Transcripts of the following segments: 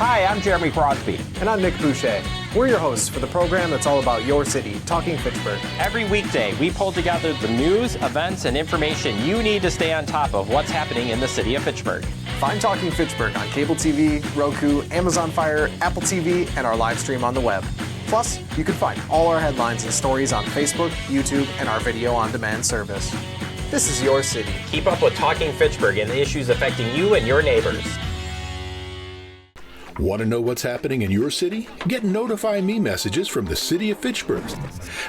Hi, I'm Jeremy Crosby. And I'm Nick Boucher. We're your hosts for the program that's all about your city, Talking Fitchburg. Every weekday, we pull together the news, events, and information you need to stay on top of what's happening in the city of Fitchburg. Find Talking Fitchburg on cable TV, Roku, Amazon Fire, Apple TV, and our live stream on the web. Plus, you can find all our headlines and stories on Facebook, YouTube, and our video on demand service. This is your city. Keep up with Talking Fitchburg and the issues affecting you and your neighbors. Want to know what's happening in your city? Get Notify Me messages from the City of Fitchburg.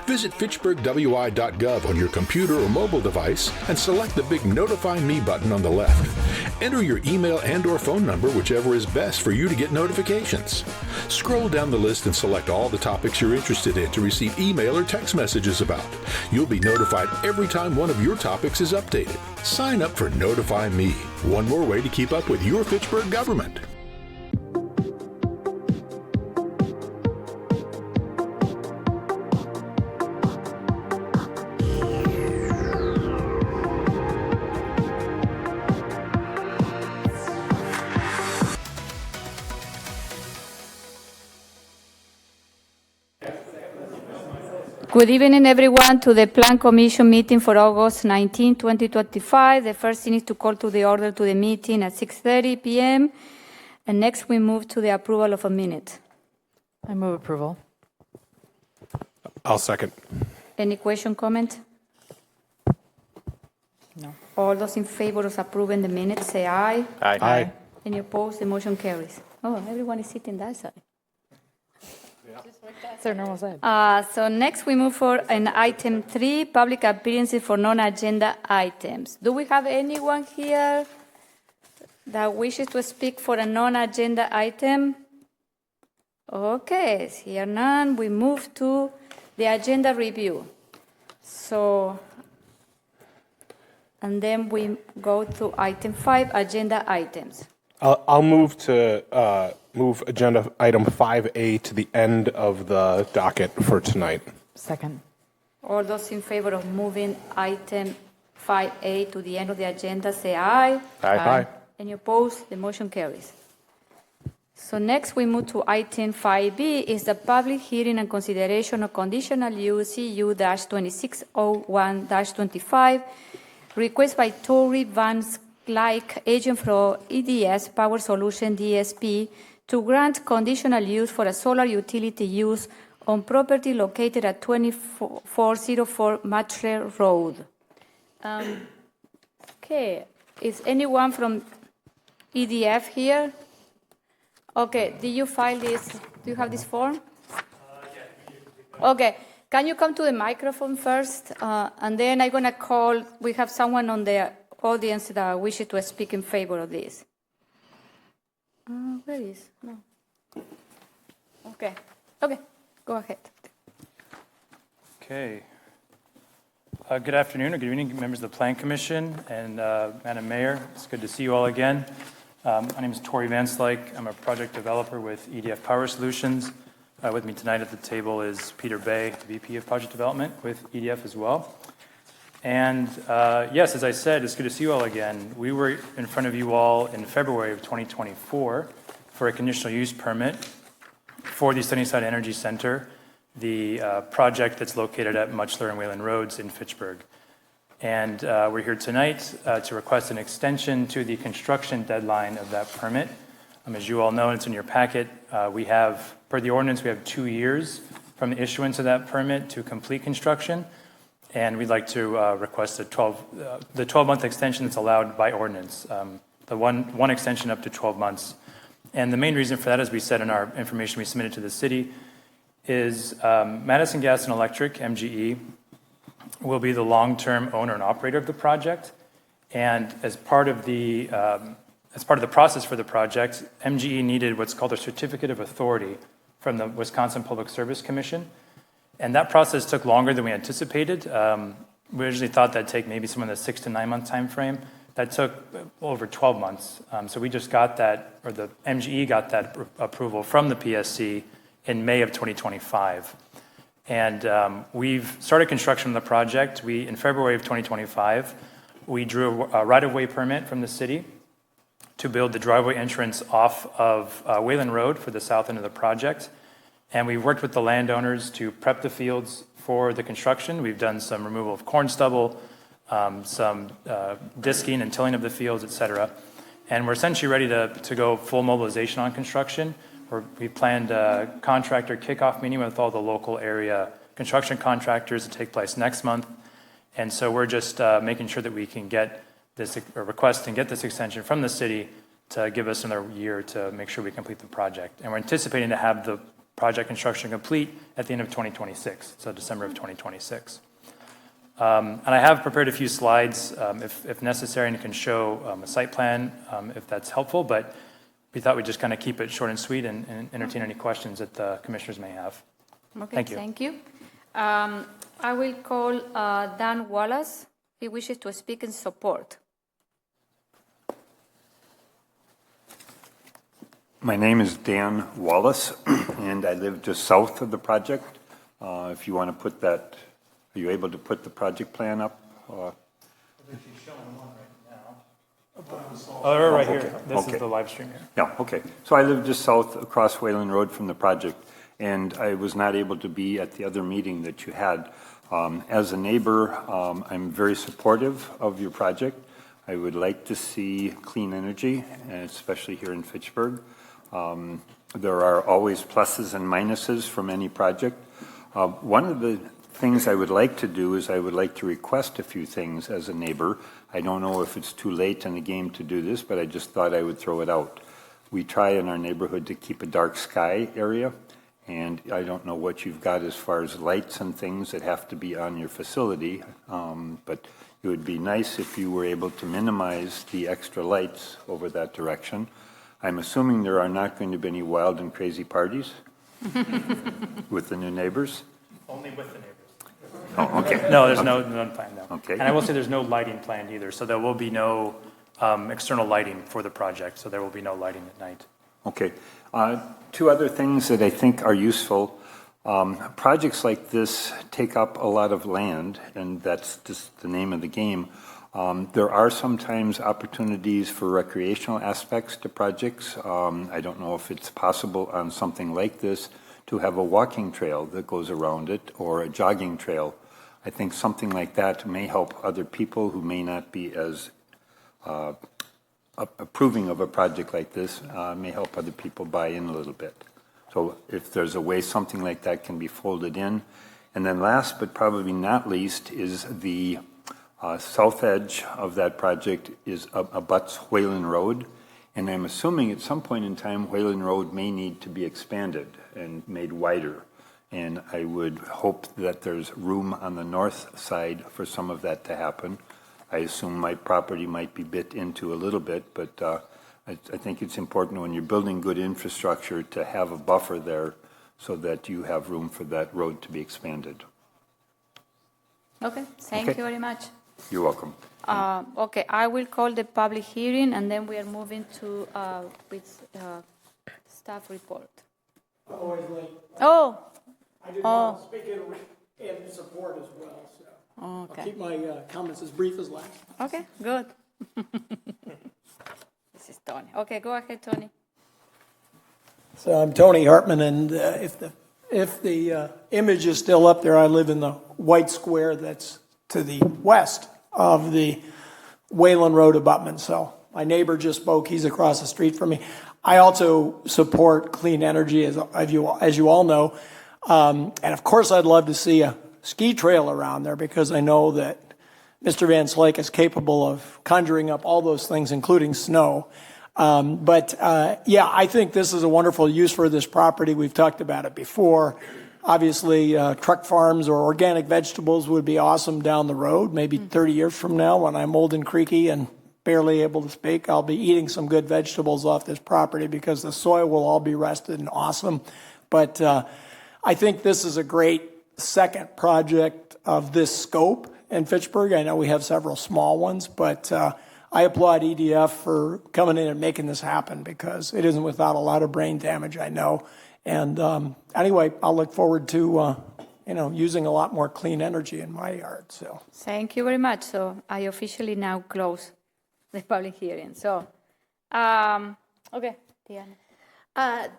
Visit fitchburgwi.gov on your computer or mobile device and select the big Notify Me button on the left. Enter your email and/or phone number, whichever is best for you to get notifications. Scroll down the list and select all the topics you're interested in to receive email or text messages about. You'll be notified every time one of your topics is updated. Sign up for Notify Me, one more way to keep up with your Fitchburg government. Good evening, everyone, to the Plan Commission meeting for August 19, 2025. The first thing is to call to the order to the meeting at 6:30 p.m. And next, we move to the approval of a minute. I move approval. I'll second. Any question, comment? No. All those in favor of approving the minutes, say aye. Aye. Any opposed? The motion carries. Oh, everyone is sitting that side. That's their normal side. So next we move for an item 3, public appearances for non-agenda items. Do we have anyone here that wishes to speak for a non-agenda item? Okay, here none. We move to the agenda review. So, and then we go to item 5, agenda items. I'll move to move agenda item 5A to the end of the docket for tonight. Second. All those in favor of moving item 5A to the end of the agenda, say aye. Aye. Any opposed? The motion carries. So next we move to item 5B, is the public hearing and consideration of conditional use CU-2601-25, request by Tory Van Slyke, agent for EDS Power Solution DSP, to grant conditional use for a solar utility use on property located at 2404 Matchler Road. Okay, is anyone from EDF here? Okay, did you file this? Do you have this form? Okay, can you come to the microphone first? And then I'm going to call, we have someone on the audience that wishes to speak in favor of this. Where is? No. Okay, go ahead. Okay. Good afternoon or good evening, members of the Plan Commission and Madam Mayor. It's good to see you all again. My name is Tory Van Slyke. I'm a project developer with EDF Power Solutions. With me tonight at the table is Peter Bay, the VP of Project Development with EDF as well. And yes, as I said, it's good to see you all again. We were in front of you all in February of 2024 for a conditional use permit for the Sunnyside Energy Center, the project that's located at Muchler and Wayland Roads in Fitchburg. And we're here tonight to request an extension to the construction deadline of that permit. As you all know, and it's in your packet, we have, per the ordinance, we have 2 years from the issuance of that permit to complete construction. And we'd like to request the 12-month extension that's allowed by ordinance, the one extension up to 12 months. And the main reason for that, as we said in our information we submitted to the city, is Madison Gas and Electric, MGE, will be the long-term owner and operator of the project. And as part of the process for the project, MGE needed what's called a certificate of authority from the Wisconsin Public Service Commission. And that process took longer than we anticipated. We originally thought that'd take maybe some of the 6 to 9 month time frame. That took over 12 months. So we just got that, or the MGE got that approval from the PSC in May of 2025. And we've started construction of the project. In February of 2025, we drew a right-of-way permit from the city. to build the driveway entrance off of Wayland Road for the south end of the project. And we've worked with the landowners to prep the fields for the construction. We've done some removal of corn stubble, some disking and tilling of the fields, et cetera. And we're essentially ready to go full mobilization on construction. We planned a contractor kickoff meeting with all the local area construction contractors to take place next month. And so we're just making sure that we can get this, or request and get this extension from the city to give us another year to make sure we complete the project. And we're anticipating to have the project construction complete at the end of 2026, so December of 2026. And I have prepared a few slides, if necessary, and can show a site plan if that's helpful, but we thought we'd just kind of keep it short and sweet and entertain any questions that the commissioners may have. Okay, Thank you. Thank you. I will call Dan Wallace. He wishes to speak in support. My name is Dan Wallace, and I live just south of the project. If you want to put that, are you able to put the project plan up? Oh, they're right here. Okay. This Okay. is the live stream here. Yeah, okay. So I live just south across Wayland Road from the project, and I was not able to be at the other meeting that you had. As a neighbor, I'm very supportive of your project. I would like to see clean energy, and especially here in Fitchburg. There are always pluses and minuses from any project. One of the things I would like to do is I would like to request a few things as a neighbor. I don't know if it's too late in the game to do this, but I just thought I would throw it out. We try in our neighborhood to keep a dark sky area, and I don't know what you've got as far as lights and things that have to be on your facility, but it would be nice if you were able to minimize the extra lights over that direction. I'm assuming there are not going to be any wild and crazy parties with the new neighbors? Only with the neighbors. Oh, okay. No, there's none planned, no. Okay. And I will say there's no lighting planned either, so there will be no external lighting for the project, so there will be no lighting at night. Okay. Two other things that I think are useful. Projects like this take up a lot of land, and that's just the name of the game. There are sometimes opportunities for recreational aspects to projects. I don't know if it's possible on something like this to have a walking trail that goes around it or a jogging trail. I think something like that may help other people who may not be as approving of a project like this, may help other people buy in a little bit. So if there's a way something like that can be folded in. And then last but probably not least is the south edge of that project is abuts Wayland Road. And I'm assuming at some point in time, Wayland Road may need to be expanded and made wider. And I would hope that there's room on the north side for some of that to happen. I assume my property might be bit into a little bit, but I think it's important when you're building good infrastructure to have a buffer there so that you have room for that road to be expanded. Okay, thank you very much. You're welcome. Okay, I will call the public hearing, and then we are moving to staff report. Always late. Oh, I did want to speak in support as well, so okay. I'll keep my comments as brief as last. Okay, good. This is Tony. Okay, go ahead, Tony. So I'm Tony Hartman, and if the image is still up there, I live in the white square that's to the west of the Wayland Road abutment. So my neighbor just spoke; he's across the street from me. I also support clean energy, as you all know, and of course, I'd love to see a ski trail around there because I know that Mr. Van Slyke is capable of conjuring up all those things, including snow. Yeah, I think this is a wonderful use for this property. We've talked about it before. Obviously, truck farms or organic vegetables would be awesome down the road. Maybe 30 years from now, when I'm old and creaky and barely able to speak, I'll be eating some good vegetables off this property because the soil will all be rested and awesome. But I think this is a great second project of this scope in Fitchburg. I know we have several small ones, but I applaud EDF for coming in and making this happen because it isn't without a lot of brain damage, I know. And anyway, I'll look forward to using a lot more clean energy in my yard. So Thank you very much. So I officially now close the public hearing. So Okay, Diana.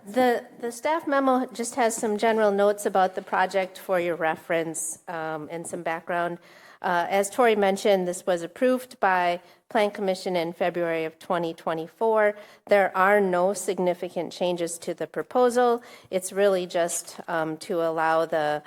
The staff memo just has some general notes about the project for your reference and some background. As Tori mentioned, this was approved by Plan Commission in February of 2024. There are no significant changes to the proposal. It's really just to allow the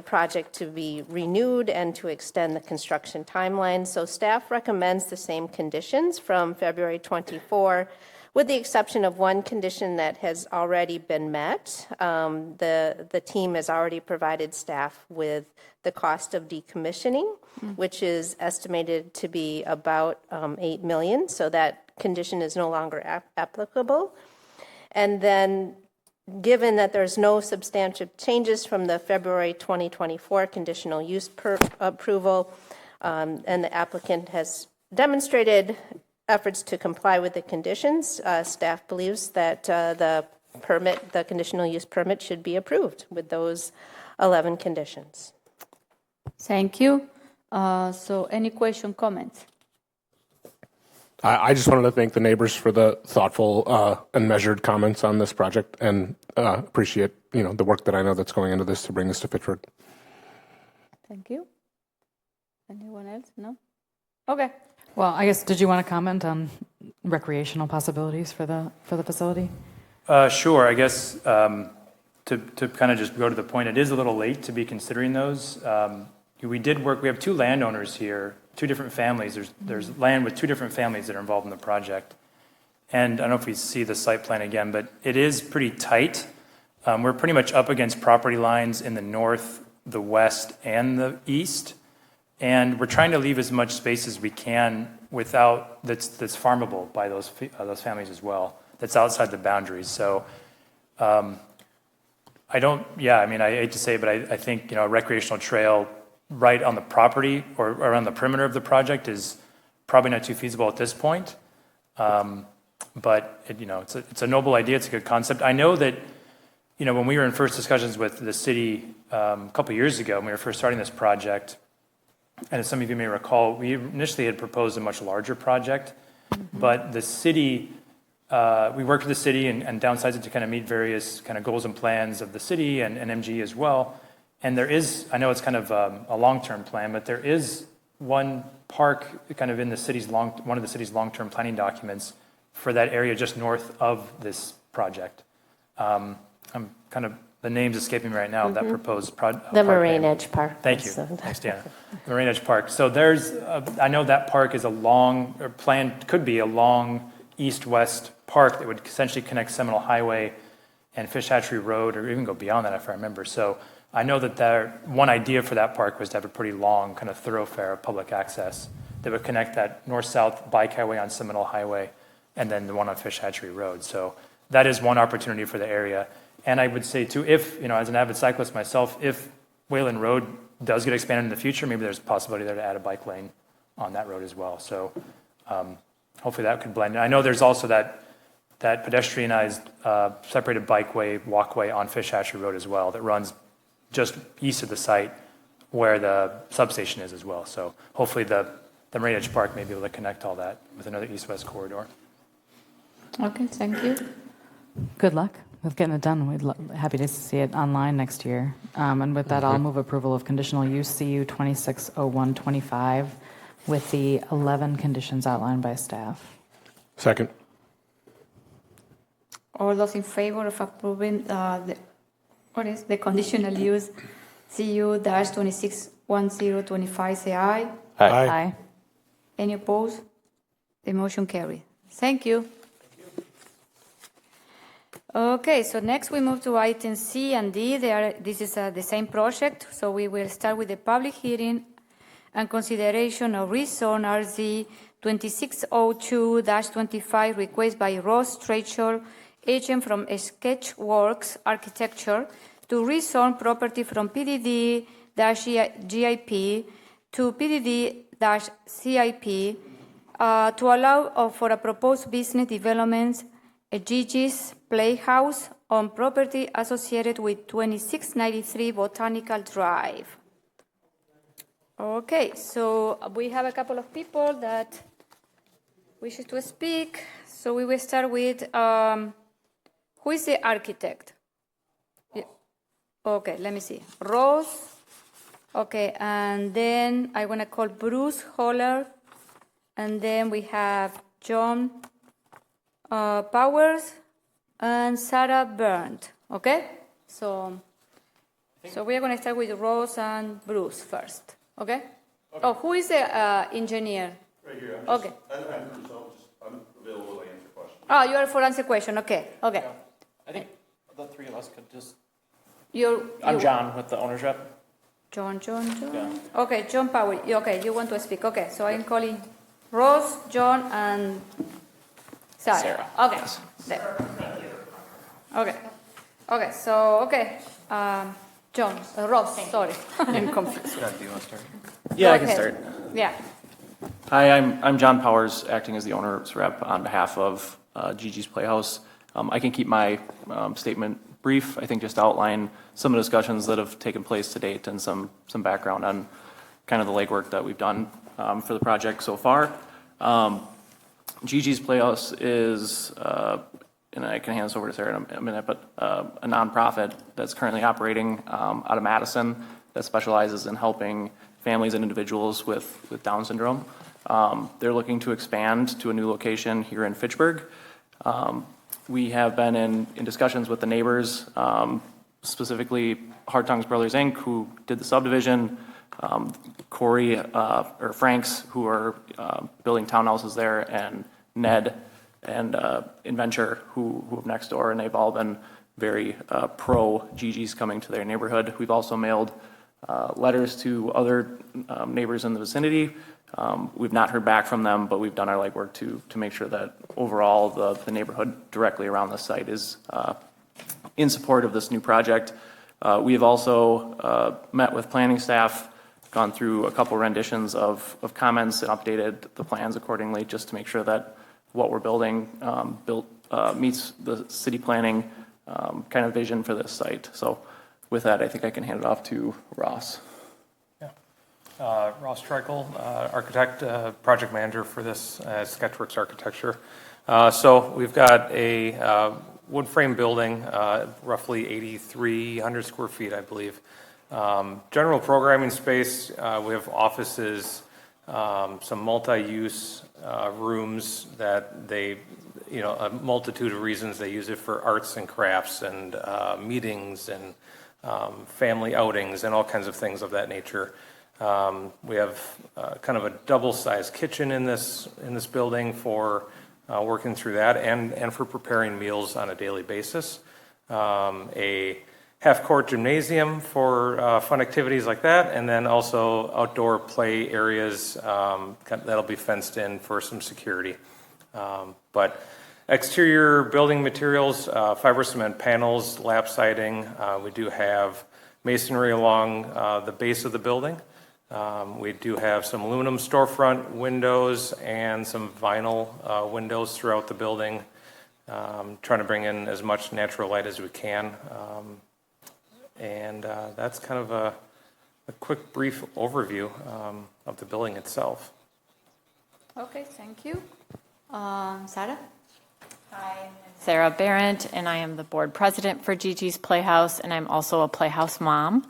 project to be renewed and to extend the construction timeline. So staff recommends the same conditions from February 24, with the exception of one condition that has already been met. The team has already provided staff with the cost of decommissioning, which is estimated to be about $8 million. So that condition is no longer applicable. And then, given that there's no substantive changes from the February 2024 conditional use approval, and the applicant has demonstrated efforts to comply with the conditions, staff believes that the conditional use permit should be approved with those 11 conditions. Thank you. So any comments? I just wanted to thank the neighbors for the thoughtful and measured comments on this project, and appreciate the work that I know that's going into this to bring this to Fitchburg. Thank you. Anyone else? No? Okay. Well, I guess, did you want to comment on recreational possibilities for the facility? Sure. I guess to kind of just go to the point, it is a little late to be considering those. We have two landowners here, two different families. There's land with two different families that are involved in the project. And I don't know if we see the site plan again, but it is pretty tight. We're pretty much up against property lines in the north, the west, and the east. And we're trying to leave as much space as we can that's farmable by those families as well, that's outside the boundaries. So I hate to say it, but I think a recreational trail right on the property or around the perimeter of the project is probably not too feasible at this point. But it's a noble idea. It's a good concept. I know that when we were in first discussions with the city a couple of years ago, when we were first starting this project, and as some of you may recall, we initially had proposed a much larger project, but the city, we worked with the city and downsized it to kind of meet various kind of goals and plans of the city and MG as well. And there is, I know it's kind of a long-term plan, but there is one park kind of in the city's one of the city's long-term planning documents for that area just north of this project. The name's escaping me right now, that proposed project. The Moraine Edge Park. Thank you. Thanks, Diana. The Moraine Edge Park. So I know that park is could be a long east-west park that would essentially connect Seminole Highway and Fish Hatchery Road, or even go beyond that if I remember. So I know that one idea for that park was to have a pretty long kind of thoroughfare of public access that would connect that north-south bike highway on Seminole Highway and then the one on Fish Hatchery Road. So that is one opportunity for the area. And I would say, too, if, as an avid cyclist myself, if Wayland Road does get expanded in the future, maybe there's a possibility there to add a bike lane on that road as well. So hopefully that could blend in. I know there's also that pedestrianized separated walkway on Fish Hatchery Road as well that runs just east of the site where the substation is as well. So hopefully the Moraine Edge Park may be able to connect all that with another east-west corridor. Okay, thank you. Good luck with getting it done. We're happy to see it online next year. And with that, I'll move approval of conditional use CU 260125 with the 11 conditions outlined by staff. Second. All those in favor of approving the conditional use CU-261025, say aye. Aye. Any opposed? The motion carried. Thank you. Okay, so next we move to item C and D. This is the same project, so we will start with the public hearing and consideration of rezone RZ 2602-25 request by Ross Trachel, agent from Sketchworks Architecture, to rezone property from PDD-GIP to PDD-CIP to allow for a proposed business development, a Gigi's Playhouse, on property associated with 2693 Botanical Drive. Okay, so we have a couple of people that wishes to speak. So we will start with, who is the architect? Yeah. Okay, let me see. Rose. Okay, and then I want to call Bruce Holler. And then we have John Powers and Sarah Burnt. Okay? So we are going to start with Rose and Bruce first. Okay? Oh, who is the engineer? Right here. Okay. I'm available to answer questions. Oh, you are for answer question. Okay. Okay. Yeah. I think the three of us could just. I'm John with the owner's rep. John. Yeah. Okay, John Powell. Okay, you want to speak. Okay, so I'm calling Rose, John, and Sarah. Okay. Yes. There. Okay, so, John, Rose, sorry. I'm confused. Do you want to start? Yeah, I Go can ahead. start. Yeah. Hi, I'm John Powers, acting as the owner's rep on behalf of Gigi's Playhouse. I can keep my statement brief. I think just outline some of the discussions that have taken place to date and some background on kind of the legwork that we've done for the project so far. Gigi's Playhouse is, and I can hand this over to Sarah in a minute, but a nonprofit that's currently operating out of Madison that specializes in helping families and individuals with Down syndrome. They're looking to expand to a new location here in Fitchburg. We have been in discussions with the neighbors, specifically Hard Tongues Brothers Inc., who did the subdivision, Corey or Franks, who are building townhouses there, and Ned and Inventure, who live next door, and they've all been very pro Gigi's coming to their neighborhood. We've also mailed letters to other neighbors in the vicinity. We've not heard back from them, but we've done our legwork to make sure that overall the neighborhood directly around the site is in support of this new project. We have also met with planning staff, gone through a couple renditions of comments and updated the plans accordingly just to make sure that what we're building meets the city planning kind of vision for this site. So with that, I think I can hand it off to Ross. Ross Treichel, architect, project manager for this Sketchworks Architecture. So we've got a wood frame building, roughly 8,300 square feet, I believe. General programming space, we have offices, some multi-use rooms that they, a multitude of reasons they use it for arts and crafts and meetings and family outings and all kinds of things of that nature. We have kind of a double-sized kitchen in this building for working through that and for preparing meals on a daily basis. A half-court gymnasium for fun activities like that, and then also outdoor play areas that'll be fenced in for some security. But exterior building materials, fiber cement panels, lap siding. We do have masonry along the base of the building. We do have some aluminum storefront windows and some vinyl windows throughout the building, trying to bring in as much natural light as we can. And that's kind of a quick, brief overview of the building itself. Okay, thank you. Sarah? Hi, I'm Sarah Barrett, and I am the board president for Gigi's Playhouse, and I'm also a Playhouse mom.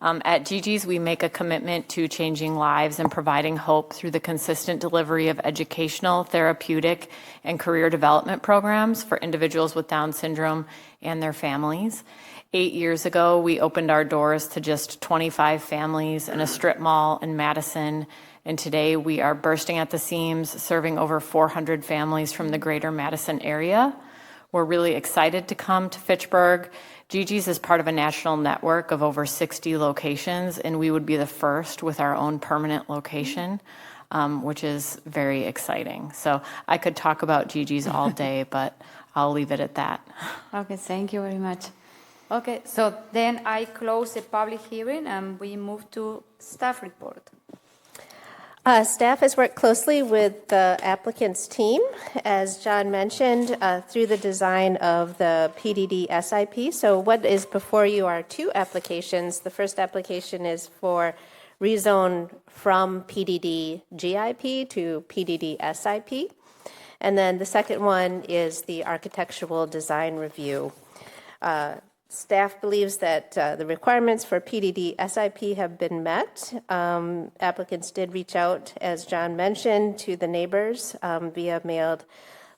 At Gigi's, we make a commitment to changing lives and providing hope through the consistent delivery of educational, therapeutic, and career development programs for individuals with Down syndrome and their families. 8 years ago, we opened our doors to just 25 families in a strip mall in Madison, and today we are bursting at the seams, serving over 400 families from the greater Madison area. We're really excited to come to Fitchburg. Gigi's is part of a national network of over 60 locations, and we would be the first with our own permanent location, which is very exciting. So I could talk about Gigi's all day, but I'll leave it at that. Okay, thank you very much. Okay, so then I close the public hearing and we move to staff report. Staff has worked closely with the applicant's team, as John mentioned, through the design of the PDD SIP. So what is before you are two applications. The first application is for rezone from PDD GIP to PDD SIP. And then the second one is the architectural design review. Staff believes that the requirements for PDD SIP have been met. Applicants did reach out, as John mentioned, to the neighbors via mailed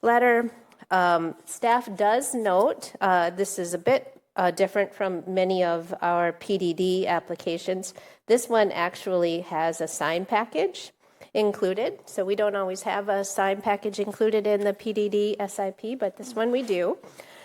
letter. Staff does note, this is a bit different from many of our PDD applications. This one actually has a sign package included. So we don't always have a sign package included in the PDD SIP, but this one we do.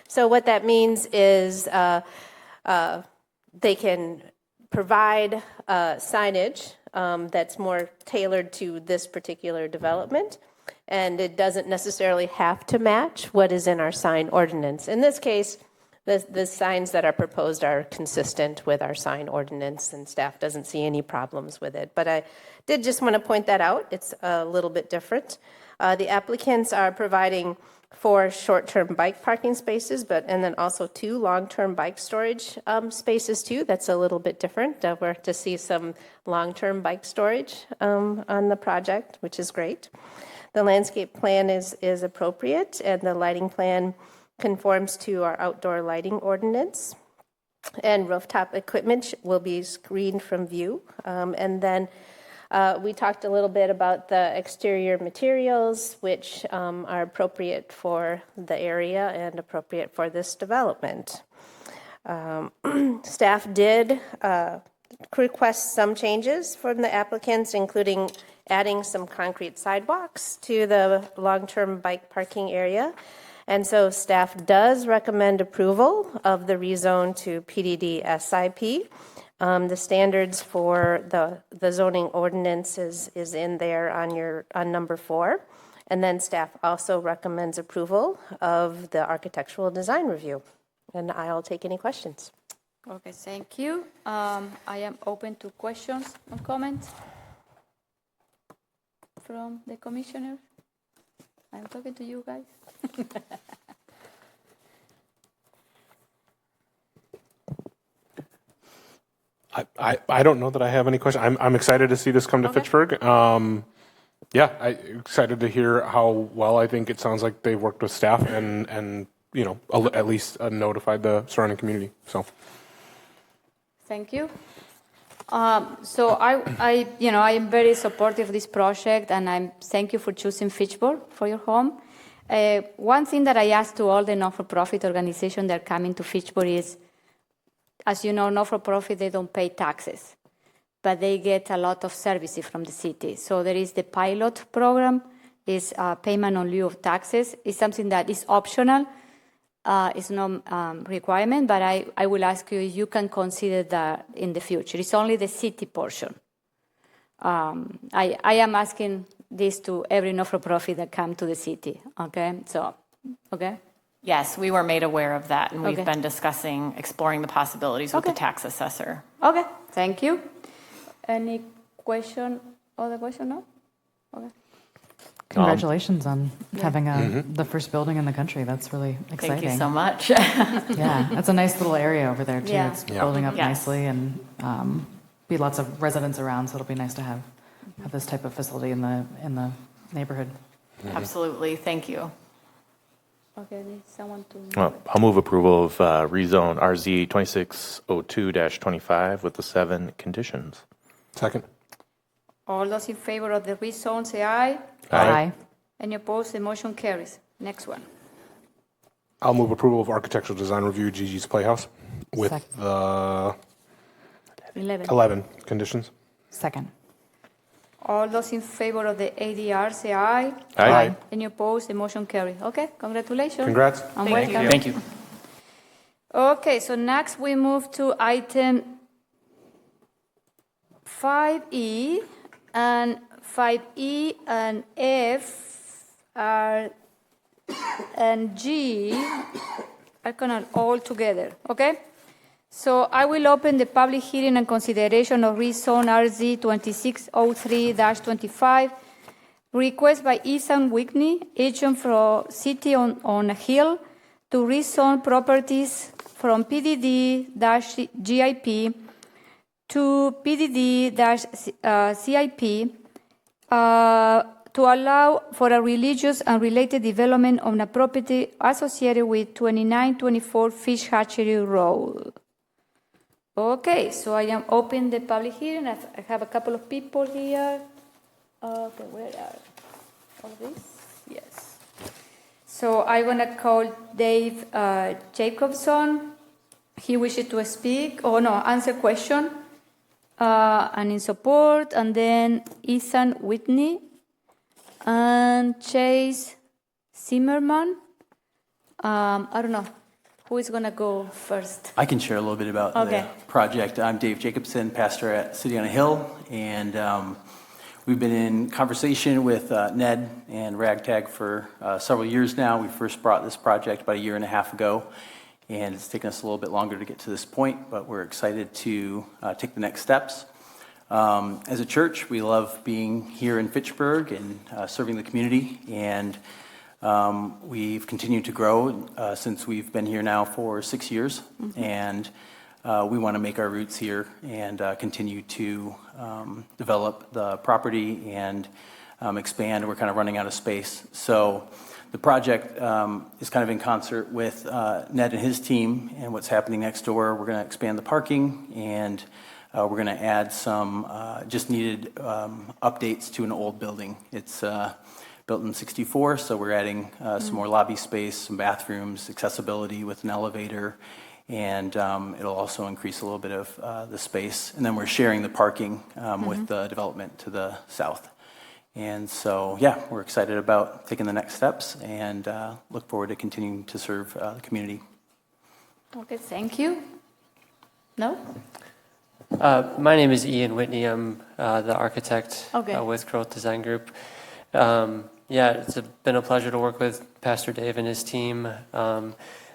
So what that means is they can provide signage that's more tailored to this particular development, and it doesn't necessarily have to match what is in our sign ordinance. In this case, the signs that are proposed are consistent with our sign ordinance, and staff doesn't see any problems with it. But I did just want to point that out. It's a little bit different. The applicants are providing 4 short-term bike parking spaces, and then also 2 long-term bike storage spaces too. That's a little bit different. We're to see some long-term bike storage on the project, which is great. The landscape plan is appropriate, and the lighting plan conforms to our outdoor lighting ordinance. And rooftop equipment will be screened from view. And then we talked a little bit about the exterior materials, which are appropriate for the area and appropriate for this development. Staff did request some changes from the applicants, including adding some concrete sidewalks to the long-term bike parking area. And so staff does recommend approval of the rezone to PDD SIP. The standards for the zoning ordinance is in there on number 4. And then staff also recommends approval of the architectural design review. And I'll take any questions. Okay, thank you. I am open to questions or comments from the commissioner. I'm talking to you guys. I don't know that I have any questions. I'm excited to see this come to Fitchburg. I'm excited to hear how well I think it sounds like they worked with staff and at least notified the surrounding community. So, thank you. So I am very supportive of this project, and I thank you for choosing Fitchburg for your home. One thing that I ask to all the not-for-profit organizations that are coming to Fitchburg is, as you know, not-for-profit, they don't pay taxes, but they get a lot of services from the city. So there is the pilot program, is payment on lieu of taxes. It's something that is optional. It's no requirement, but I will ask you if you can consider that in the future. It's only the city portion. I am asking this to every not-for-profit that come to the city, okay? So, okay? Yes, we were made aware of that, and we've been discussing, exploring the possibilities with the tax assessor. Okay, thank you. Any question? Other question? No? Okay. Congratulations on having the first building in the country. That's really exciting. Thank you so much. Yeah, it's a nice little area over there, too. Yeah. It's building up nicely, and be lots of residents around, so it'll be nice to have this type of facility in the neighborhood. Absolutely. Thank you. Okay, someone to... Well, I'll move approval of rezone RZ 2602-25 with the 7 conditions. Second. All those in favor of the rezone, say aye. Aye. Any opposed? The motion carries. Next one. I'll move approval of architectural design review Gigi's Playhouse with the 11 conditions. Second. All those in favor of the ADR, say aye. Aye. Any opposed? The motion carries. Okay, congratulations. Congrats. And Thank welcome. you. Thank you. Okay, so next we move to item 5E, and 5E and F are, and G are kind of all together, okay? So I will open the public hearing and consideration of rezone RZ 2603-25, request by Ethan Whitney, agent for City on a Hill, to rezone properties from PDD-GIP to PDD-CIP to allow for a religious and related development on a property associated with 2924 Fish Hatchery Road. Okay, so I am opening the public hearing. I have a couple of people here. Okay, where are all these? Yes. So I'm going to call Dave Jacobson. He wishes to speak, answer question. And in support, and then Ethan Whitney and Chase Zimmerman. I don't know. Who is going to go first? I can share a little bit about the project. I'm Dave Jacobson, pastor at City on a Hill, and we've been in conversation with Ned and Ragtag for several years now. We first brought this project about a year and a half ago, and it's taken us a little bit longer to get to this point, but we're excited to take the next steps. As a church, we love being here in Fitchburg and serving the community, and we've continued to grow since we've been here now for 6 years, and we want to make our roots here and continue to develop the property and expand. We're kind of running out of space. So the project is kind of in concert with Ned and his team and what's happening next door. We're going to expand the parking, and we're going to add some just needed updates to an old building. It's built in '64, so we're adding some more lobby space, some bathrooms, accessibility with an elevator, and it'll also increase a little bit of the space. And then we're sharing the parking with the development to the south. And so, yeah, we're excited about taking the next steps and look forward to continuing to serve the community. Okay, thank you. No? My name is Ian Whitney. I'm the architect with Growth Design Group. It's been a pleasure to work with Pastor Dave and his team.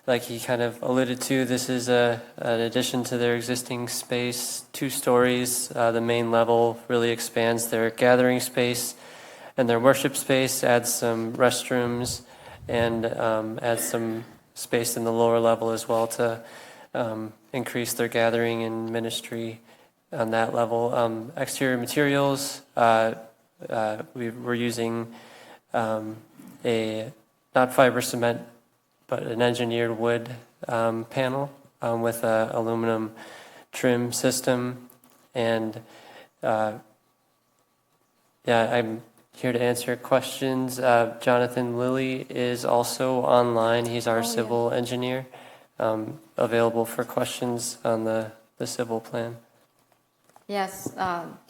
Like he kind of alluded to, this is an addition to their existing space, 2 stories. The main level really expands their gathering space and their worship space, adds some restrooms, and adds some space in the lower level as well to increase their gathering and ministry on that level. Exterior materials, we're using a not fiber cement, but an engineered wood panel with an aluminum trim system. And I'm here to answer questions. Jonathan Lilly is also online. He's our civil engineer, available for questions on the civil plan. Yes,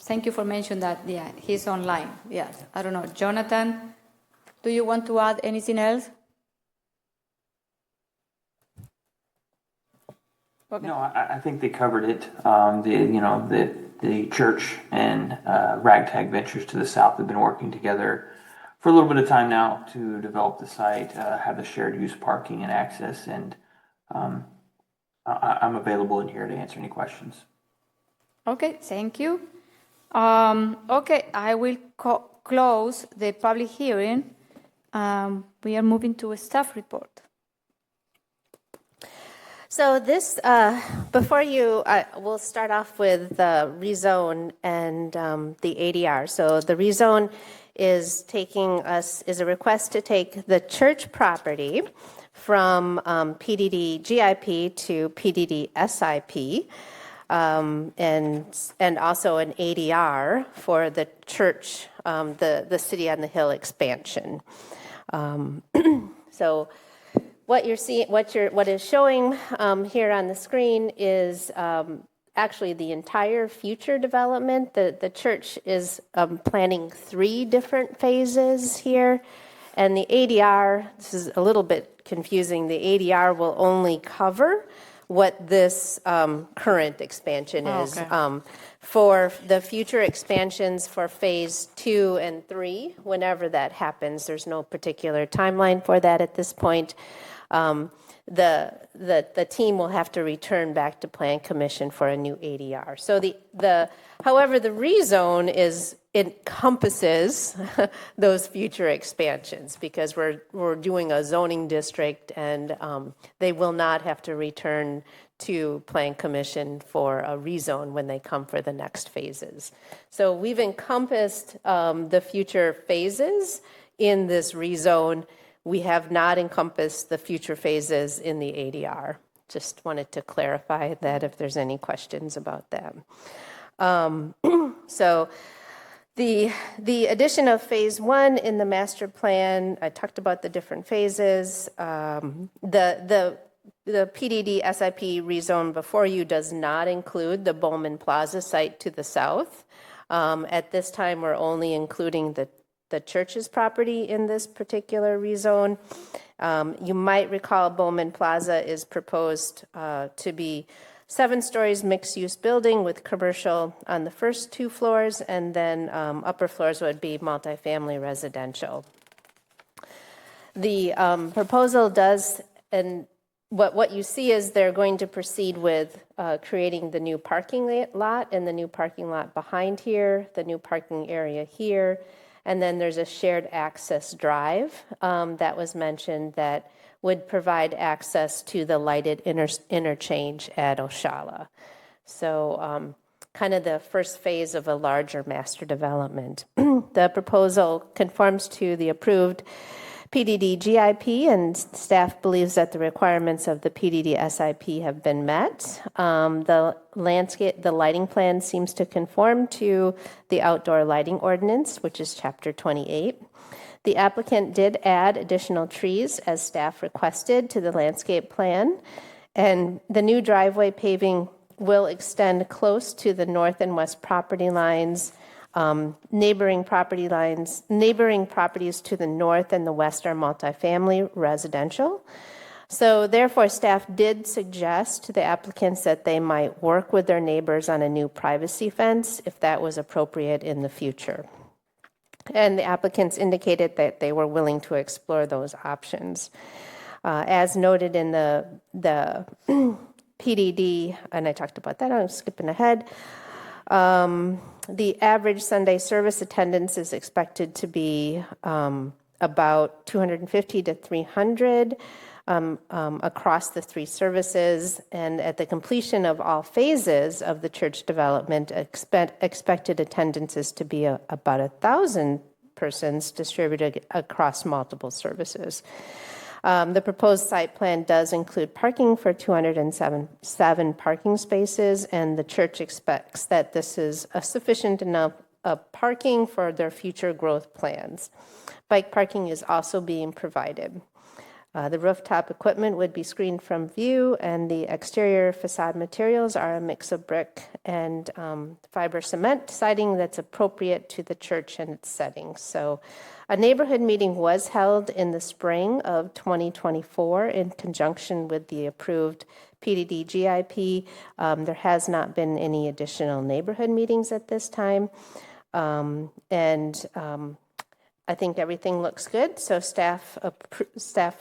thank you for mentioning that. Yeah, he's online. Yes, I don't know. Jonathan, do you want to add anything else? Okay. No, I think they covered it. The church and Ragtag Ventures to the south have been working together for a little bit of time now to develop the site, have the shared use parking and access, and I'm available in here to answer any questions. Okay, thank you. I will close the public hearing. We are moving to a staff report. So this, we'll start off with the rezone and the ADR. So the rezone is a request to take the church property from PDD GIP to PDD SIP, and also an ADR for the church, the City on the Hill expansion. So what you're seeing, what is showing here on the screen is actually the entire future development. The church is planning 3 different phases here, and the ADR, this is a little bit confusing, the ADR will only cover what this current expansion is. For the future expansions for phase 2 and 3, whenever that happens, there's no particular timeline for that at this point. the team will have to return back to Plan Commission for a new ADR. So however, the rezone encompasses those future expansions because we're doing a zoning district, and they will not have to return to Plan Commission for a rezone when they come for the next phases. So we've encompassed the future phases in this rezone. We have not encompassed the future phases in the ADR. Just wanted to clarify that if there's any questions about that. So the addition of phase 1 in the master plan, I talked about the different phases. The PDD SIP rezone before you does not include the Bowman Plaza site to the south. At this time, we're only including the church's property in this particular rezone. You might recall Bowman Plaza is proposed to be 7 stories mixed-use building with commercial on the first 2 floors, and then upper floors would be multifamily residential. The proposal does, and what you see is they're going to proceed with creating the new parking lot and the new parking lot behind here, the new parking area here, and then there's a shared access drive that was mentioned that would provide access to the lighted interchange at Oshala. So kind of the first phase of a larger master development. The proposal conforms to the approved PDD GIP, and staff believes that the requirements of the PDD SIP have been met. The lighting plan seems to conform to the outdoor lighting ordinance, which is chapter 28. The applicant did add additional trees as staff requested to the landscape plan, and the new driveway paving will extend close to the north and west property lines. Neighboring properties to the north and the west are multifamily residential. So therefore, staff did suggest to the applicants that they might work with their neighbors on a new privacy fence if that was appropriate in the future. And the applicants indicated that they were willing to explore those options. As noted in the PDD, and I talked about that, I'm skipping ahead. The average Sunday service attendance is expected to be about 250 to 300 across the 3 services, and at the completion of all phases of the church development, expected attendance is to be about 1,000 persons distributed across multiple services. The proposed site plan does include parking for 207 parking spaces, and the church expects that this is a sufficient enough parking for their future growth plans. Bike parking is also being provided. The rooftop equipment would be screened from view, and the exterior facade materials are a mix of brick and fiber cement siding that's appropriate to the church and its setting. So a neighborhood meeting was held in the spring of 2024 in conjunction with the approved PDD GIP. There has not been any additional neighborhood meetings at this time. I think everything looks good, so staff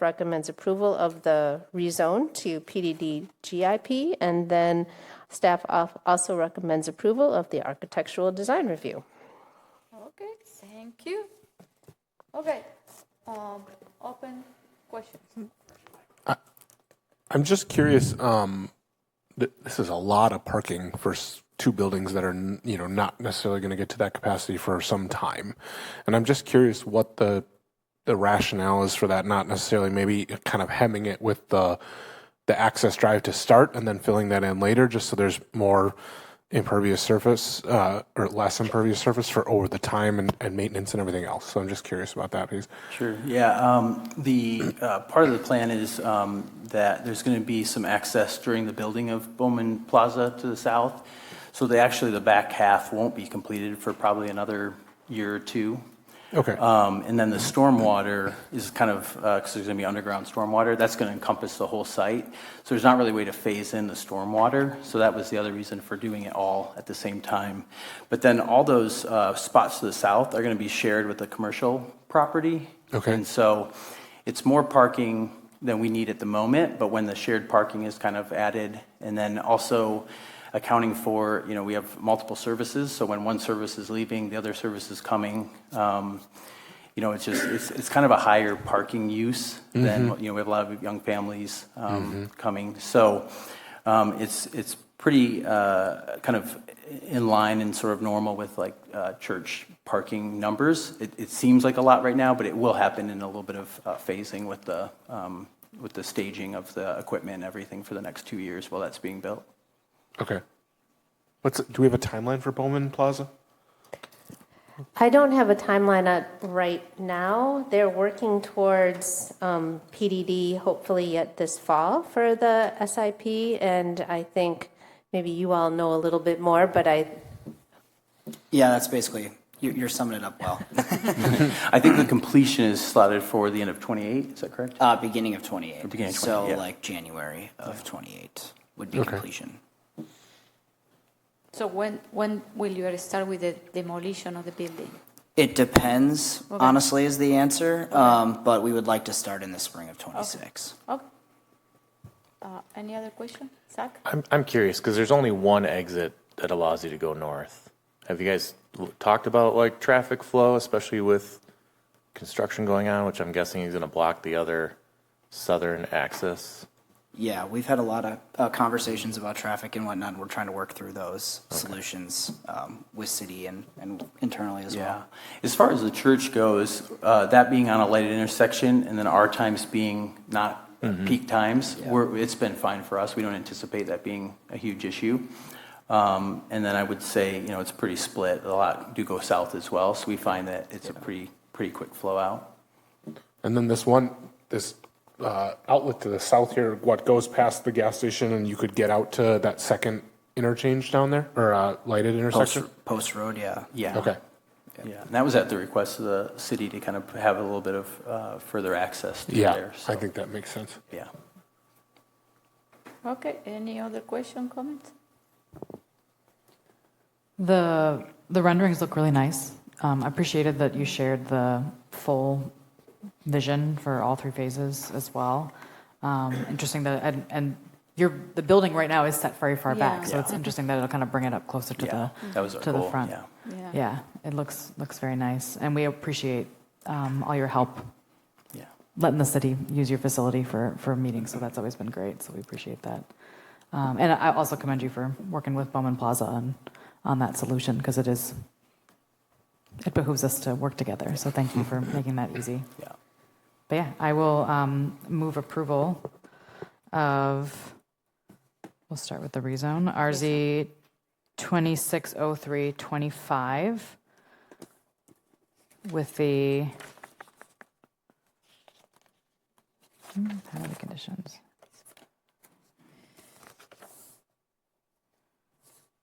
recommends approval of the rezone to PDD GIP, and then staff also recommends approval of the architectural design review. Okay, thank you. Okay, open questions. I'm just curious. This is a lot of parking for 2 buildings that are, not necessarily going to get to that capacity for some time, and I'm just curious what the rationale is for that. Not necessarily maybe kind of hemming it with the access drive to start and then filling that in later, just so there's more impervious surface or less impervious surface for over the time and maintenance and everything else. So I'm just curious about that, please. Sure. Yeah. The part of the plan is that there's going to be some access during the building of Bowman Plaza to the south. So the back half won't be completed for probably another year or 2. Okay. And then the stormwater is kind of, because there's going to be underground stormwater, that's going to encompass the whole site. So there's not really a way to phase in the stormwater. So that was the other reason for doing it all at the same time. But then all those spots to the south are going to be shared with the commercial property. Okay. And so it's more parking than we need at the moment, but when the shared parking is kind of added, and then also accounting for, we have multiple services, so when one service is leaving, the other service is coming. It's kind of a higher parking use than, we have a lot of young families coming. So it's pretty kind of in line and sort of normal with like church parking numbers. It seems like a lot right now, but it will happen in a little bit of phasing with the staging of the equipment and everything for the next 2 years while that's being built. Okay. Do we have a timeline for Bowman Plaza? I don't have a timeline right now. They're working towards PDD hopefully yet this fall for the SIP, and I think maybe you all know a little bit more, but Yeah, that's basically, you're summing it up well. I think the completion is slotted for the end of 28, is that correct? Beginning of 28. Or beginning of 28, so yeah. like January of 28 would be Okay. completion. So when will you start with the demolition of the building? It depends, Okay. honestly, is the answer, but we would like to start in the spring of 26. Okay. Any other question? Zach? I'm curious because there's only one exit that allows you to go north. Have you guys talked about like traffic flow, especially with construction going on, which I'm guessing is going to block the other southern access? Yeah, we've had a lot of conversations about traffic and whatnot. We're trying to work through those solutions with city and internally as well. As far as the church goes, that being on a lighted intersection and then our times being not peak times, it's been fine for us. We don't anticipate that being a huge issue. And then I would say, it's pretty split. A lot do go south as well, so we find that it's a pretty quick flow out. And then this outlet to the south here, what goes past the gas station, and you could get out to that second interchange down there, or lighted intersection? Post road, yeah. Yeah. Okay. Yeah, and that was at the request of the city to kind of have a little bit of further access to there. So. I think that makes sense. Yeah. Okay, any other question, comments? The renderings look really nice. I appreciated that you shared the full vision for all three phases as well. Interesting that, and the building right now is set very far back, so it's interesting that it'll kind of bring it up closer to the front. Yeah, it looks very nice, and we appreciate all your help. Letting the city use your facility for meetings, so that's always been great. So we appreciate that, and I also commend you for working with Bowman Plaza on that solution because it behooves us to work together. So thank you for making that easy. Yeah. But yeah, I will move approval of, we'll start with the rezone, RZ 260325 with the, how are the conditions?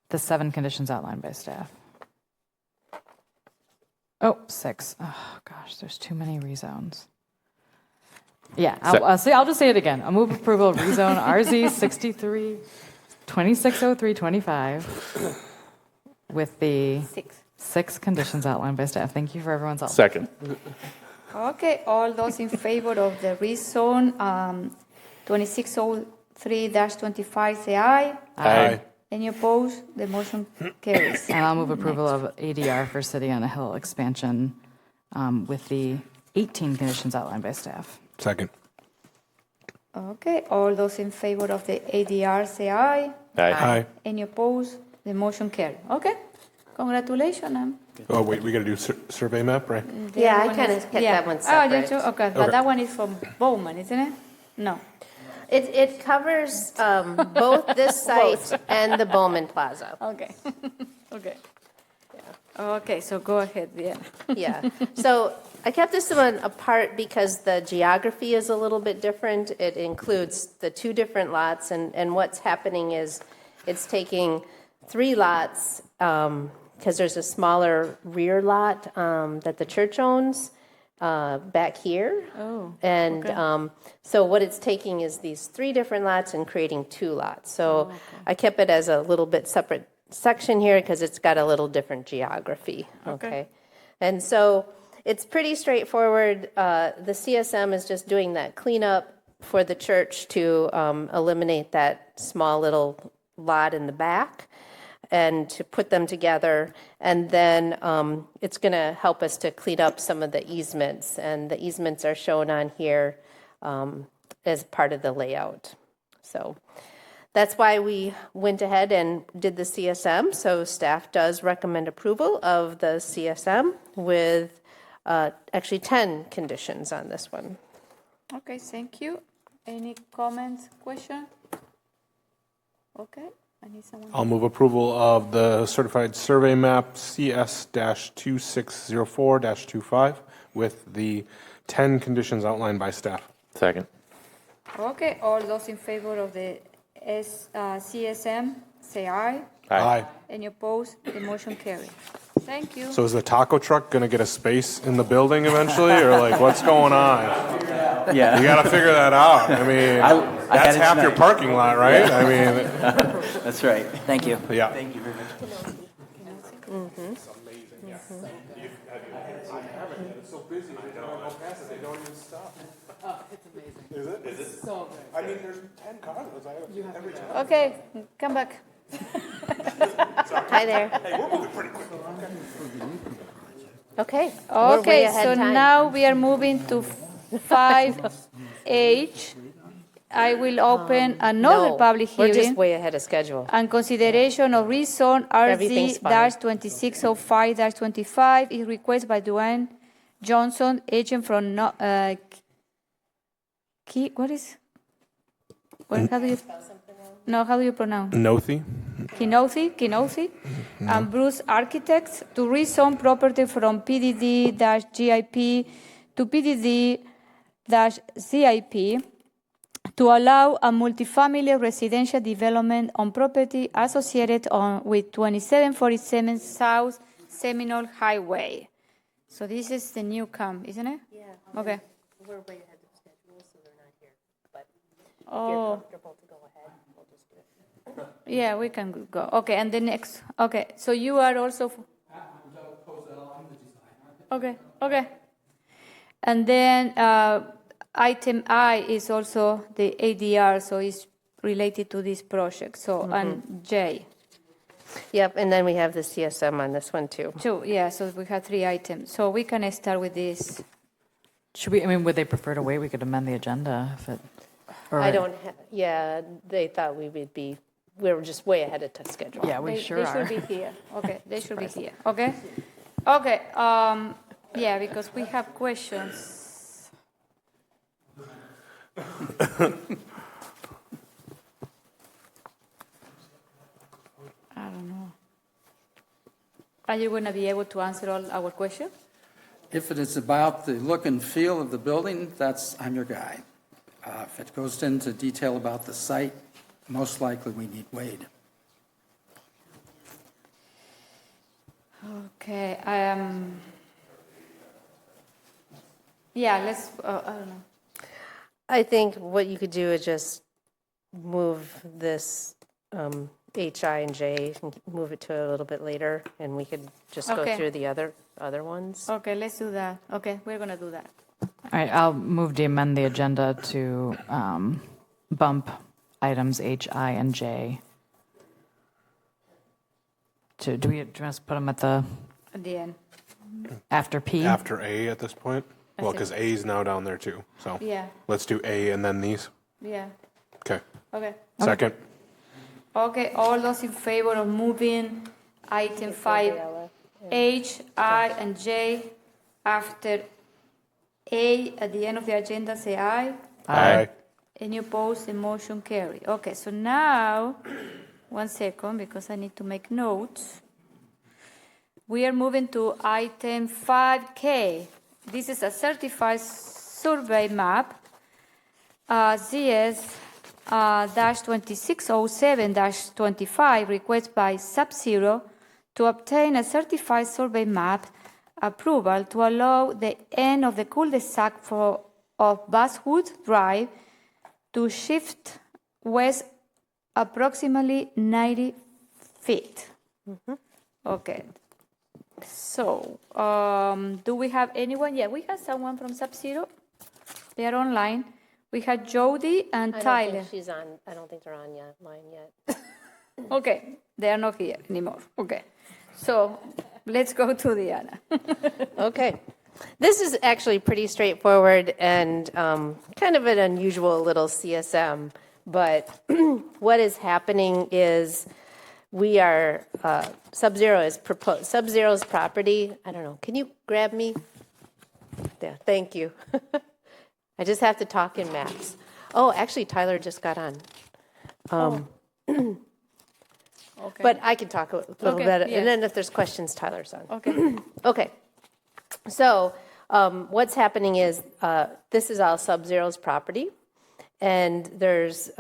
The 7 conditions outlined by staff. Oh, 6. Oh, gosh, there's too many rezones. Yeah, I'll just say it again. I'll move approval of rezone RZ 260325 with the 6 conditions outlined by staff. Thank you for everyone's help. Second. Okay, all those in favor of the rezone 2603-25 say aye. Aye. Any opposed? The motion carries. And I'll move approval of ADR for City on a Hill expansion with the 18 conditions outlined by staff. Second. Okay, all those in favor of the ADR say aye. Aye. Aye. Any opposed? The motion carries. Okay, congratulations. Oh, wait, we got to do survey map, right? Yeah, I kind of kept that one separate. Oh, okay, but that one is from Bowman, isn't it? No. It covers both this site and the Bowman Plaza. Okay. Okay. Okay, so go ahead, yeah. Yeah. So I kept this one apart because the geography is a little bit different. It includes the 2 different lots, and what's happening is it's taking 3 lots because there's a smaller rear lot that the church owns back here. Oh. And so what it's taking is these 3 different lots and creating 2 lots. So I kept it as a little bit separate section here because it's got a little different geography. Okay. And so it's pretty straightforward. The CSM is just doing that cleanup for the church to eliminate that small little lot in the back and to put them together. And then it's going to help us to clean up some of the easements. And the easements are shown on here as part of the layout. So that's why we went ahead and did the CSM. So staff does recommend approval of the CSM with actually 10 conditions on this one. Okay, thank you. Any comments, question? Okay, I need someone. I'll move approval of the certified survey map CS-2604-25 with the 10 conditions outlined by staff. Second. Okay, all those in favor of the CSM, say aye. Aye. Any opposed? The motion carries. Thank you. So is the taco truck going to get a space in the building eventually, or like what's going on? Yeah. You got to figure that out. I mean, that's half your parking lot, right? Yeah. I mean, that's right. Thank you. Yeah. Thank you very much. It's so busy. They don't go past it. They don't even stop. It's amazing. Is it? Is it? So good. I mean, there's 10 cars every time. Okay, come back. Hi there. Hey, we're moving pretty quick. Okay. Okay, so now we are moving to 5H. I will open another public hearing. We're just way ahead of schedule. And consideration of rezone Everything's fine. RZ-2605-25 is requested by Dwayne Johnson, agent from what is? How do you? No, how do you pronounce? Nothi. Kinothi, and Bruce Architects to rezone property from PDD-GIP to PDD-CIP to allow a multifamily residential development on property associated with 2747 South Seminole Highway. So this is the new camp, isn't it? Yeah. Okay. We're way ahead of schedule, so they're not here. But if Oh. you're comfortable to go ahead, we'll just do it. Yeah, we can go. Okay, and the next. Okay, so you are also. Okay, okay. And then item I is also the ADR, so it's related to this project. So, and J. Yep, and then we have the CSM on this one too. Two, yeah, so we have 3 items. So we can start with this. Should we, I mean, would they prefer to wait? We could amend the agenda if it. I don't, yeah, they thought we were just way ahead of schedule. Yeah, we They sure are. should be here. Okay, they should be here. Okay? Okay, yeah, because we have questions. I don't know. Are you going to be able to answer all our questions? If it is about the look and feel of the building, I'm your guy. If it goes into detail about the site, most likely we need Wade. Okay, yeah, let's, I don't know. I think what you could do is just move this H, I, and J, and move it to a little bit later, and we could just go Okay. through the other ones. Okay, let's do that. Okay, we're going to do that. All right, I'll move to amend the agenda to bump items H, I, and J. Do we just put them at the At the end. after P? After A at this point? I Well, see. because A is now down there too. So Yeah. let's do A and then these. Yeah, Okay. okay. Second. Okay, all those in favor of moving item 5H, I, and J after A at the end of the agenda, say aye. Aye. Any opposed, the motion carry. Okay, so now, 1 second, because I need to make notes. We are moving to item 5K. This is a certified survey map, CS-2607-25, request by Sub-Zero to obtain a certified survey map approval to allow the end of the cul-de-sac of Basswood Drive to shift west approximately 90 feet. Okay. So, do we have anyone? Yeah, we have someone from Sub-Zero. They are online. We had Jody and I don't Tyler. think she's on, I don't think they're on yet, line yet. Okay, they are not here anymore. Okay, so let's go to Diana. Okay. This is actually pretty straightforward and kind of an unusual little CSM, but what is happening is we are, Sub-Zero's property, I don't know, can you grab me? Yeah, thank you. I just have to talk in maps. Oh, actually, Tyler just got on. Okay. But I can talk a little bit, yes. and then if there's questions, Tyler's on. Okay. Okay. So what's happening is this is all Sub-Zero's property, and there's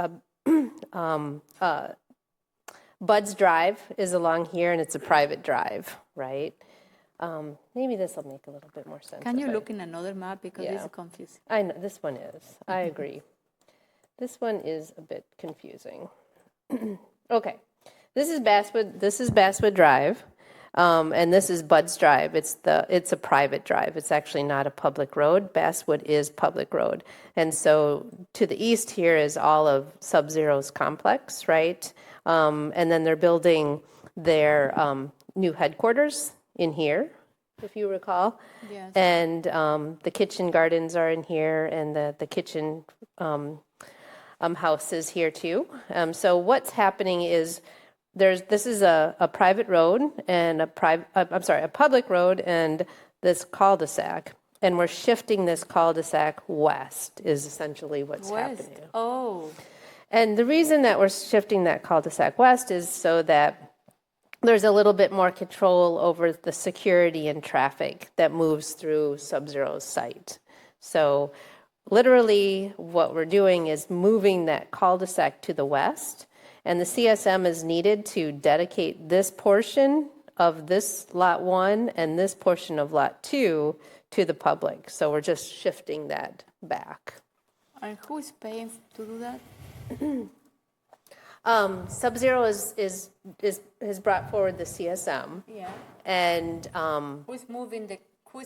Bud's Drive is along here, and it's a private drive, right? Maybe this will make a little bit more sense. Can you if I- look in another map because it's confusing? I know this one is. I agree. This one is a bit confusing. Okay, this is Basswood Drive, and this is Bud's Drive. It's a private drive. It's actually not a public road. Basswood is public road, and so to the east here is all of Sub-Zero's complex, right? And then they're building their new headquarters in here, if you recall. Yes. And the kitchen gardens are in here, and the kitchen house is here too. So what's happening is this is a private road and a public road and this cul-de-sac, and we're shifting this cul-de-sac west is essentially what's happening. Oh. And the reason that we're shifting that cul-de-sac west is so that there's a little bit more control over the security and traffic that moves through Sub-Zero's site. So literally what we're doing is moving that cul-de-sac to the west, and the CSM is needed to dedicate this portion of this Lot 1 and this portion of Lot 2 to the public. So we're just shifting that back. And who is paying to do that? Sub-Zero has brought forward the CSM. Yeah. And who is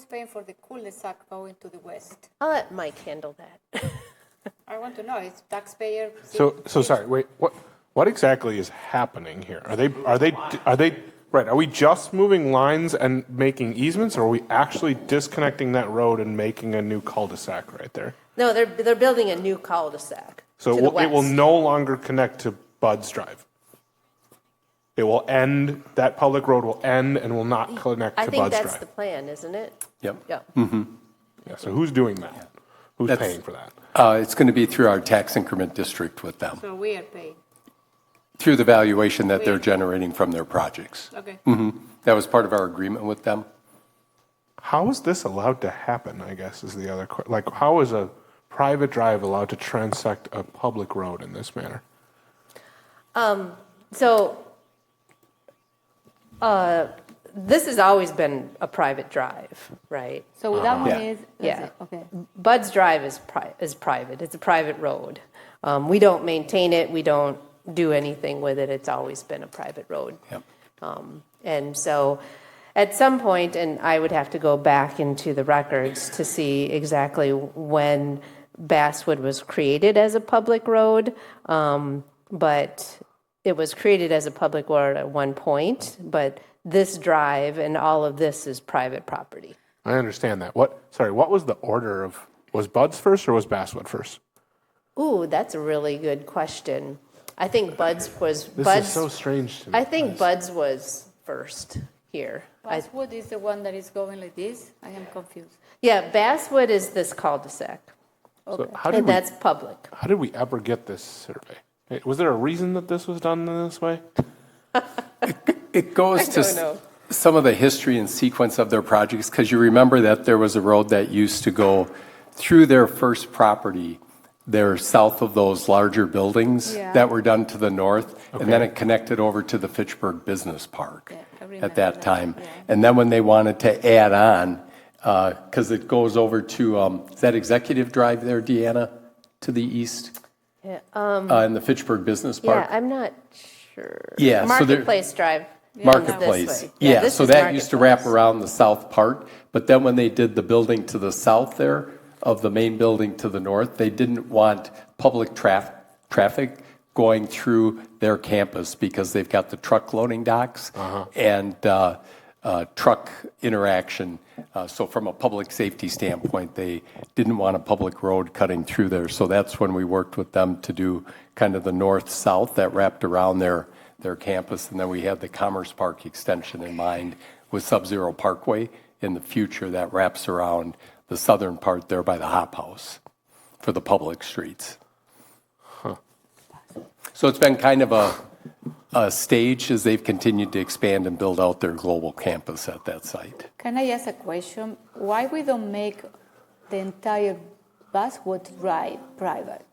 paying for the cul-de-sac going to the west? I'll let Mike handle that. I want to know, it's taxpayer. So sorry, wait, what exactly is happening here? Are they right, are we just moving lines and making easements, or are we actually disconnecting that road and making a new cul-de-sac right there? No, they're building a new cul-de-sac. So to the it will west. no longer connect to Bud's Drive. It will end, that public road will end and will not connect I to think Bud's that's Drive. the plan, isn't it? Yep. Yeah. Yeah, so who's doing that? Who's That's- paying for that? It's going to be through our tax increment district with them, So we are paying. through the valuation that they're generating from their projects. Okay. That was part of our agreement with them. How is this allowed to happen, I guess, is the other question. Like, how is a private drive allowed to transect a public road in this manner? This has always been a private drive, right? So that one Yeah. is, Yeah. okay. Bud's Drive is private. It's a private road. We don't maintain it. We don't do anything with it. It's always been a private road. Yep. And so at some point, and I would have to go back into the records to see exactly when Basswood was created as a public road, but it was created as a public road at one point, but this drive and all of this is private property. I understand that. What was the order of, was Bud's first or was Basswood first? Ooh, that's a really good question. I think Bud's was... This Bud's, is so strange to me. I think Bud's was first here. Basswood is the one that is going like this? I am confused. Yeah, Basswood is this cul-de-sac. So And that's public. How did we ever get this survey? Was there a reason that this was done in this way? It goes I to don't know. some of the history and sequence of their projects, because you remember that there was a road that used to go through their first property, there south of those larger buildings Yeah. that were done to the north, and then it connected over to the Fitchburg Business Park at that time. And then when they wanted to add on, because it goes over to, is that Executive Drive there, Deanna, to the east? Yeah, In the Fitchburg Business Park? yeah, I'm not sure. Yeah, so there- Marketplace Drive. Marketplace. This way. Yeah, this so is that used to wrap Marketplace. around the south part, but then when they did the building to the south there, of the main building to the north. They didn't want public traffic going through their campus because they've got the truck loading docks and truck interaction. So from a public safety standpoint, they didn't want a public road cutting through there. So that's when we worked with them to do kind of the north-south that wrapped around their campus. And then we had the Commerce Park extension in mind with Sub-Zero Parkway in the future that wraps around the southern part there by the Hop House for the public streets. So it's been kind of a stage as they've continued to expand and build out their global campus at that site. Can I ask a question? Why we don't make the entire Basswood Drive private?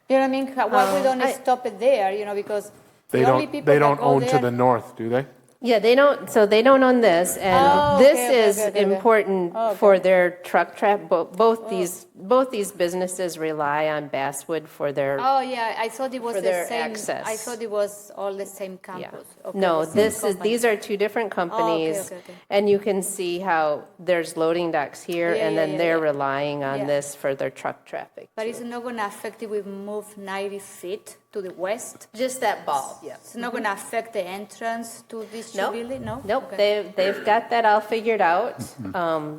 You know what I mean? Why we don't stop it there? You know, because They don't own to the north, do they? Yeah, they don't, so they don't own this, and this is important for their truck traffic. Both these businesses rely on Basswood for their Oh yeah, I thought it was for the their same. access. I thought it was all the same campus. Okay, No, the same company. these are two different companies, and you can see how there's loading docks here, and then they're relying on this for their truck traffic. But it's not going to affect if we move 90 feet to the west? Just that bulb, yeah. It's not going to affect the entrance to this building? No? Nope, Okay. they've got that all figured out,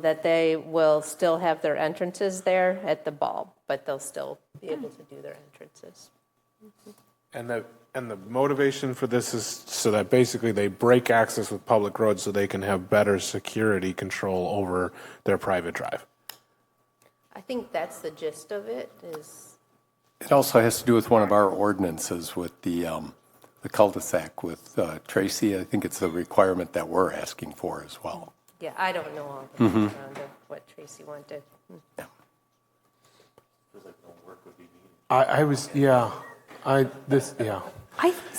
that they will still have their entrances there at the bulb, but they'll still be able to do their entrances. And the motivation for this is so that basically they break access with public roads so they can have better security control over their private drive. I think that's the gist of it, is It also has to do with one of our ordinances with the cul-de-sac with Tracy. I think it's a requirement that we're asking for as well. yeah, I don't know all the background of what Tracy wanted.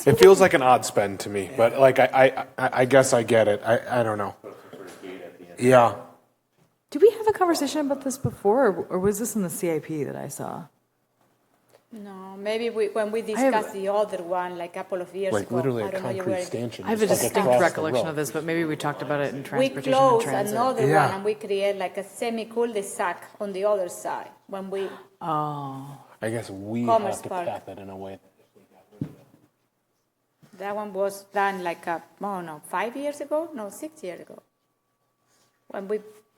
It feels like an odd spend to me, but like I guess I get it. I don't know. Yeah. Did we have a conversation about this before, or was this in the CIP that I saw? No, maybe when we discussed the other one like a couple of years ago. Literally I a don't know, you concrete were- stanchion. I have a just like distinct across the recollection road. of this, but maybe we talked about it in We transportation and closed transit. another Yeah. one and we create like a semi-cul-de-sac on the other side when we. Oh. I guess we Commerce have to Park. path it in a way. That one was done like 5 years ago? No, 6 years ago.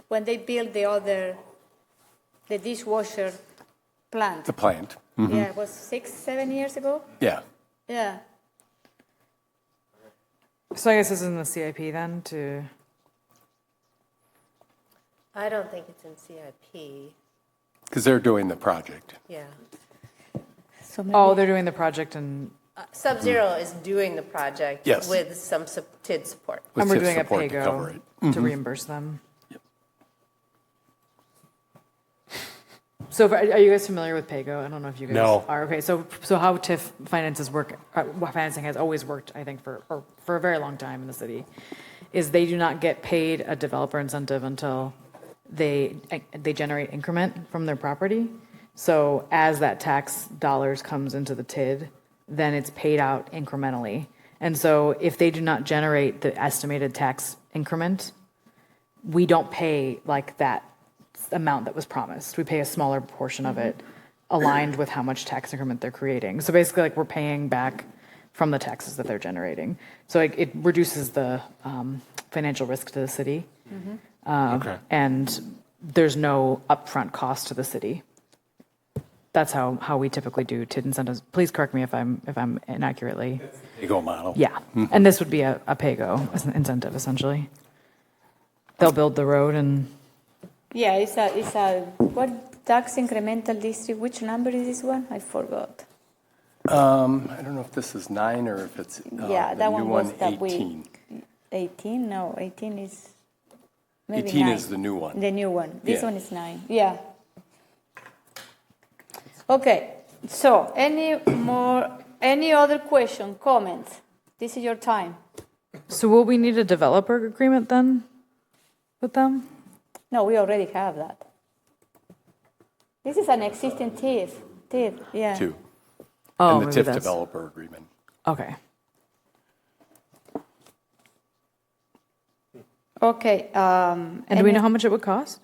When they built the dishwasher plant. The plant. Mhm. Yeah, it was 6-7 years ago. Yeah. Yeah. So I guess this is in the CIP then to. I don't think it's in CIP. Because they're doing the project. Yeah. Oh, they're doing the project and. Sub-Zero is doing the project Yes. with some TID support. And we're TIF doing a support to cover pay-go it. to Mhm. reimburse them. So are you guys familiar with PAYGO? I don't know if you guys No. are. Okay, so how TIF finances work, financing has always worked, I think, for a very long time in the city, is they do not get paid a developer incentive until they generate increment from their property. So as that tax dollars comes into the TID, then it's paid out incrementally. And so if they do not generate the estimated tax increment, we don't pay like that amount that was promised. We pay a smaller portion of it aligned with how much tax increment they're creating. So basically like we're paying back from the taxes that they're generating. So it reduces the financial risk to the city. Okay. And there's no upfront cost to the city. That's how we typically do TID incentives. Please correct me if I'm inaccurately. PAYGO model. Yeah, and this would be a PAYGO incentive essentially. They'll build the road and. Yeah, it's a what tax incremental district? Which number is this one? I forgot. I don't know if this is 9 or if it's Yeah, the that new one was that 18. 18? No, 18 is maybe 18 9. is the new one. The new one. This Yeah. one is 9. Yeah. Okay. So, any other question, comments? This is your time. So will we need a developer agreement then with them? No, we already have that. This is an existing TIF, yeah. 2. Oh, And the maybe TIF that's- developer agreement. Okay. Okay. And do we know how much it would cost?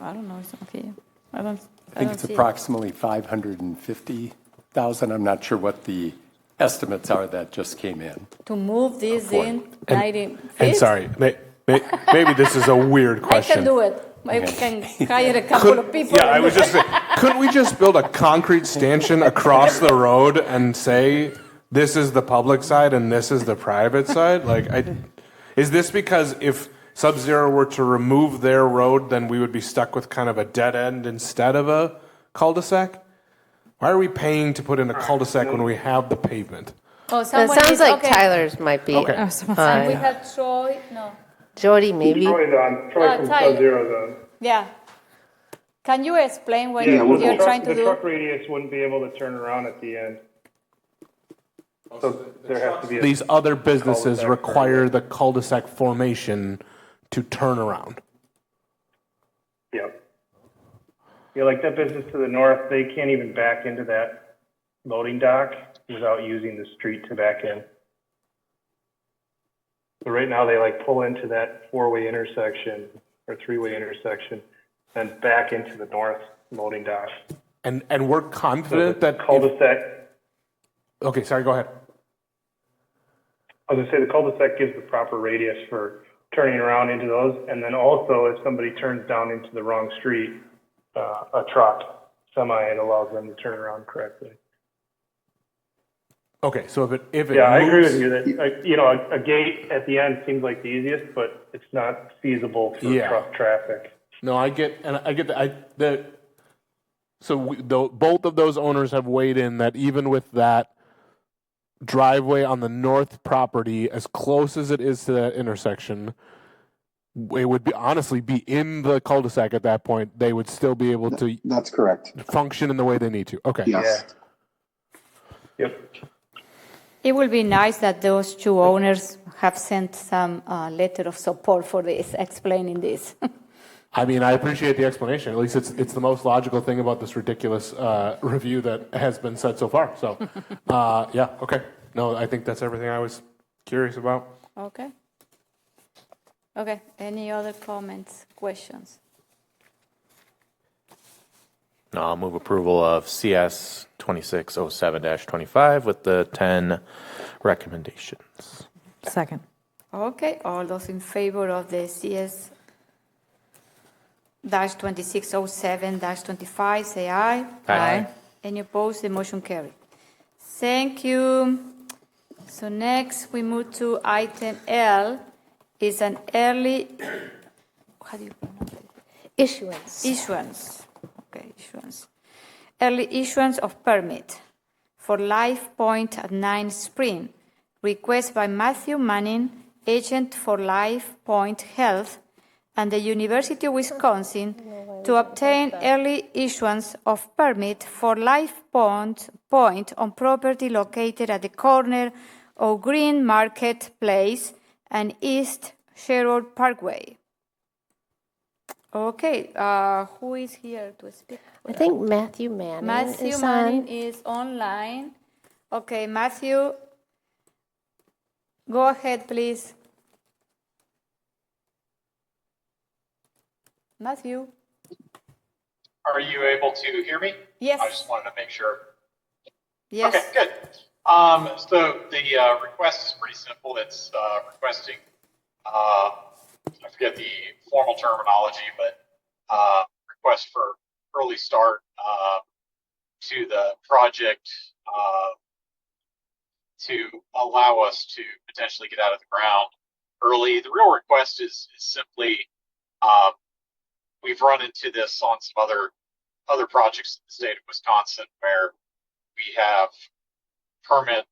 I don't know, okay. I don't I think it's see it. approximately 550,000. I'm not sure what the estimates are that just came in. To move this in 90 feet? And sorry, maybe this is a weird I question. can do it. Maybe we can hire a couple of people. Yeah, I and was do just saying, couldn't we just build a concrete stanchion across the road and say, this is the public side and this is the private side? Is this because if Sub-Zero were to remove their road, then we would be stuck with kind of a dead end instead of a cul-de-sac? Why are we paying to put in a cul-de-sac when we have the pavement? Oh, It someone sounds is, like okay. Tyler's might be. Okay. And we have Troy, no. Jody, maybe. Troy's on. Troy from Tyler. Sub-Zero's on. Yeah. Can you explain what Yeah, you're trying to the do? truck radius wouldn't be able to turn around at the end. So there has to be These other businesses cul-de-sac require the cul-de-sac formation to turn around. Yep. Yeah, like that business to the north, they can't even back into that loading dock without using the street to back in. So right now they pull into that four-way intersection or three-way intersection and back into the north loading dock. And we're confident that cul-de-sac. Okay, sorry, go ahead. I was gonna say the cul-de-sac gives the proper radius for turning around into those, and then also if somebody turns down into the wrong street, a truck, semi, it allows them to turn around correctly. Okay, so if it Yeah, I agree moves- with you that a gate at the end seems like the easiest, but it's not feasible for truck traffic. No, I get that. Both of those owners have weighed in that even with that driveway on the north property, as close as it is to that intersection, it would honestly be in the cul-de-sac at that point. They would still be able to. That's correct. Function in the way they need to. Okay. Yes. Yeah. Yep. It would be nice that those two owners have sent some letter of support for this, explaining this. I mean, I appreciate the explanation. At least it's the most logical thing about this ridiculous review that has been said so far. So, yeah, okay. No, I think that's everything I was curious about. Okay. Okay. Any other comments, questions? No, I'll move approval of CS 2607-25 with the 10 recommendations. Second. Okay. All those in favor of the CS 2607-25, say aye. Aye. Any opposed? The motion carried. Thank you. So next we move to item L. Is an early, how do you pronounce it? Issuance. Issuance. Okay, issuance. Early issuance of permit for Life Point at 9 Spring. Request by Matthew Manning, agent for Life Point Health and the University of Wisconsin to obtain early issuance of permit for Life Point on property located at the corner of Green Market Place and East Sherwood Parkway. Okay, who is here to speak? I think Matthew Manning Matthew is Manning on. is online. Okay, Matthew, go ahead, please. Matthew. Are you able to hear me? Yes. I just wanted to make sure. Yes. Okay, good. So the request is pretty simple. It's requesting, I forget the formal terminology, but request for early start to the project to allow us to potentially get out of the ground early. The real request is simply, we've run into this on some other projects in the state of Wisconsin where we have permit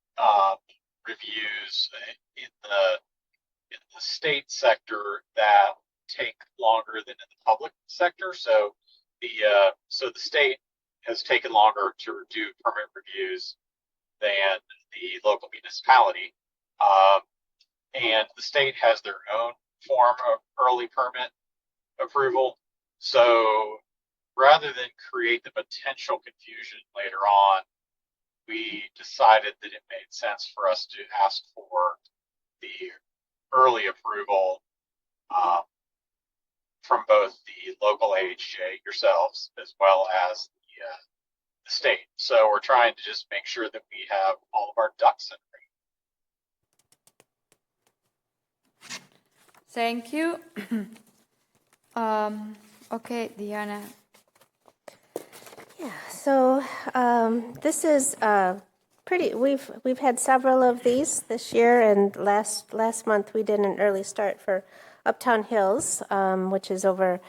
reviews in the state sector that take longer than in the public sector. So the state has taken longer to do permit reviews than the local municipality, and the state has their own form of early permit approval. So rather than create the potential confusion later on, we decided that it made sense for us to ask for the early approval from both the local AHJ yourselves as well as the state. So we're trying to just make sure that we have all of our ducks in a row. Thank you. Okay, Diana. Yeah, so this is pretty. We've had several of these this year, and last month we did an early start for Uptown Hills, which is over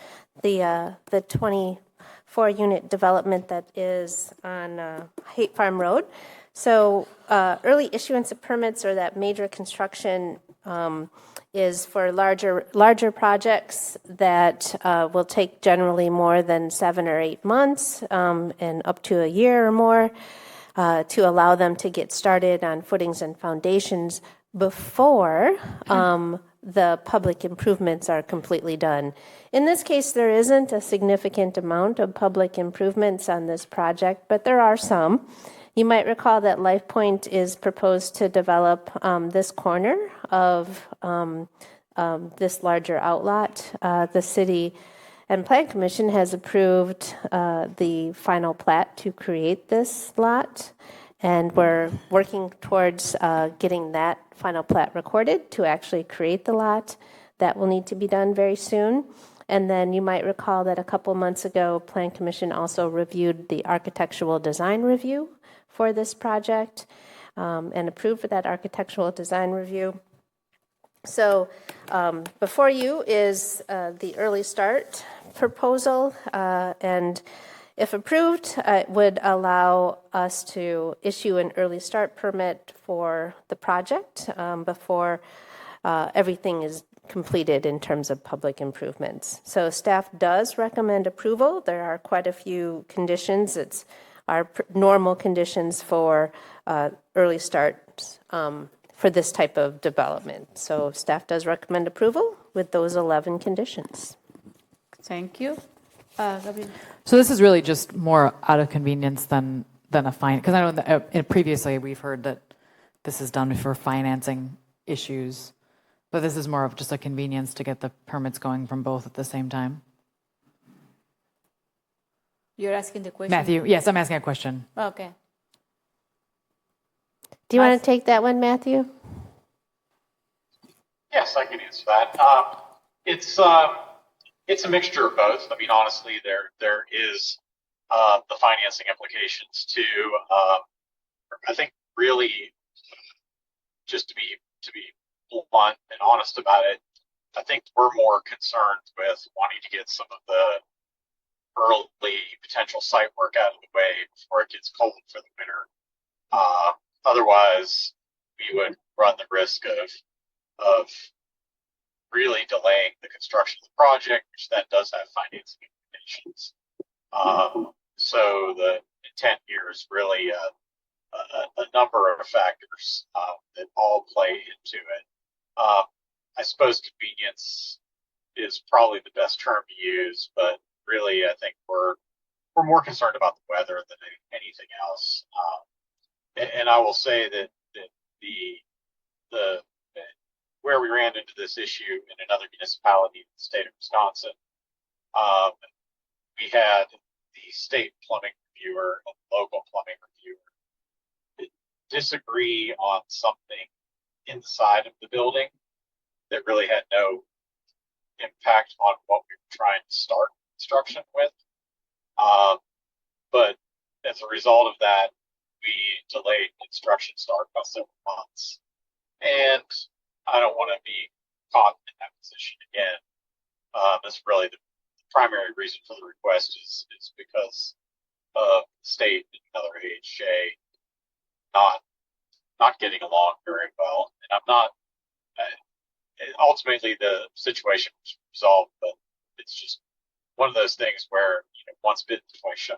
the 24-unit development that is on Haight Farm Road. So early issuance of permits, or that major construction, is for larger projects that will take generally more than 7 or 8 months, and up to a year or more, to allow them to get started on footings and foundations before the public improvements are completely done. In this case, there isn't a significant amount of public improvements on this project, but there are some. You might recall that LifePoint is proposed to develop this corner of this larger outlot. The City and Plan Commission has approved the final plat to create this lot, and we're working towards getting that final plat recorded to actually create the lot. That will need to be done very soon. And then you might recall that a couple months ago, Plan Commission also reviewed the architectural design review for this project, and approved that architectural design review. So before you is the early start proposal, and if approved, it would allow us to issue an early start permit for the project before everything is completed in terms of public improvements. So staff does recommend approval. There are quite a few conditions. It's our normal conditions for early starts for this type of development. So staff does recommend approval with those 11 conditions. Thank you. Gabriel. So this is really just more out of convenience than a fine, because I know that previously we've heard that this is done for financing issues, but this is more of just a convenience to get the permits going from both at the same time. You're asking the question? Matthew, yes, I'm asking a question. Okay. Do you want to take that one, Matthew? Yes, I can answer that. It's a mixture of both. I mean, honestly, there is the financing implications too. I think really, just to be blunt and honest about it, I think we're more concerned with wanting to get some of the early potential site work out of the way before it gets cold for the winter. Otherwise, we would run the risk of really delaying the construction of the project, which then does have financing implications. So the intent here is really a number of factors that all play into it. I suppose convenience is probably the best term to use, but really, I think we're more concerned about the weather than anything else. And I will say that the where we ran into this issue in another municipality in the state of Wisconsin, we had the state plumbing reviewer and local plumbing reviewer disagree on something inside of the building that really had no impact on what we were trying to start construction with. But as a result of that, we delayed construction start by several months. And I don't want to be caught in that position again. That's really the primary reason for the request is because of the state and another AHJ not getting along very well. And I'm not, ultimately the situation was resolved, but it's just one of those things where, once bitten, twice shy.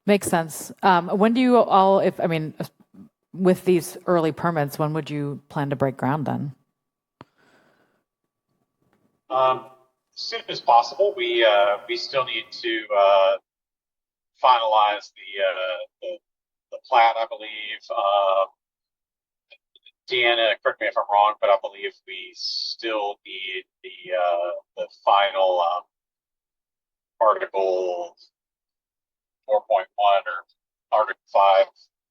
Makes sense. When do you all, with these early permits, when would you plan to break ground then? As soon as possible. We still need to finalize the plat, I believe. Deanna, correct me if I'm wrong, but I believe we still need the final Article 4.1 or Article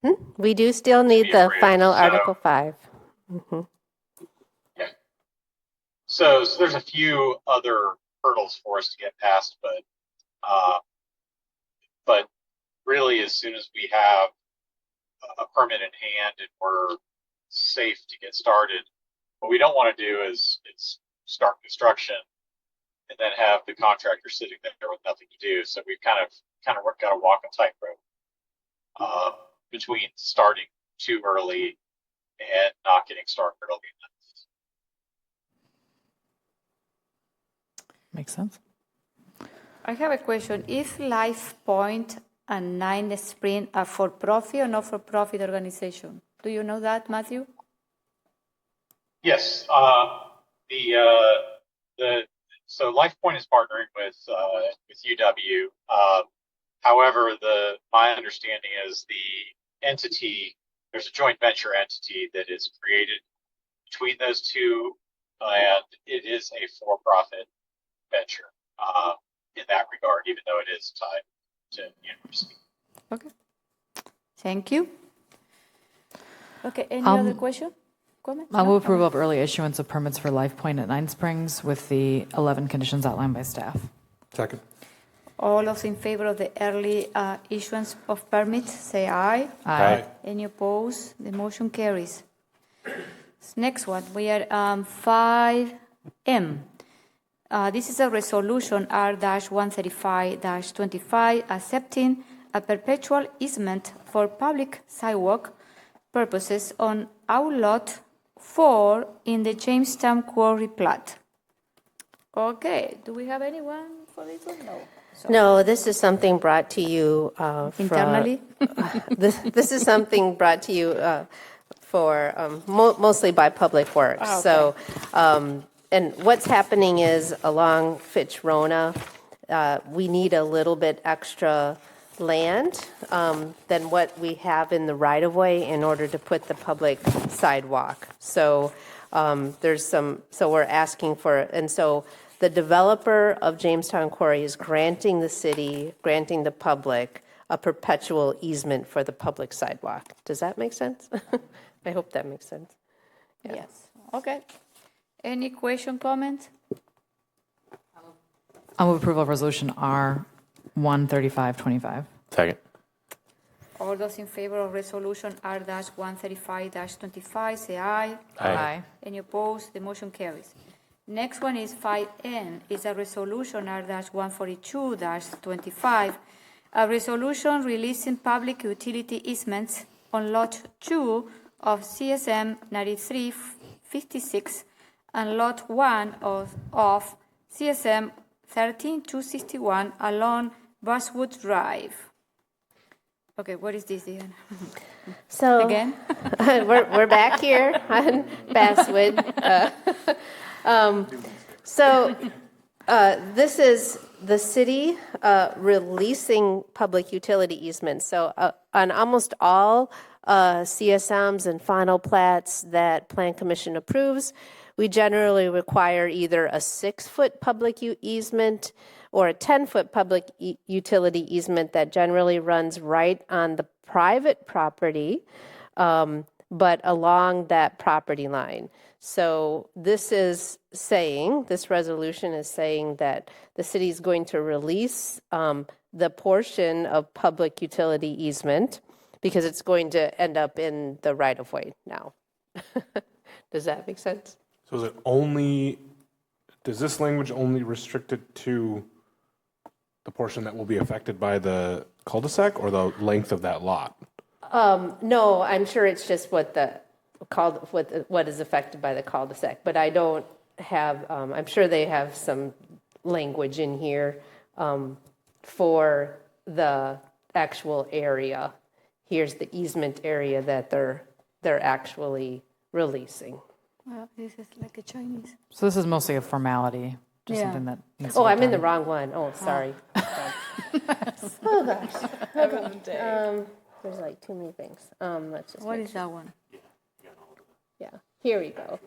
5. We do still need the final Article 5. Yeah. So there's a few other hurdles for us to get past, but really, as soon as we have a permit in hand and we're safe to get started, what we don't want to do is start construction and then have the contractor sitting there with nothing to do. So we've kind of got to walk a tightrope between starting too early and not getting started early enough. Makes sense. I have a question. If Life Point and 9 Spring are for-profit or not-for-profit organization? Do you know that, Matthew? Yes. So LifePoint is partnering with UW. However, my understanding is the entity, there's a joint venture entity that is created between those two, and it is a for-profit venture in that regard, even though it is tied to university. Okay. Thank you. Okay, any other question? Comment? I will approve of early issuance of permits for Life Point at 9 Springs with the 11 conditions outlined by staff. Second. All those in favor of the early issuance of permits, say aye. Aye. Any opposed? The motion carries. Next one, we are 5M. This is a resolution R-135-25 accepting a perpetual easement for public sidewalk purposes on Outlot 4 in the Jamestown Quarry plat. Okay, do we have anyone for this one? No. No, this is something brought to you internally. This is something brought to you for mostly by Public Works. Okay. So, and what's happening is along Fitch-Rona, we need a little bit extra land than what we have in the right-of-way in order to put the public sidewalk. So we're asking for, and so the developer of Jamestown Quarry is granting the public a perpetual easement for the public sidewalk. Does that make sense? I hope that makes sense. Yeah. Yes. Okay. Any question, comment? I will approve of resolution R-135-25. Second. All those in favor of resolution R-135-25, say aye. Aye. Any opposed? The motion carries. Next one is 5N. It's a resolution R-142-25, a resolution releasing public utility easements on Lot 2 of CSM 9356 and Lot 1 of CSM 13261 along Basswood Drive. Okay, what is this, Ian? So again, we're back here on Basswood. This is the city releasing public utility easements. So on almost all CSMs and final plats that Plan Commission approves, we generally require either a 6-foot public easement or a 10-foot public utility easement that generally runs right on the private property, but along that property line. So this resolution is saying that the city is going to release the portion of public utility easement because it's going to end up in the right-of-way now. Does that make sense? So does this language only restrict it to the portion that will be affected by the cul-de-sac or the length of that lot? No, I'm sure it's just what is affected by the cul-de-sac, but I don't have, I'm sure they have some language in here for the actual area. Here's the easement area that they're actually releasing. well, this is like a Chinese. So this is mostly a formality, just something that needs to Oh, get I'm in the done. wrong one. Oh, sorry. Oh, gosh. Okay. There's like too many things. Let's just What make is that one? Yeah. Here we go.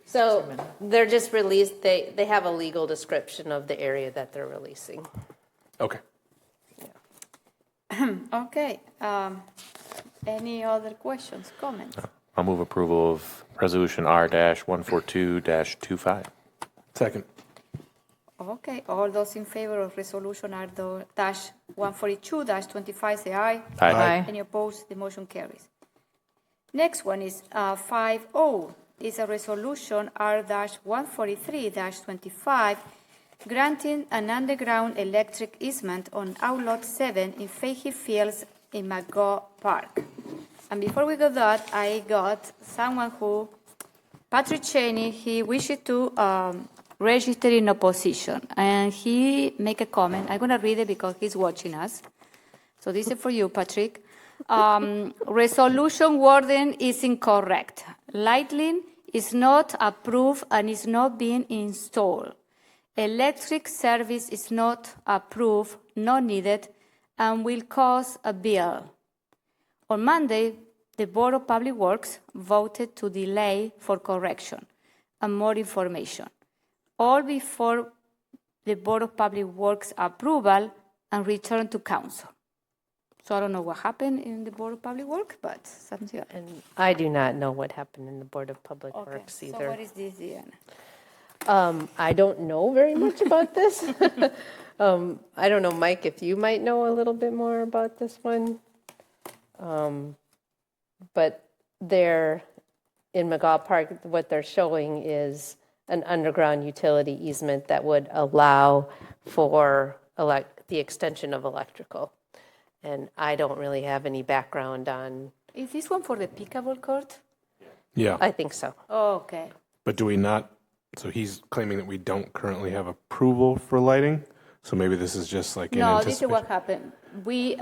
So they're just released, they have a legal description of the area that they're releasing. Okay. Okay. Any other questions, comments? I'll move approval of Resolution R-142-25. Second. Okay, all those in favor of resolution R-142-25 say aye. Aye. Aye. Any opposed? The motion carries. Next one is 5O. Is a resolution R-143-25 granting an underground electric easement on Outlot 7 in Fahey Fields in McGaw Park. And before we go that, I got someone who, Patrick Cheney, he wishes to register in opposition. And he make a comment. I'm going to read it because he's watching us. So this is for you, Patrick. Resolution wording is incorrect. Lighting is not approved and is not being installed. Electric service is not approved, not needed, and will cause a bill. On Monday, the Board of Public Works voted to delay for correction and more information, all before the Board of Public Works approval and return to Council. So I don't know what happened in the Board of Public Works, but something. And I do not know what happened in the Board of Public Works either. So what is this, Deanna? I don't know very much about this. I don't know, Mike, if you might know a little bit more about this one. But they're in McGaw Park, what they're showing is an underground utility easement that would allow for the extension of electrical. And I don't really have any background on. Is this one for the pickleball court? Yeah. I think so. Oh, okay. But do we not? So he's claiming that we don't currently have approval for lighting. So maybe this is just like No, this is what happened. We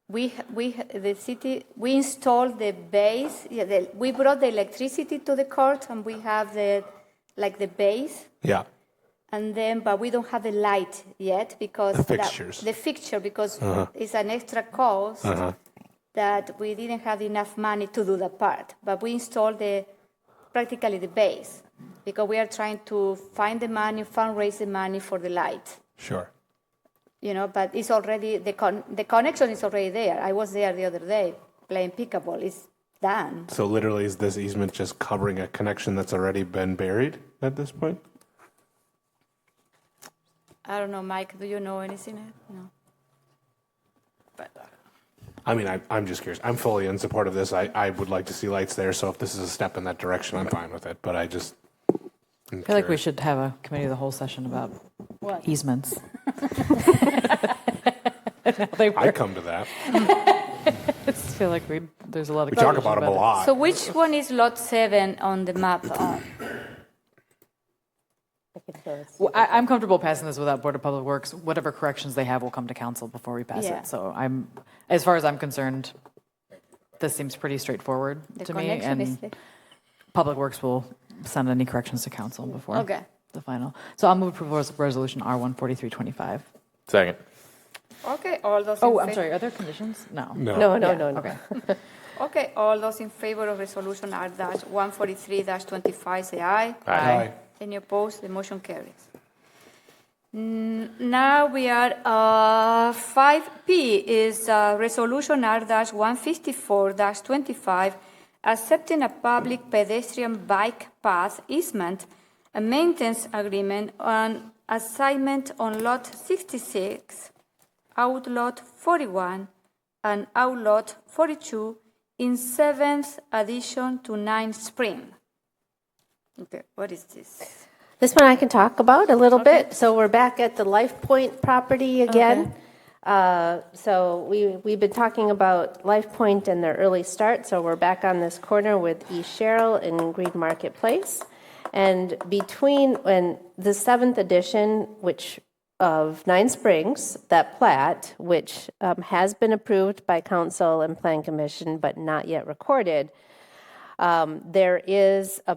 the city, we installed the base. Yeah, we brought the electricity to the court, and we have the base. Yeah. And then, but we don't have the light yet because the fixtures. The fixture because it's an extra cost that we didn't have enough money to do that part. But we installed practically the base because we are trying to find the money, fundraise the money for the light. Sure. You know, but it's already the connection is already there. I was there the other day playing pickleball. It's done. So literally, is this easement just covering a connection that's already been buried at this point? I don't know, Mike. Do you know anything? No. But I mean, I'm just curious. I'm fully in support of this. I would like to see lights there. So if this is a step in that direction, I'm fine with it. But I just I feel like we should have a committee of the whole session about easements. I come to that. I just feel like there's a lot of. We talk about them a lot. So which one is lot 7 on the map? Well, I'm comfortable passing this without Board of Public Works. Whatever corrections they have will come to council before we pass Yeah. it. So as far as I'm concerned, this seems pretty straightforward to me. And Public Works will send any corrections to council before the final. So I'll move approval of resolution R-143-25. Second. Okay, all those. I'm sorry. Are there conditions? No. No. Okay. Okay, all those in favor of resolution R-143-25 say aye. Aye. Any opposed? The motion carries. Now we are 5P is resolution R-154-25 accepting a public pedestrian bike path easement, a maintenance agreement on assignment on lot 66, outlot 41, and outlot 42 in 7th addition to 9 Spring. Okay, what is this? This one I can talk about a little bit. So we're back at the Life Point property again. So we've been talking about Life Point and their early start. So we're back on this corner with East Sherrill and Green Marketplace. And between when the 7th edition, which of 9 Springs, that plat, which has been approved by Council and Plan Commission, but not yet recorded, there is a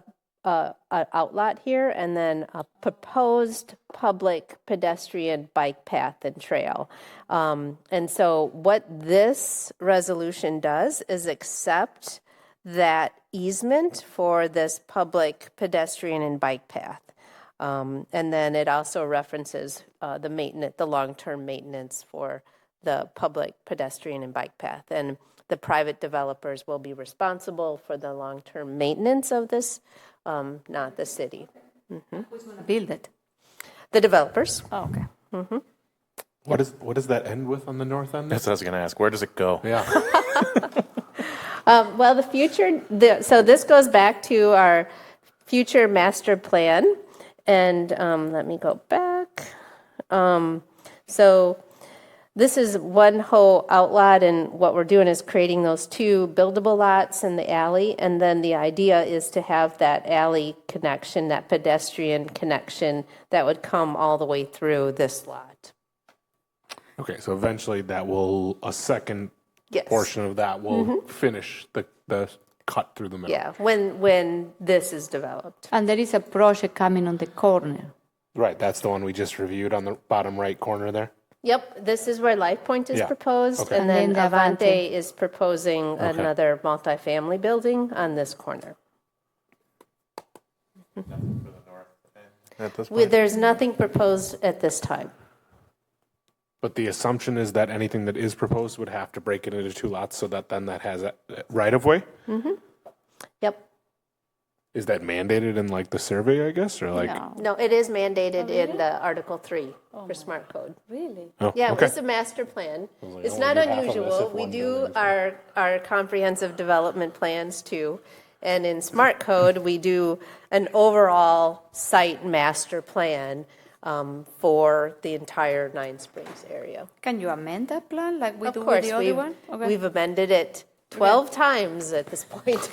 outlot here and then a proposed public pedestrian bike path and trail. And so what this resolution does is accept that easement for this public pedestrian and bike path. And then it also references the maintenance, the long-term maintenance for the public pedestrian and bike path. And the private developers will be responsible for the long-term maintenance of this, not the city. Who's going to build it? The developers. Oh, okay. What does that end with on the north end? That's what I was going to ask. Where does it go? Yeah. Well, so this goes back to our future master plan. And let me go back. So this is one whole outlot, and what we're doing is creating those two buildable lots in the alley. And then the idea is to have that alley connection, that pedestrian connection that would come all the way through this lot. Okay, so eventually a second Yes. portion of that will finish the cut through the middle. Yeah, when this is developed. And there is a project coming on the corner. Right, that's the one we just reviewed on the bottom right corner there. Yep, this is where Life Point is proposed, Okay. and then And then the Avante is proposing another multifamily building on this corner. At this point? There's nothing proposed at this time. But the assumption is that anything that is proposed would have to break it into two lots so that then that has a right of way? Yep. Is that mandated in like the survey, I guess, or like? No, it is mandated in the Article 3 for Smart Code. Really? Oh, Yeah, okay. it's a master plan. like, It's I not wanna do half of this unusual. if We one do building our comprehensive development plans too. And in Smart Code, we do an overall site master plan for the entire Nine Springs area. Can you amend that plan like we Of do course, with the other one? Okay. we've amended it 12 times at this point.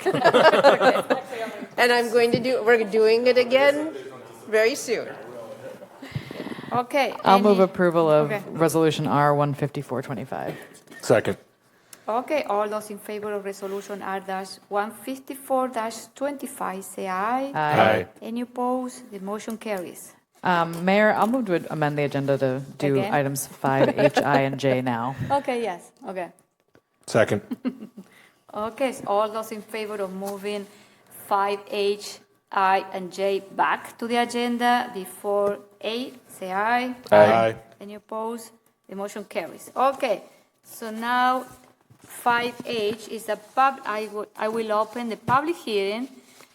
And we're doing it again very soon. Okay. I'll move approval of Okay. Resolution R 15425. Second. Okay, all those in favor of resolution R-154-25, say aye. Aye. Any opposed? The motion carries. Mayor, I'll move to amend the agenda to do Again? items 5H, I, and J now. Okay, yes, okay. Second. Okay, so all those in favor of moving 5H, I, and J back to the agenda before A, say aye. Aye. Any opposed? The motion carries. Okay, so now 5H is I will open the public hearing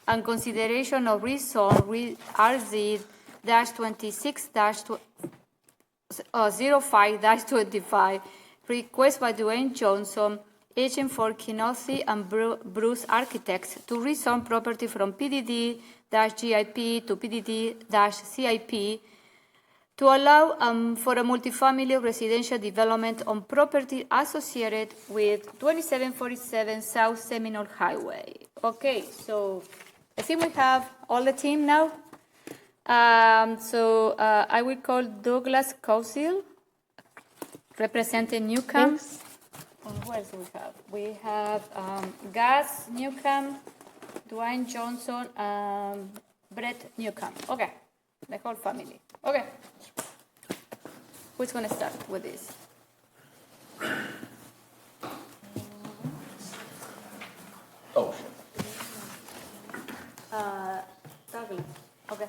and consideration of rezone RZ-26-05-25, request by Dwayne Johnson, agent for Kenosi and Bruce Architects to rezone property from PDD-GIP to PDD-CIP to allow for a multifamily residential development on property associated with 2747 South Seminole Highway. Okay, so I think we have all the team now. I will call Douglas Cosil, representing Newcomb. Who else do we have? We have Gus Newcomb, Dwayne Johnson, Brett Newcomb. Okay, the whole family. Okay. Who's going to start with this? Oh, Douglas. Okay.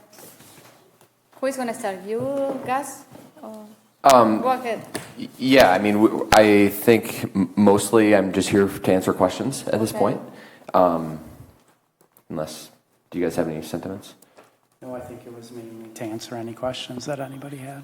Who is going to start? You, Gus? Or... Go ahead. Yeah, I mean, I think mostly I'm just here to answer questions at this point. Unless, do you guys have any sentiments? No, I think it was mainly to answer any questions that anybody had.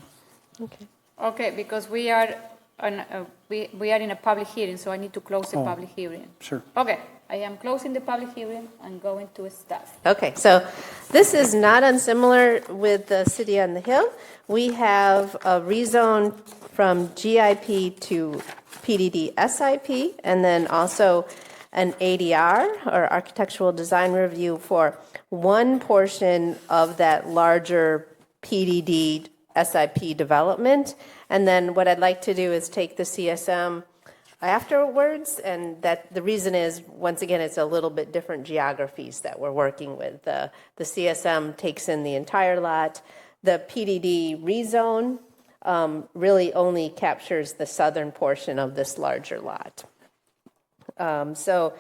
Okay. Okay, because we are in a public hearing, so I need to close the public hearing. Sure. Okay, I am closing the public hearing and going to staff. Okay, so this is not unsimilar with the City on the Hill. We have a rezone from GIP to PDD SIP, and then also an ADR, or Architectural Design Review, for one portion of that larger PDD SIP development. And then what I'd like to do is take the CSM afterwards, and that the reason is, once again, it's a little bit different geographies that we're working with. The CSM takes in the entire lot. The PDD rezone really only captures the southern portion of this larger lot. So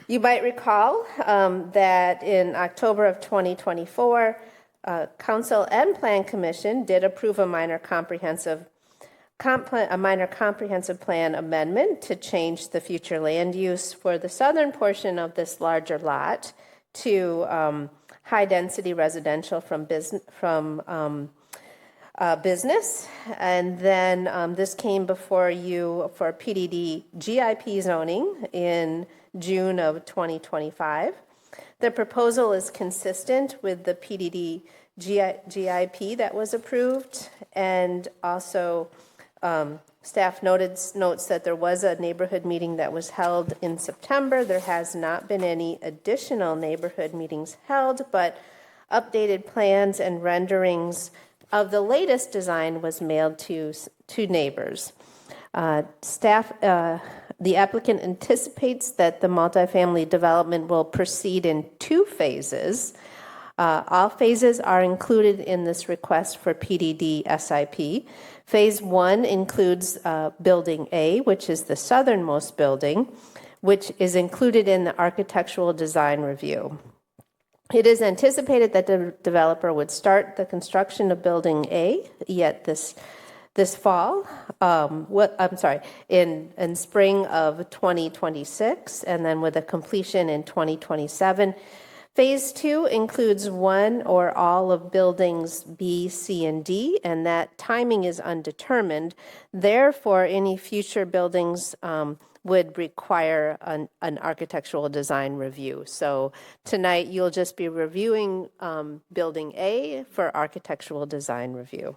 You might recall that in October of 2024, Council and Plan Commission did approve a minor comprehensive plan amendment to change the future land use for the southern portion of this larger lot to high-density residential from business. And then this came before you for PDD GIP zoning in June of 2025. The proposal is consistent with the PDD GIP that was approved, and also staff notes that there was a neighborhood meeting that was held in September. There has not been any additional neighborhood meetings held, but updated plans and renderings of the latest design was mailed to neighbors. The applicant anticipates that the multifamily development will proceed in 2 phases. All phases are included in this request for PDD SIP. Phase 1 includes Building A, which is the southernmost building, which is included in the architectural design review. It is anticipated that the developer would start the construction of Building A yet this fall, in spring of 2026, and then with a completion in 2027. Phase 2 includes one or all of buildings B, C, and D, and that timing is undetermined. Therefore, any future buildings would require an architectural design review. So tonight you'll just be reviewing Building A for architectural design review.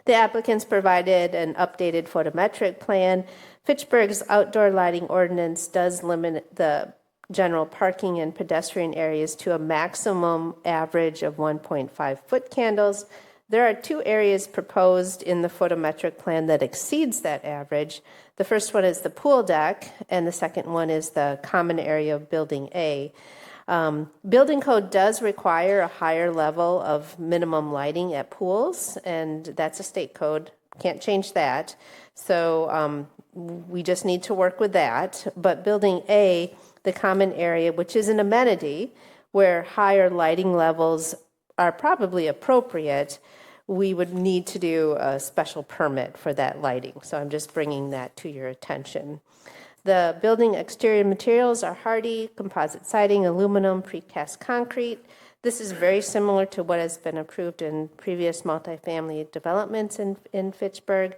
The applicants provided an updated photometric plan. Fitchburg's outdoor lighting ordinance does limit the general parking and pedestrian areas to a maximum average of 1.5 foot candles. There are 2 areas proposed in the photometric plan that exceeds that average. The first one is the pool deck, and the second one is the common area of Building A. Building code does require a higher level of minimum lighting at pools, and that's a state code. Can't change that. So we just need to work with that. But Building A, the common area, which is an amenity where higher lighting levels are probably appropriate, we would need to do a special permit for that lighting. So I'm just bringing that to your attention. The building exterior materials are hardy, composite siding, aluminum, precast concrete. This is very similar to what has been approved in previous multifamily developments in Fitchburg.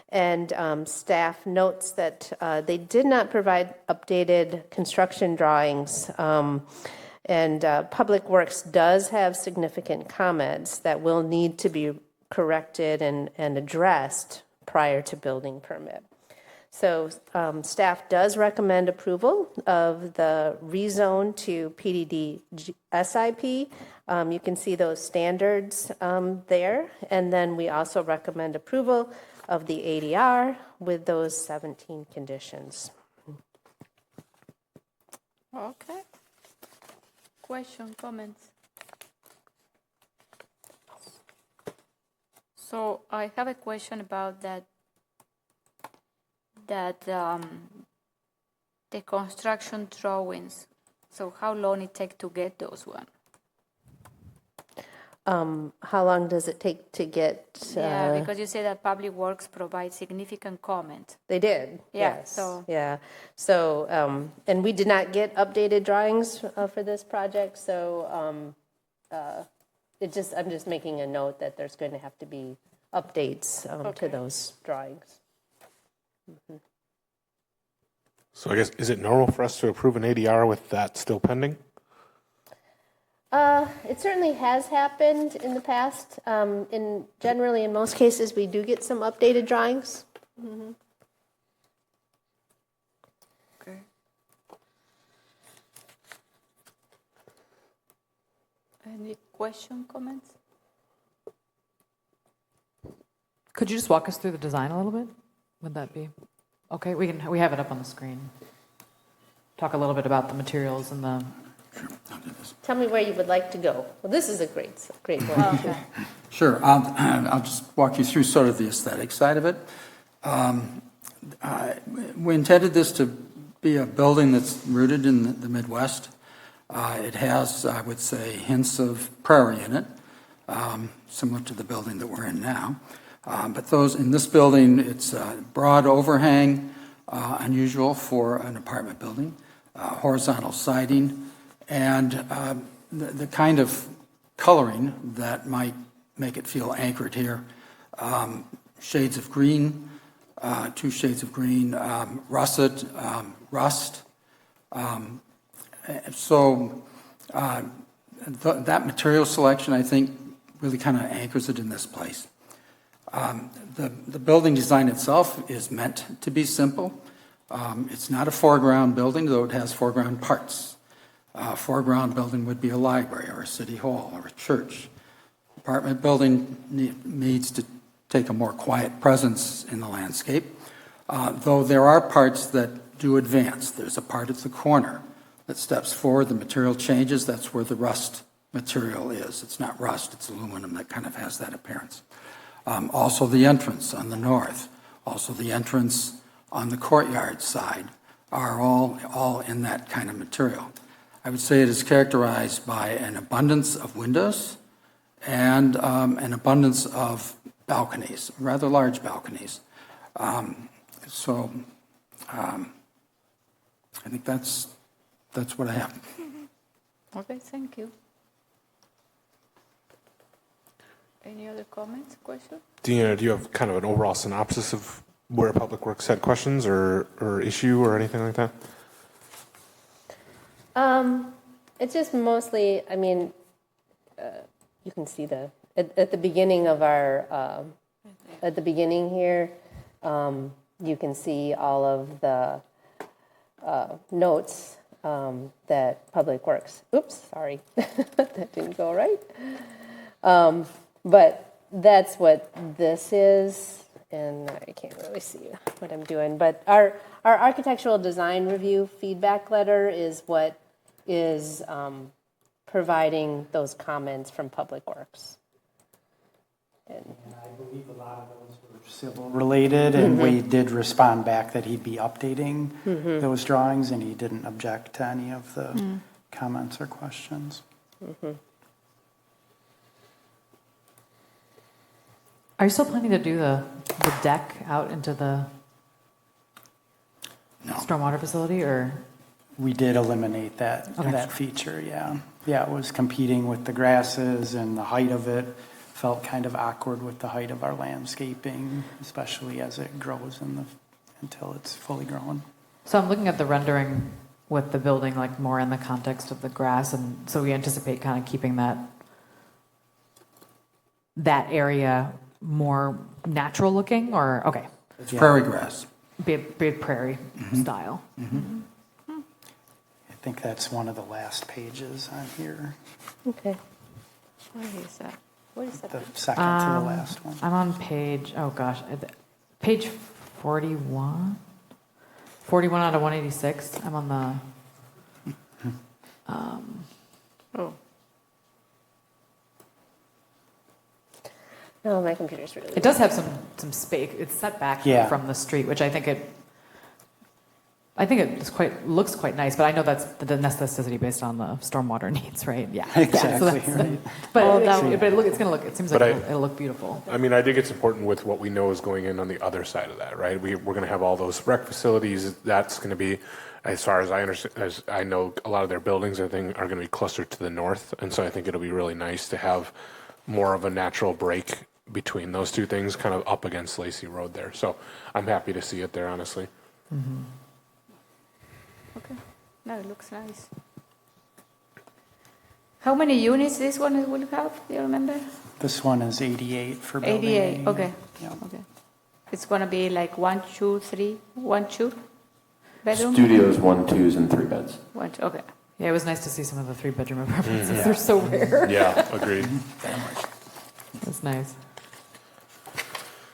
And staff notes that they did not provide updated construction drawings. And Public Works does have significant comments that will need to be corrected and addressed prior to building permit. So staff does recommend approval of the rezone to PDD SIP. You can see those standards there. And then we also recommend approval of the ADR with those 17 conditions. Okay. Question, comments? So I have a question about that the construction drawings. So how long it take to get those one? How long does it take to get? Yeah, because you say that Public Works provides significant comment. They did. Yeah. Yes. So yeah. So and we did not get updated drawings for this project. So I'm just making a note that there's going to have to be updates to those drawings. Mm-hmm. So I guess, is it normal for us to approve an ADR with that still pending? It certainly has happened in the past. Generally, in most cases, we do get some updated drawings. Mm-hmm. Okay. Any question, comments? Could you just walk us through the design a little bit? Would that be okay? We have it up on the screen. Talk a little bit about the materials and the. Tell me where you would like to go. Well, this is a great one. Okay. Sure. I'll just walk you through sort of the aesthetic side of it. We intended this to be a building that's rooted in the Midwest. It has, I would say, hints of prairie in it, similar to the building that we're in now. But in this building, it's a broad overhang, unusual for an apartment building, horizontal siding, and the kind of coloring that might make it feel anchored here. Shades of green, 2 shades of green, russet, rust. That material selection, I think, really kind of anchors it in this place. The building design itself is meant to be simple. It's not a foreground building, though it has foreground parts. A foreground building would be a library or a city hall or a church. Apartment building needs to take a more quiet presence in the landscape, though there are parts that do advance. There's a part at the corner that steps forward, the material changes, that's where the rust material is. It's not rust, it's aluminum that kind of has that appearance. Also the entrance on the north, also the entrance on the courtyard side are all in that kind of material. I would say it is characterized by an abundance of windows and an abundance of balconies, rather large balconies. I think that's what I have. Okay, thank you. Any other comments, questions? Deanna, do you have kind of an overall synopsis of where Public Works had questions or issue or anything like that? It's just mostly, I mean, you can see at the beginning of our, at the beginning here, you can see all of the notes that Public Works, oops, sorry, that didn't go right. But that's what this is, and I can't really see what I'm doing. But our architectural design review feedback letter is what is providing those comments from Public Works. And I believe a lot of those were civil related, and Wade did respond back that he'd be updating those drawings, and he didn't object to any of the comments or questions. Are you still planning to do the deck out into the stormwater facility, or? We did eliminate that feature, yeah. Yeah, it was competing with the grasses, and the height of it felt kind of awkward with the height of our landscaping, especially as it grows until it's fully grown. So I'm looking at the rendering with the building like more in the context of the grass, and so we anticipate kind of keeping that area more natural looking, or okay? It's prairie grass. Big prairie style. I think that's one of the last pages on here. Okay. What is that? What is that? The second to the last one. I'm on page 41. 41 out of 186. I'm on the. No, my computer's really. It does have some space. It's set back from the street, which I think it looks quite nice. But I know that's the necessity based on the stormwater needs, right? Yeah, exactly. It seems like it'll look beautiful. I mean, I think it's important with what we know is going in on the other side of that, right? We're going to have all those rec facilities. That's going to be, as far as I understand, as I know, a lot of their buildings, I think, are going to be clustered to the north, and so I think it'll be really nice to have more of a natural break between those two things, kind of up against Lacey Road there. So I'm happy to see it there, honestly. Okay, no, it looks nice. How many units this one will have? Do you remember? This one is 88 for building 88. A. Okay. Yeah. Okay. It's gonna be like 1, 2, 3, 1, 2 bedroom. Studios, 1, 2s, and 3 beds. 1, 2. Okay. Yeah, it was nice to see some of the 3-bedroom apartments. They're so rare. Yeah, agreed. That's nice.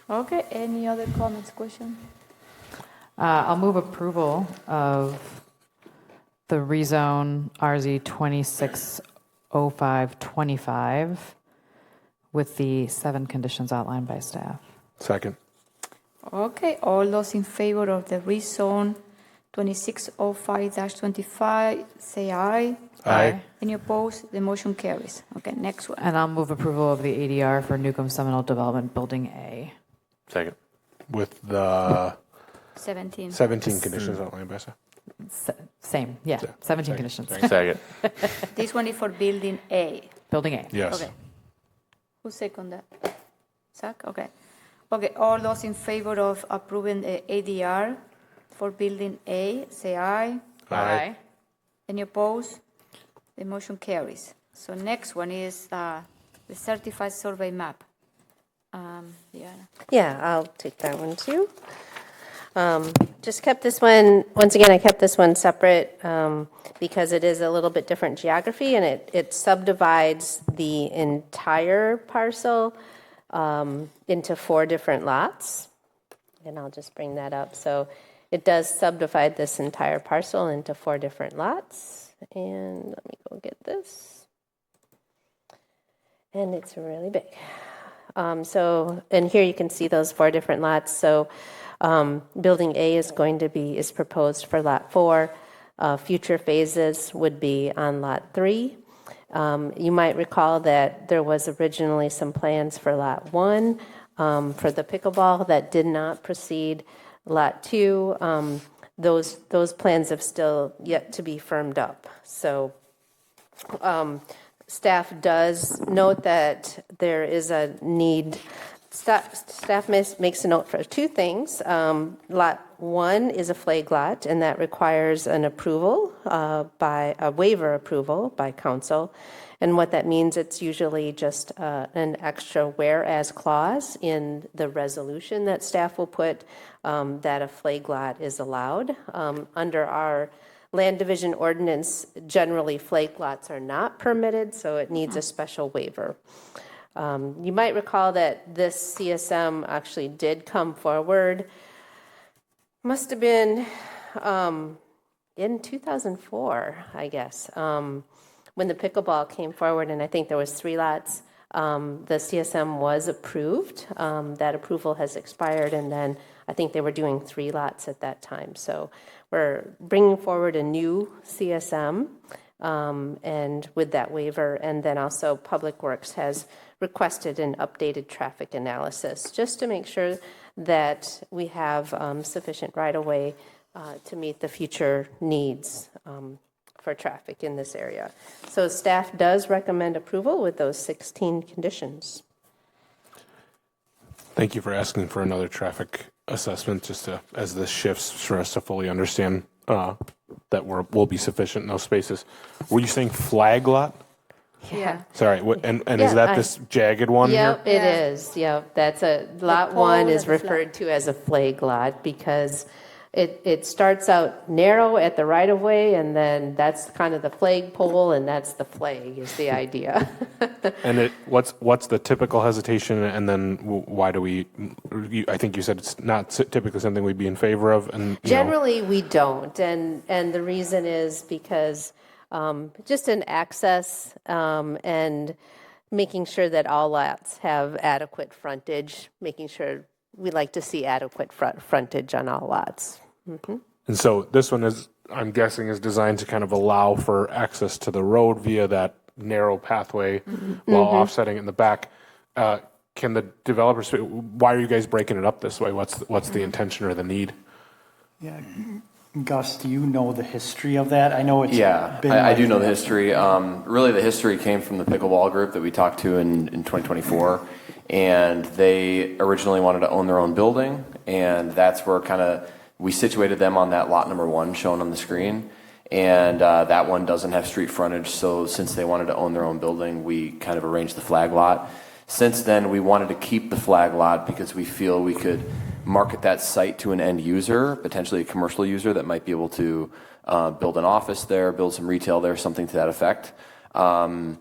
Okay. Any other comments, questions? I'll move approval of the rezone RZ 260525 with the 7 conditions outlined by staff. Second. Okay. All those in favor of the rezone 2605-25, say aye. Aye. Any opposed? The motion carries. Okay, next one. And I'll move approval of the ADR for Newcomb Seminole Development Building A. Second. With the 17. 17 conditions outlined by staff. Same, yeah, 17 conditions. Second. This one is for Building A. Building A. Yes. Okay. Who second that? Zach? Okay. Okay, all those in favor of approving the ADR for Building A, say aye. Aye. Any opposed? The motion carries. So next one is the certified survey map. Diana. Yeah, I'll take that one too. Just kept this one, once again, I kept this one separate because it is a little bit different geography, and it subdivides the entire parcel into 4 different lots. And I'll just bring that up. So it does subdivide this entire parcel into 4 different lots. And let me go get this. And it's really big. And here you can see those 4 different lots. So Building A is proposed for Lot 4. Future phases would be on Lot 3. You might recall that there was originally some plans for Lot 1 for the pickleball that did not proceed. Lot 2, those plans have still yet to be firmed up. So staff does note that there is a need. Staff makes a note for 2 things. Lot 1 is a flag lot, and that requires an approval by a waiver approval by council. And what that means, it's usually just an extra whereas clause in the resolution that staff will put that a flag lot is allowed. Under our land division ordinance, generally flag lots are not permitted, so it needs a special waiver. You might recall that this CSM actually did come forward, must have been in 2004, I guess, when the pickleball came forward, and I think there was 3 lots. The CSM was approved. That approval has expired, and then I think they were doing 3 lots at that time. So we're bringing forward a new CSM, and with that waiver, and then also Public Works has requested an updated traffic analysis just to make sure that we have sufficient right-of-way to meet the future needs for traffic in this area. So staff does recommend approval with those 16 conditions. Thank you for asking for another traffic assessment, just as this shifts for us to fully understand that we'll be sufficient in those spaces. Were you saying flag lot? Yeah. Sorry, and is that this jagged one here? Yep, it is. Yep, that's lot 1 is referred to as a flag lot because it starts out narrow at the right of way, and then that's kind of the flag pole, and that's the flag is the idea. And what's the typical hesitation, and then why do we? I think you said it's not typically something we'd be in favor of, and generally we don't, and the reason is because just an access and making sure that all lots have adequate frontage, making sure we like to see adequate frontage on all lots. Mm-hmm. And so this one is, I'm guessing, is designed to kind of allow for access to the road via that narrow pathway while offsetting in the back. Can the developers, why are you guys breaking it up this way? What's the intention or the need? Yeah. Gus, do you know the history of that? I know it's been I do know the history. Really, the history came from the pickleball group that we talked to in 2024, and they originally wanted to own their own building, and that's where kind of we situated them on that lot number 1 shown on the screen, and that one doesn't have street frontage, so since they wanted to own their own building, we kind of arranged the flag lot. Since then, we wanted to keep the flag lot because we feel we could market that site to an end user, potentially a commercial user that might be able to build an office there, build some retail there, something to that effect. And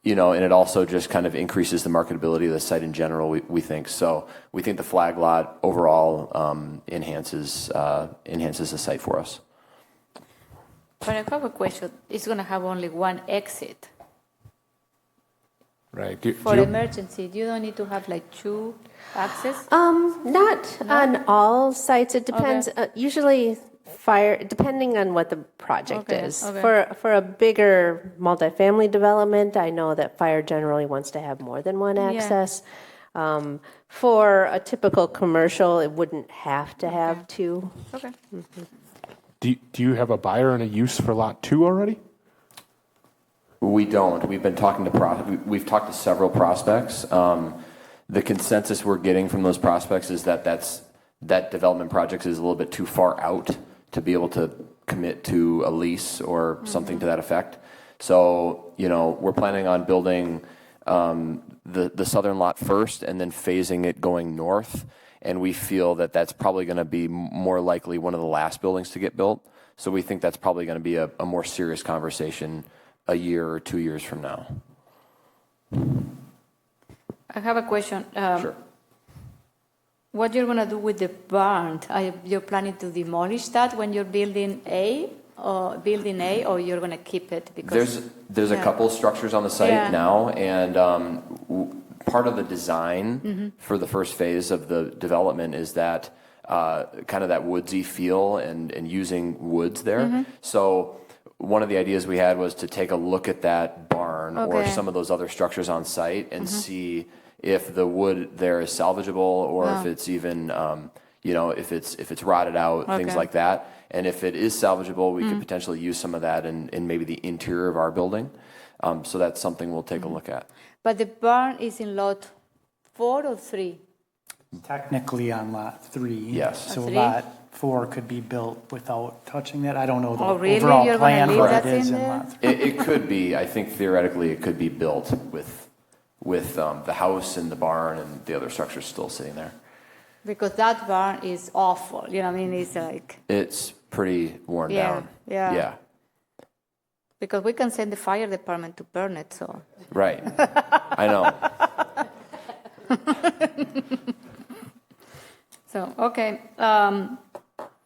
it also just kind of increases the marketability of the site in general, we think. So we think the flag lot overall enhances the site for us. But I have a question. It's going to have only one exit. Right. For emergency, you don't need to have like 2 access? Not on all sites. It depends. Okay. Usually fire, depending on what the project Okay, is. okay. For a bigger multifamily development, I know that fire generally wants to have more than one Yeah. access. For a typical commercial, it wouldn't have to have two. Okay. Do you have a buyer and a use for lot 2 already? We don't. We've been talking to we've talked to several prospects. The consensus we're getting from those prospects is that that development project is a little bit too far out to be able to commit to a lease or something to that effect. So, we're planning on building the southern lot first and then phasing it going north. And we feel that that's probably going to be more likely one of the last buildings to get built. So we think that's probably going to be a more serious conversation a year or 2 years from now. I have a question. Sure. What you're going to do with the barn? You're planning to demolish that when you're building A, or you're going to keep it? Because There's a couple structures on the site now, and part of the design for the first phase of the development is that kind of that woodsy feel and using woods there. So one of the ideas we had was to take a look at that barn or some of those other structures on site and see if the wood there is salvageable or if it's even, if it's rotted out, things like that. And if it is salvageable, we could potentially use some of that in maybe the interior of our building. So that's something we'll take a look at. But the barn is in lot 4 or 3? Technically on lot 3. Yes. So Three? lot 4 could be built without touching that. I don't know the Oh, really? overall You're gonna plan, leave but that it is in in there? lot 3. It could be. I think theoretically it could be built with the house and the barn and the other structures still sitting there. Because that barn is awful. You know what I mean? It's like... It's pretty worn down. Yeah. Because we can send the fire department to burn it, so... Right. I know. So, okay.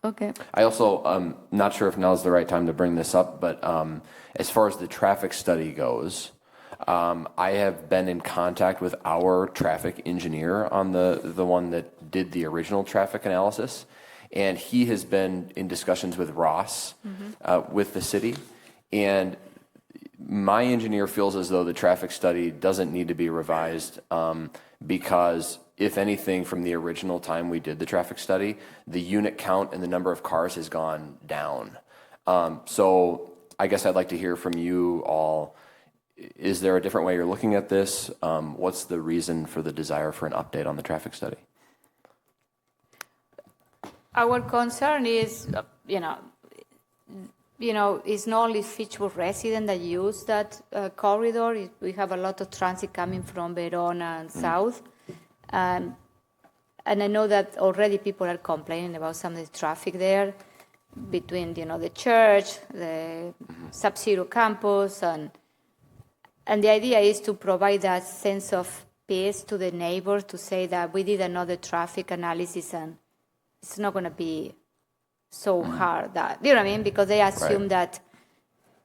Okay. I also, not sure if now's the right time to bring this up, but as far as the traffic study goes, I have been in contact with our traffic engineer on the one that did the original traffic analysis, and he has been in discussions with Ross with the city, and my engineer feels as though the traffic study doesn't need to be revised because if anything, from the original time we did the traffic study, the unit count and the number of cars has gone down. So I guess I'd like to hear from you all. Is there a different way you're looking at this? What's the reason for the desire for an update on the traffic study? Our concern is, it's not only Fitchburg residents that use that corridor. We have a lot of transit coming from Verona and south. And I know that already people are complaining about some of the traffic there between, the church, the Sub-Zero campus, and the idea is to provide that sense of peace to the neighbors to say that we did another traffic analysis and it's not going to be so hard that, you know what I mean? Because they assume that,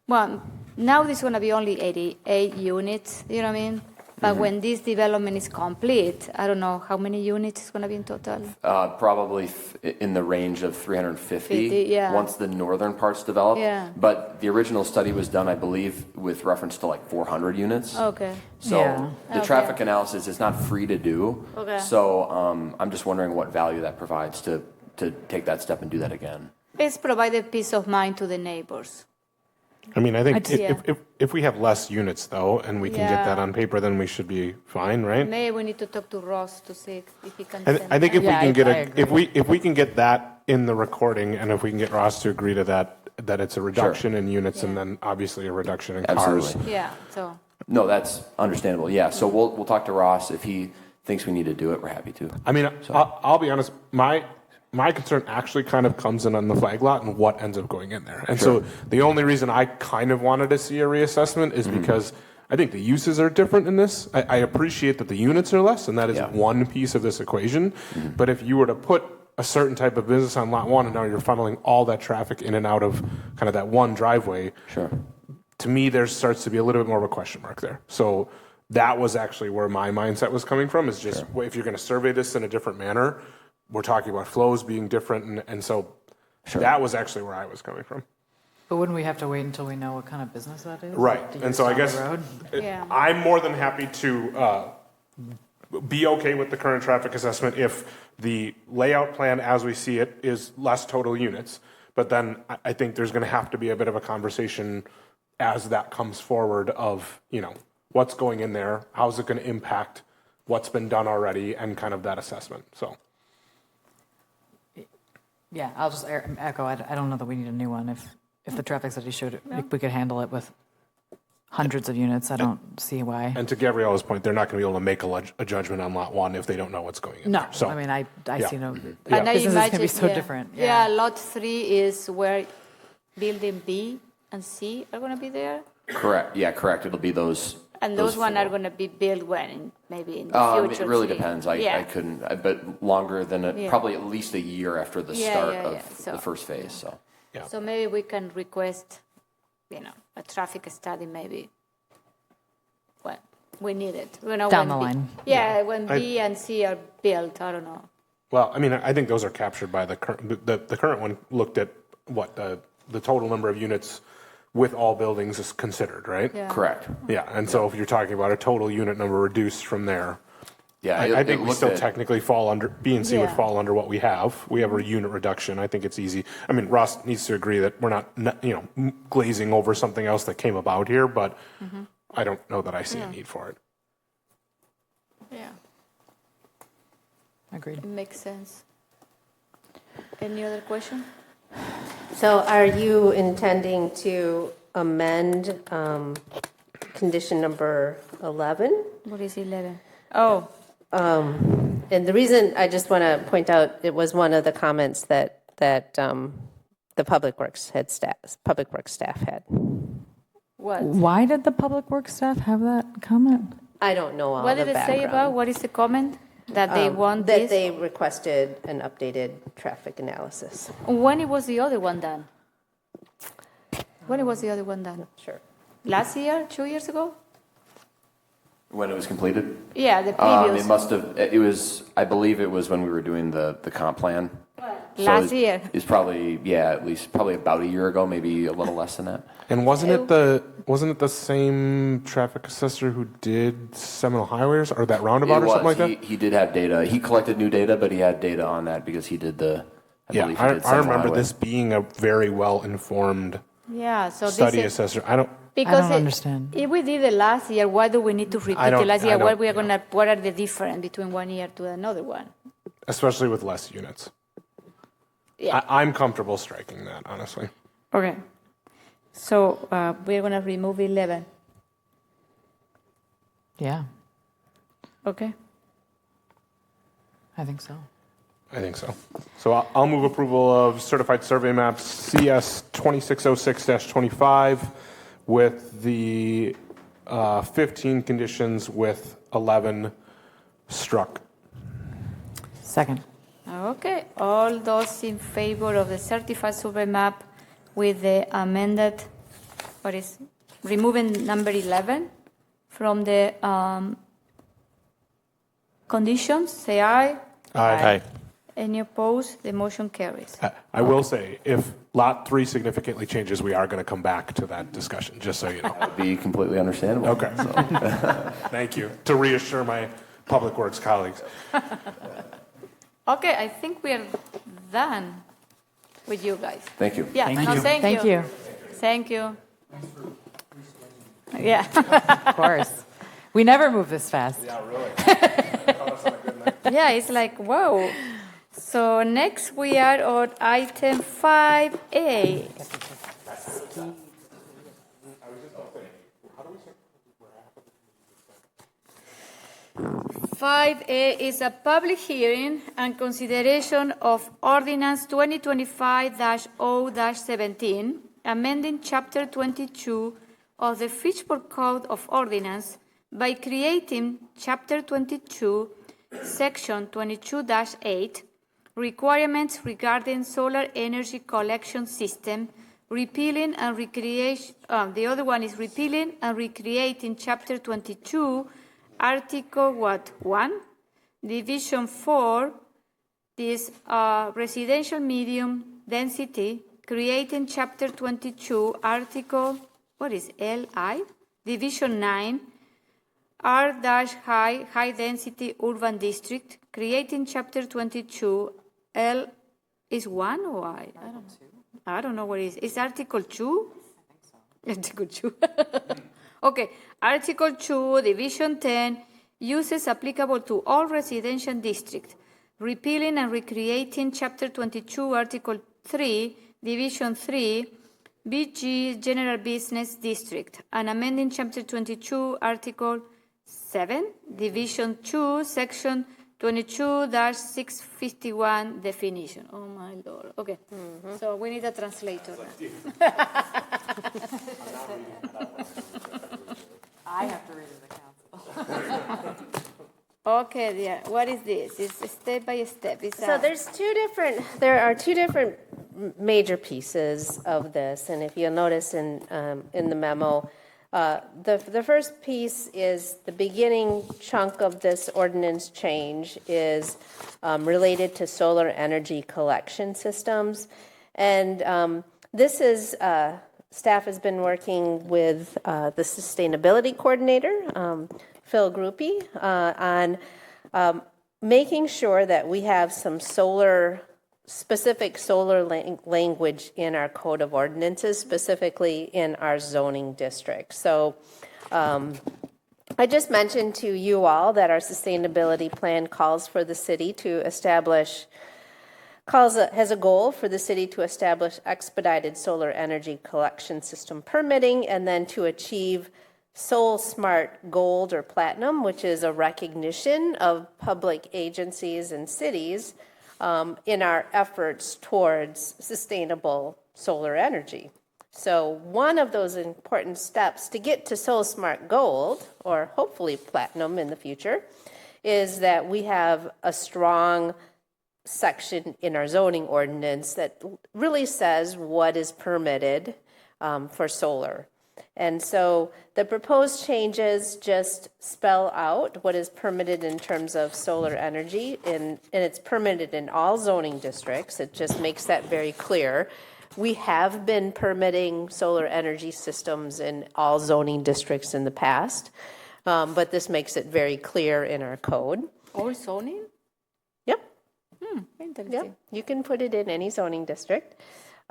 well, now there's going to be only 88 units, you know what I mean? But when this development is complete, I don't know how many units it's going to be in total. Probably in the range of 350 once the northern part's developed. Yeah. But the original study was done, I believe, with reference to like 400 units. Okay. So the traffic analysis is not free to do. Okay. So I'm just wondering what value that provides to take that step and do that again. It's provided peace of mind to the neighbors. I mean, I think if we have less units, though, and we can get that on paper, then we should be fine, right? Maybe we need to talk to Ross to see if he can. I think if we can get if we can get that in the recording, and if we can get Ross to agree to that it's a reduction in units, and then obviously a reduction in cars. Absolutely. Yeah. So. No, that's understandable. Yeah. So we'll talk to Ross if he thinks we need to do it. We're happy to. I mean, I'll be honest. My concern actually kind of comes in on the flag lot and what ends up going in there. And so the only reason I kind of wanted to see a reassessment is because I think the uses are different in this. I appreciate that the units are less, and that is one piece of this equation. But if you were to put a certain type of business on lot one and now you're funneling all that traffic in and out of kind of that one driveway, to me there starts to be a little bit more of a question mark there. So that was actually where my mindset was coming from, is just if you're going to survey this in a different manner, we're talking about flows being different, and so That was actually where I was coming from. But wouldn't we have to wait until we know what kind of business that is? Right. And so I guess Yeah. I'm more than happy to be okay with the current traffic assessment if the layout plan as we see it is less total units. But then I think there's going to have to be a bit of a conversation as that comes forward of, what's going in there, how's it going to impact what's been done already, and kind of that assessment. So. Yeah, I'll just echo, I don't know that we need a new one. If the traffic study showed it, we could handle it with hundreds of units. I don't see why. And to Gabriella's point, they're not going to be able to make a judgment on lot 1 if they don't know what's going in No, there. So, I mean, I see no, And I businesses imagine, can be so different. Yeah, lot 3 is where building B and C are going to be there. Correct. Yeah, correct. It'll be those. And those one four. are going to be built when? Maybe in the future? It really 3? depends. I couldn't, but longer than Yeah. probably at least a year after the start of So- the first phase. So. So maybe we can request, a traffic study maybe. Well, we need it. Down the line. When B and C are built, I don't know. well, I mean, I think those are captured by the current. The current one looked at what the total number of units with all buildings is considered, right? Yeah. Correct. Yeah, and so if you're talking about a total unit number reduced from there, Yeah, I think we looked still at- technically fall under, B and C would Yeah. fall under what we have. We have a unit reduction. I think it's easy. I mean, Ross needs to agree that we're not glazing over something else that came about here, but I don't know that I see a need for it. Yeah, Agreed. it makes sense. Any other question? So are you intending to amend condition number 11? What is 11? Oh, And the reason, I just want to point out, it was one of the comments that the Public Works staff had. what? Why did the Public Works staff have that comment? I don't know all What the did it background. say about? What is the comment? That they want That this? they requested an updated traffic analysis. When was the other one done? When was the other one done? Sure. Last year? 2 years ago? When it was completed? Yeah, the previous. It must have, it was, I believe it was when we were doing the comp plan. So Last year. It's probably, at least probably about a year ago, maybe a little less than that. And wasn't it the same traffic assessor who did Seminole Highways or that roundabout It or something was. like that? He did have data. He collected new data, but he had data on that because he did the, I Yeah, believe he did I Seminole remember Highway. this being a very well-informed Yeah, so study this is, assessor. I don't understand. If we did it last year, why do we need to repeat I don't- it last I year? don't- What are the difference between one year to another one? especially with less units. Yeah. I'm comfortable striking that, honestly. Okay. So we're going to remove 11. Yeah, Okay. I think so. I think so. So I'll move approval of certified survey maps CS 2606-25 with the 15 conditions with 11 struck. Second. Okay. All those in favor of the certified survey map with the amended, removing number 11 from the conditions, say aye. Aye. Any opposed? The motion carries. I will say, if Lot 3 significantly changes, we are going to come back to that discussion, just so you know. That would be completely understandable. Okay. Thank you. To reassure my Public Works colleagues. Okay, I think we are done with you guys. Thank you. Yeah, Thank no, you. thank Thank you. you. Thank you. Yeah. Of course. We never move this fast. Yeah, really. Yeah, it's like, whoa. So next we are on item 5A. 5A is a public hearing and consideration of Ordinance 2025-0-17, amending Chapter 22 of the Fitchburg Code of Ordinance by creating Chapter 22, Section 22-8, requirements regarding solar energy collection system, repealing and recreation. The other one is repealing and recreating Chapter 22, Article 1, Division 4, this residential medium density, creating Chapter 22, Article, what is LI? Division 9, R-high density urban district, creating Chapter 22, L is 1 or I? I don't know what it is. Is Article 2? Article 2. Okay, Article 2, Division 10, uses applicable to all residential districts, repealing and recreating Chapter 22, Article 3, Division 3, BG General Business District, and amending Chapter 22, Article 7, Division 2, Section 22-651 definition. Oh my Lord. Okay. So we need a translator. I have to read it to council. Okay, yeah. What is this? It's step by step. So there are two different major pieces of this, and if you'll notice in the memo, the first piece is the beginning chunk of this ordinance change is related to solar energy collection systems, and this is staff has been working with the sustainability coordinator, Phil Groupie, on making sure that we have some specific solar language in our code of ordinances, specifically in our zoning district. So I just mentioned to you all that our sustainability plan calls for the city to establish, has a goal for the city to establish expedited solar energy collection system permitting, and then to achieve Sol Smart Gold or Platinum, which is a recognition of public agencies and cities in our efforts towards sustainable solar energy. So one of those important steps to get to Sol Smart Gold, or hopefully Platinum in the future, is that we have a strong section in our zoning ordinance that really says what is permitted for solar. And so the proposed changes just spell out what is permitted in terms of solar energy, and it's permitted in all zoning districts. It just makes that very clear. We have been permitting solar energy systems in all zoning districts in the past, but this makes it very clear in our code. All zoning? Yep. Interesting. Yep. You can put it in any zoning district.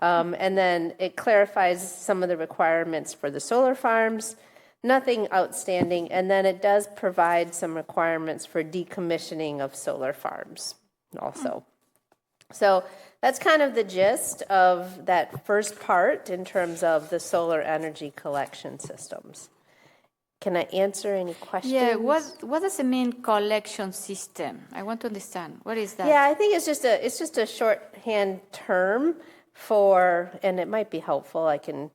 And then it clarifies some of the requirements for the solar farms, nothing outstanding, and then it does provide some requirements for decommissioning of solar farms also. So that's kind of the gist of that first part in terms of the solar energy collection systems. Can I answer any questions? Yeah, what does it mean, collection system? I want to understand. What is that? Yeah, I think it's just a shorthand term for, and it might be helpful, I can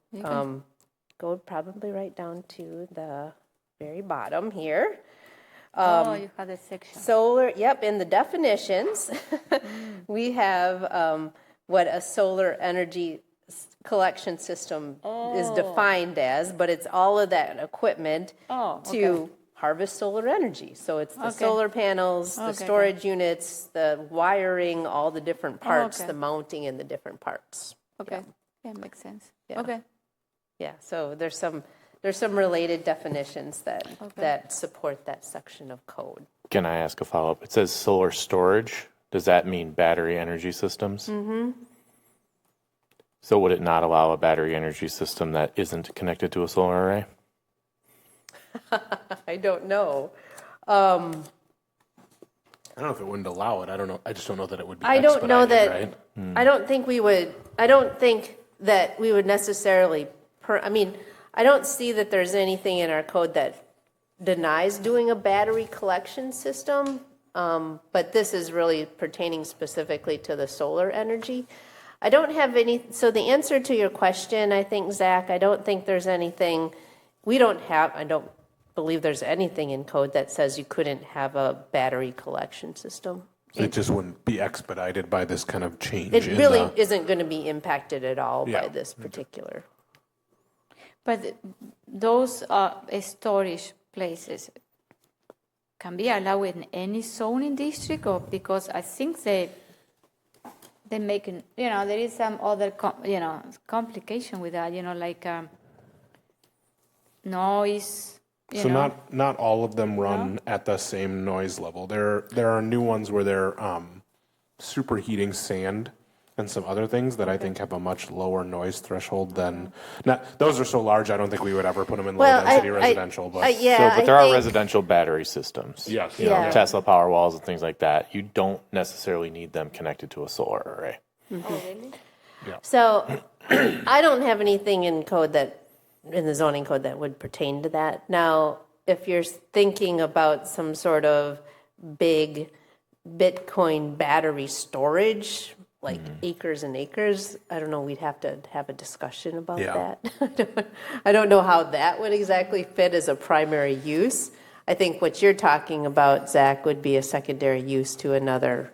go probably right down to the very bottom here. You have a section. Solar, in the definitions, we have what a solar energy collection system is defined as, but it's all of that equipment to harvest solar energy. So it's the solar panels, the storage units, the wiring, all the different parts, the mounting and the different parts. Okay. Yeah, makes sense. Yeah. Okay. Yeah, so there's some related definitions that support that section of code. Can I ask a follow-up? It says solar storage. Does that mean battery energy systems? Mm-hmm. So would it not allow a battery energy system that isn't connected to a solar array? I don't know. I don't know if it wouldn't allow it. I don't know. I just don't know that it would be I don't know that. right? I don't think we would. I don't think that we would necessarily. I don't see that there's anything in our code that denies doing a battery collection system. But this is really pertaining specifically to the solar energy. I don't have any. So the answer to your question, I think, Zach, I don't think there's anything. I don't believe there's anything in code that says you couldn't have a battery collection system. It just wouldn't be expedited by this kind of change. It really isn't going to be impacted at all by this particular. But those storage places can be allowed in any zoning district, or because I think they they make, there is some other, complication with that, like noise. So not all of them run at the same noise level. There are new ones where they're superheating sand and some other things that I think have a much lower noise threshold than. Those are so large, I don't think we would ever put them in low density residential. But there are residential battery systems. Yes. Tesla Powerwalls and things like that. You don't necessarily need them connected to a solar array. Mhm. Oh, really? Yeah. So I don't have anything in the zoning code that would pertain to that. Now, if you're thinking about some sort of big Bitcoin battery storage, like acres and acres, I don't know, we'd have to have a discussion about that. I don't know how that would exactly fit as a primary use. I think what you're talking about, Zach, would be a secondary use to another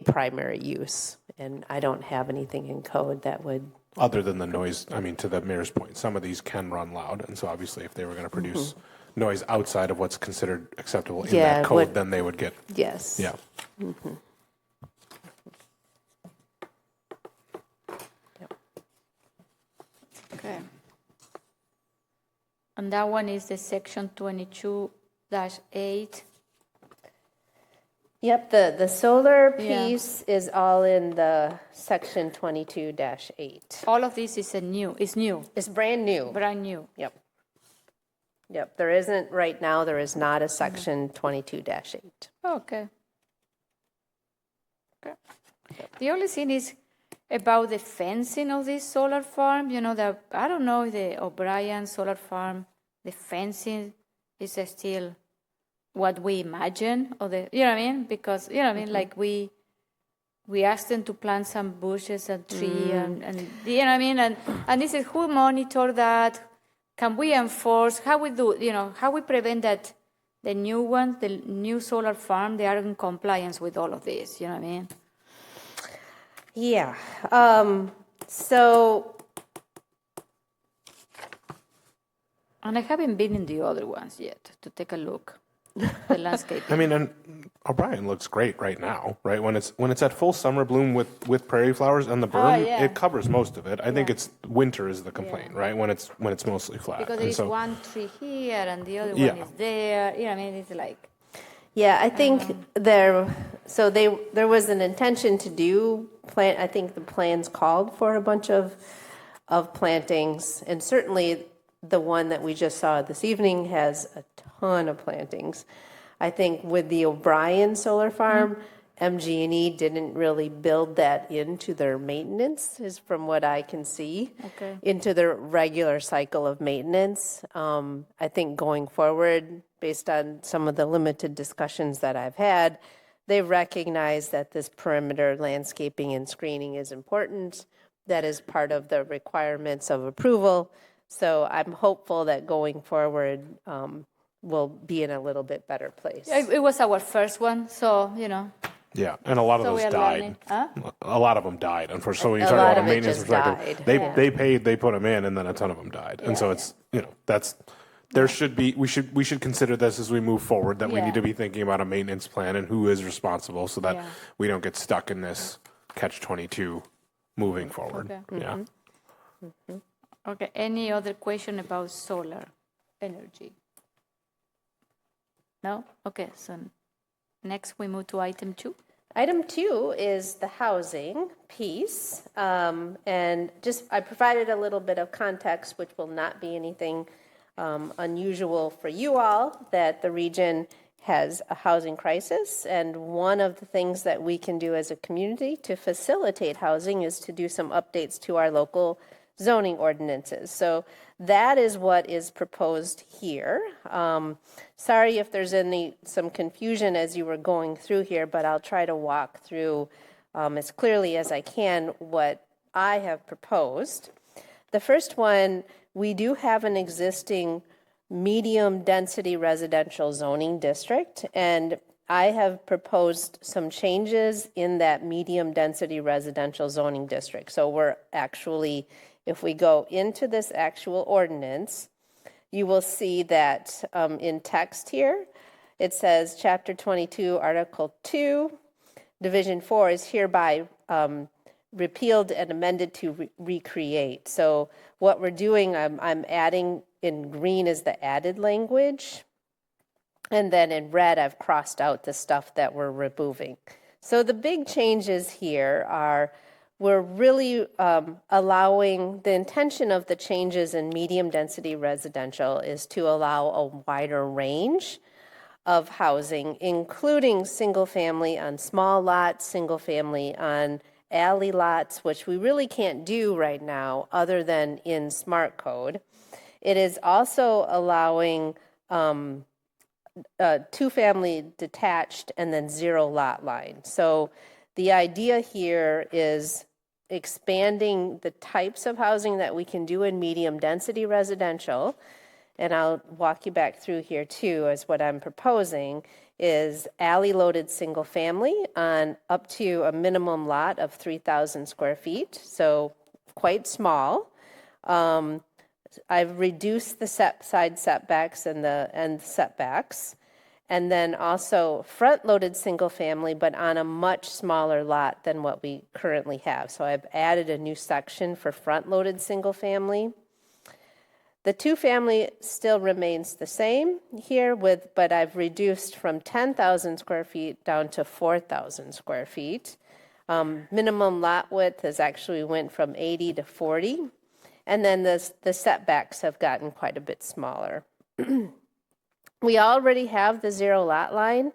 primary use. And I don't have anything in code that would. Other than the noise, to the mayor's point, some of these can run loud. And so obviously if they were going to produce noise outside of what's considered acceptable in that code, then they would get. Yes. Yeah. Mm-hmm. Okay. And that one is the section 22-8. Yep, the solar piece is all in the section 22-8. All of this is new. It's brand new. Brand new. Yep. There isn't right now. There is not a section 22-8. Okay. The only thing is about the fencing of this solar farm. I don't know if the O'Brien solar farm, the fencing is still what we imagine, or because like we asked them to plant some bushes and tree and and this is who monitor that. Can we enforce? How we do? How we prevent that the new ones, the new solar farm, they are in compliance with all of this? Yeah. So. And I haven't been in the other ones yet to take a look. The landscape. And O'Brien looks great right now, right? When it's at full summer bloom with prairie flowers and the berm, it covers most of it. I think it's winter is the complaint, right? When it's mostly flat. Because there is one tree here and the other one is there. It's like. Yeah, I think there was an intention to do plant. I think the plans called for a bunch of plantings, and certainly the one that we just saw this evening has a ton of plantings. I think with the O'Brien solar farm, MG&E didn't really build that into their maintenance, is from what I can see, into their regular cycle of maintenance. I think going forward, based on some of the limited discussions that I've had, they recognize that this perimeter landscaping and screening is important. That is part of the requirements of approval. So I'm hopeful that going forward, we'll be in a little bit better place. It was our first one, so, Yeah, and a lot of those died. A lot of them died, unfortunately. So when you talk about a maintenance perspective, they paid, they put them in, and then a ton of them died. And so it's, there should be, we should consider this as we move forward, that we need to be thinking about a maintenance plan and who is responsible so that we don't get stuck in this catch-22 moving forward. Okay, any other question about solar energy? No? Okay, so next we move to item 2. Item 2 is the housing piece. And I provided a little bit of context, which will not be anything unusual for you all, that the region has a housing crisis. And one of the things that we can do as a community to facilitate housing is to do some updates to our local zoning ordinances. So that is what is proposed here. Sorry if there's some confusion as you were going through here, but I'll try to walk through as clearly as I can what I have proposed. The first one, we do have an existing medium density residential zoning district, and I have proposed some changes in that medium density residential zoning district. So we're actually, if we go into this actual ordinance, you will see that in text here, it says Chapter 22, Article 2, Division 4 is hereby repealed and amended to recreate. So what we're doing, I'm adding in green is the added language. And then in red, I've crossed out the stuff that we're removing. So the big changes here are we're really allowing, the intention of the changes in medium density residential is to allow a wider range of housing, including single family on small lots, single family on alley lots, which we really can't do right now other than in smart code. It is also allowing two-family detached and then zero lot line. So the idea here is expanding the types of housing that we can do in medium density residential. And I'll walk you back through here too, as what I'm proposing is alley loaded single family on up to a minimum lot of 3,000 square feet. So quite small. I've reduced the side setbacks and setbacks. And then also front-loaded single family, but on a much smaller lot than what we currently have. So I've added a new section for front-loaded single family. The two-family still remains the same here, but I've reduced from 10,000 square feet down to 4,000 square feet. Minimum lot width has actually went from 80 to 40. And then the setbacks have gotten quite a bit smaller. We already have the zero lot line,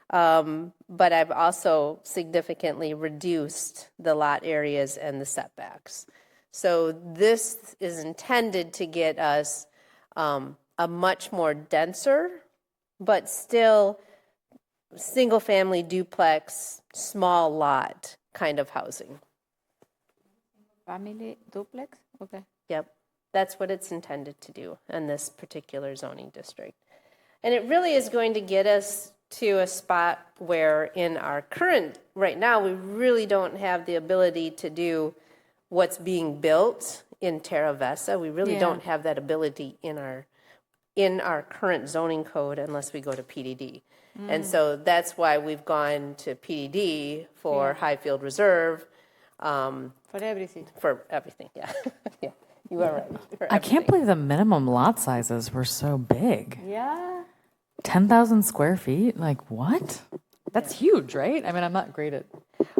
but I've also significantly reduced the lot areas and the setbacks. So this is intended to get us a much more denser, but still single family duplex, small lot kind of housing. Family duplex? Okay. Yep, that's what it's intended to do in this particular zoning district. And it really is going to get us to a spot where in our current, right now, we really don't have the ability to do what's being built in Terra Vesta. We really don't have that ability in our current zoning code unless we go to PDD. And so that's why we've gone to PDD for Highfield Reserve. For everything. For everything, yeah. Yeah, you are right. I can't believe the minimum lot sizes were so big. Yeah. 10,000 square feet? Like, what? That's huge, right? I mean, I'm not great at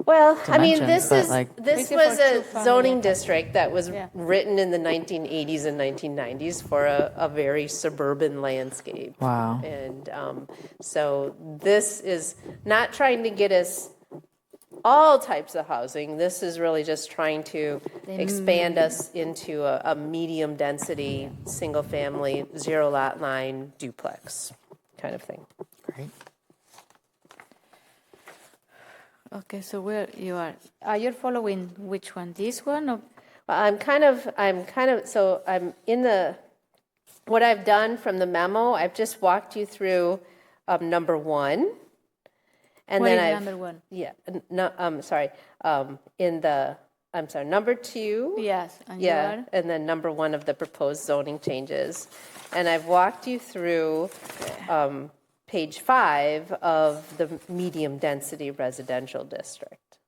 Well, I mean, dimensions, this was a zoning district that was written in the 1980s and 1990s for a very suburban landscape. Wow. And so this is not trying to get us all types of housing. This is really just trying to expand us into a medium density, single family, zero lot line duplex kind of thing. Great. Okay, so where you are? You're following which one? This one? Or? Well, I'm in the, what I've done from the memo, I've just walked you through number 1. And what then is I've, number 1? Yeah, number 2. Yes, and yeah, you are? and then number 1 of the proposed zoning changes. And I've walked you through page 5 of the medium density residential district.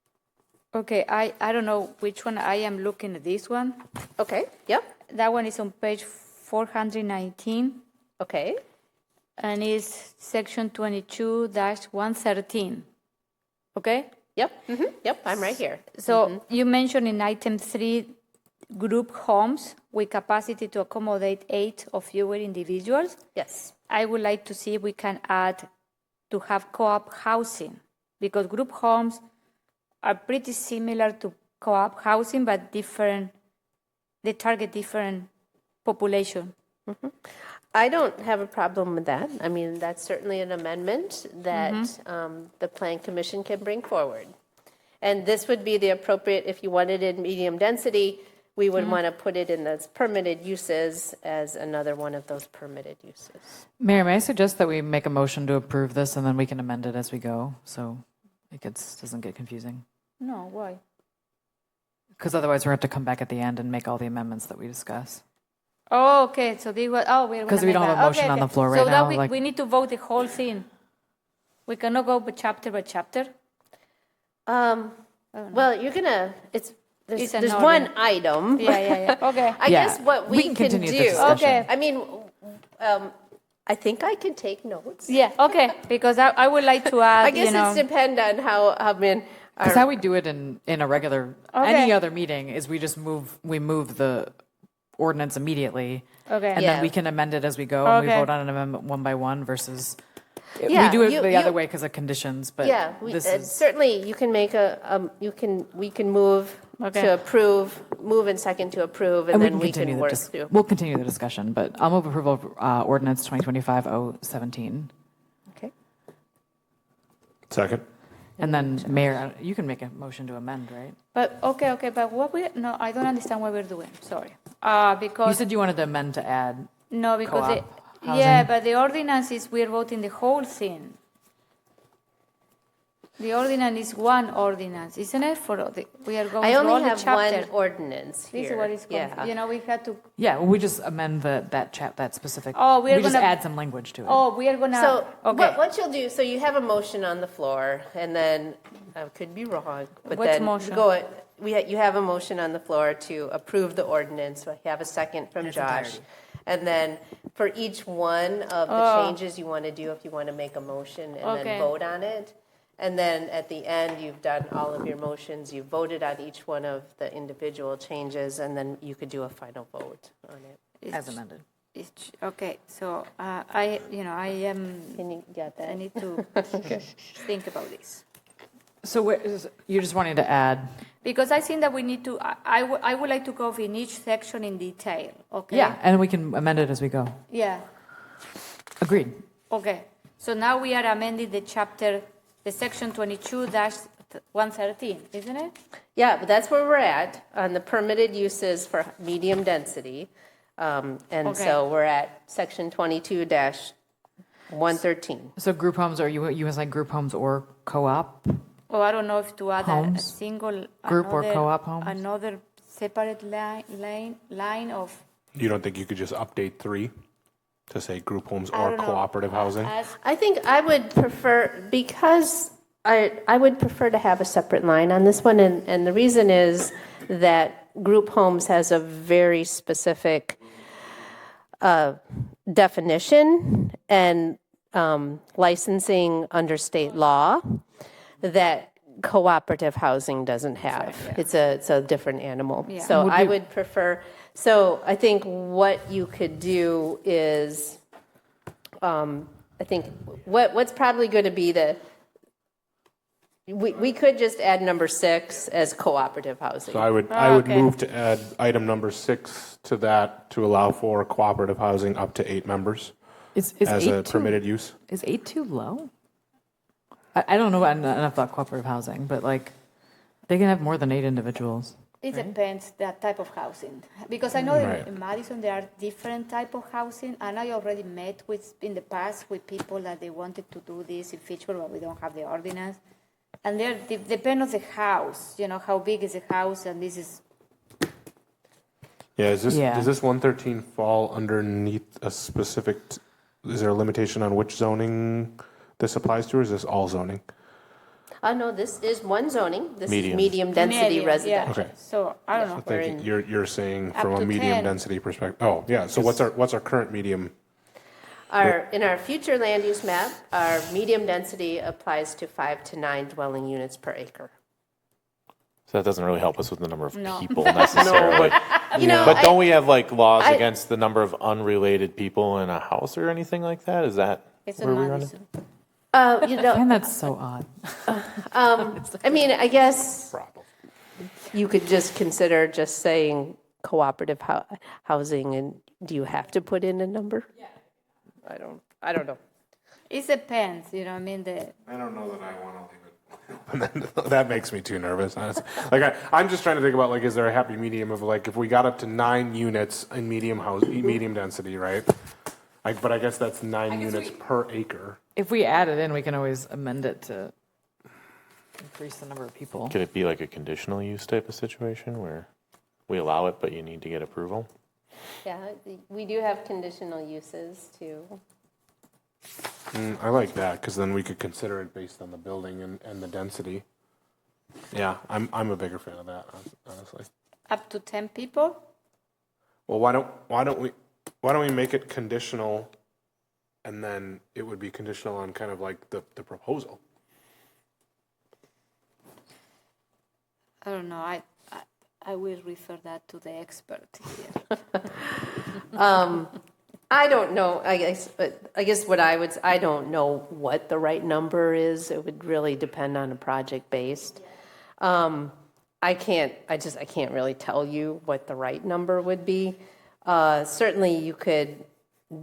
Okay, I don't know which one I am looking at. This one. Okay, yep. That one is on page 419. Okay. And it's section 22-113. Okay? Yep, yep, I'm right here. So you mentioned in item 3, group homes with capacity to accommodate 8 or fewer individuals. Yes. I would like to see if we can add to have co-op housing, because group homes are pretty similar to co-op housing, but different. They target different population. I don't have a problem with that. I mean, that's certainly an amendment that the Plan Commission can bring forward. And this would be the appropriate, if you wanted it in medium density, we would want to put it in those permitted uses as another one of those permitted uses. Mayor, may I suggest that we make a motion to approve this and then we can amend it as we go so it doesn't get confusing? No, why? Because otherwise we're going to have to come back at the end and make all the amendments that we discuss. Oh, okay. So we're because we don't have a motion on the floor right now. So we need to vote the whole thing. We cannot go chapter by chapter. Well, you're gonna, It's an there's order. one item. Yeah. Okay. I Yeah, guess what we we can can continue the do. discussion. Okay. I mean, I think I can take notes. Yeah, okay, because I would like to add, I guess you know. it's depend on how, I mean. Because how we do it in a regular, Okay. any other meeting is we just move the ordinance immediately. Okay. And Yeah. then we can amend it as we go, and we Okay. vote on an amendment one by one versus, Yeah, we do it you- the other you- way because of conditions, but Yeah, this is. certainly you can make we can move Okay. to approve, move and second to approve, and then we can work through. We'll continue the discussion, but I'll move approval of ordinance 2025-017. Okay. Second. And then, Mayor, you can make a motion to amend, right? But, okay, but no, I don't understand what we're doing, sorry. You Because, said you wanted to amend to add. no, because, co-op yeah, housing. but the ordinance is, we're voting the whole thing. The ordinance is one ordinance, isn't it? We are going I through all only the have chapter. one ordinance here. This is what is, Yeah. you know, we had to, Yeah, well, we just amend that specific. Oh, we are just gonna- add some language to it. oh, we are gonna, So okay. what you'll do, so you have a motion on the floor, and then, I could be wrong, but What's then motion? you have a motion on the floor to approve the ordinance. I have a second from its Josh. entirety. And then for each one of the Oh. changes you want to do, if you want to make a motion and Okay. then vote on it. And then at the end, you've done all of your motions, you've voted on each one of the individual changes, and then you could do a final vote on it. As amended. Okay, so I am, Can you get that? I need to think about this. So you're just wanting to add, Because I think that we need to, I would like to go in each section in detail, okay? yeah, and we can amend it as we go. Yeah, Agreed. okay. So now we are amending the section 22-113, isn't it? Yeah, but that's where we're at, on the permitted uses for medium density. And Okay. so we're at section 22-113. So group homes, or you was like group homes or co-op? Oh, I don't know if to add a Homes? single. Group or another- co-op homes? Another separate line of. You don't think you could just update 3 to say group homes I or don't know. cooperative housing? I think I would prefer, because I would prefer to have a separate line on this one, and the reason is that group homes has a very specific definition and licensing under state law that cooperative housing doesn't have. It's a different animal. Yeah. So Would I we- would prefer, so I think what you could do is, I think what's probably going to be we could just add number 6 as cooperative housing. So I would okay. move to add item number 6 to that to allow for cooperative housing up to 8 members Is as 8 a permitted use. Is 8 too low? I don't know enough about cooperative housing, but like, they can have more than 8 individuals. It depends that type of housing, because I know Right. in Madison there are different type of housing, and I already met in the past with people that they wanted to do this in Fitchburg, but we don't have the ordinance. And there depend on the house, how big is the house, and this is. Yeah, Yeah. does this 113 fall underneath a specific, is there a limitation on which zoning this applies to, or is this all zoning? No, this is one zoning. This Medium. is medium density Medium, residential. Okay. So I don't know. We're Thinking in- you're saying Up from a to medium 10. density perspective. Oh, yeah. So what's our current medium? In our future land use map, our medium density applies to 5 to 9 dwelling units per acre. So that doesn't really help us with the number of No. people necessarily. But don't we have like laws against the number of unrelated people in a house or anything like that? Is that It's where in we run it? Madison. And that's so odd. I mean, I guess you could just consider just saying cooperative housing, and do you have to put in a number? Yeah. I don't know. It depends, I mean, I don't know that I want to leave it. That makes me too nervous, honestly. Like I'm just trying to think about like, is there a happy medium of like, if we got up to 9 units in medium density, right? But I guess that's 9 units per acre. If we add it in, we can always amend it to increase the number of people. Could it be like a conditional use type of situation where we allow it, but you need to get approval? Yeah, we do have conditional uses too. I like that because then we could consider it based on the building and the density. Yeah, I'm a bigger fan of that, honestly. Up to 10 people? Well, why don't we make it conditional, and then it would be conditional on kind of like the proposal. I don't know. I will refer that to the expert here. I don't know. I guess what I don't know what the right number is. It would really depend on a project based. I can't really tell you what the right number would be. Certainly you could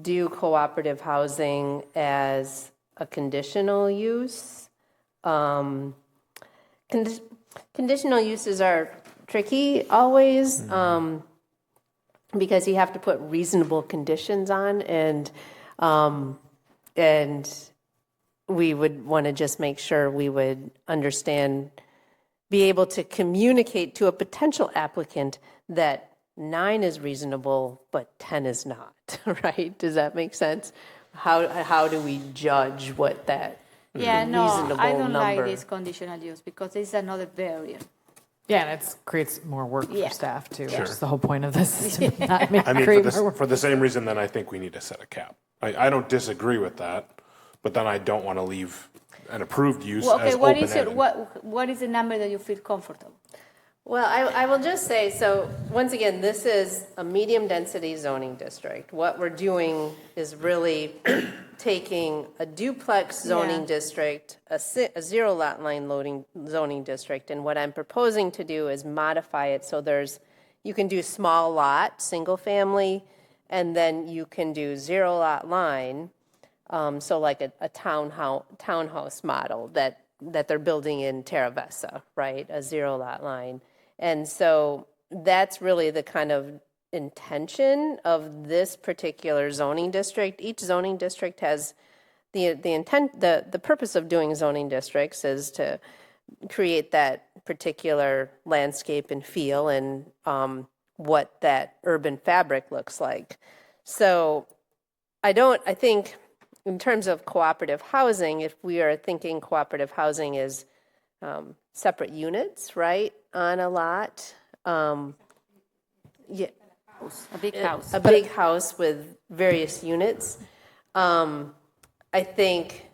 do cooperative housing as a conditional use. Conditional uses are tricky always. Because you have to put reasonable conditions on, and we would want to just make sure we would understand, be able to communicate to a potential applicant that 9 is reasonable, but 10 is not, right? Does that make sense? How do we judge what that reasonable I don't number? like this conditional use because it's another barrier. Yeah, and it creates more work Yeah. for staff too, Sure. which is the whole point of this. Is to not make I mean, create more work. for the same reason, then I think we need to set a cap. I don't disagree with that, but then I don't want to leave an approved use Well, as okay, what open-ended. is it? What is the number that you feel comfortable? Well, I will just say, so once again, this is a medium density zoning district. What we're doing is really taking a duplex zoning district, a 0 lot line loading zoning district, and what I'm proposing to do is modify it so you can do small lot, single family, and then you can do 0 lot line, so like a townhouse model that they're building in Terra Vesa, right? A 0 lot line. And so that's really the kind of intention of this particular zoning district. Each zoning district has the purpose of doing zoning districts is to create that particular landscape and feel and what that urban fabric looks like. So I think in terms of cooperative housing, if we are thinking cooperative housing is separate units, right, on a lot. A big house. A big house with various units. I think,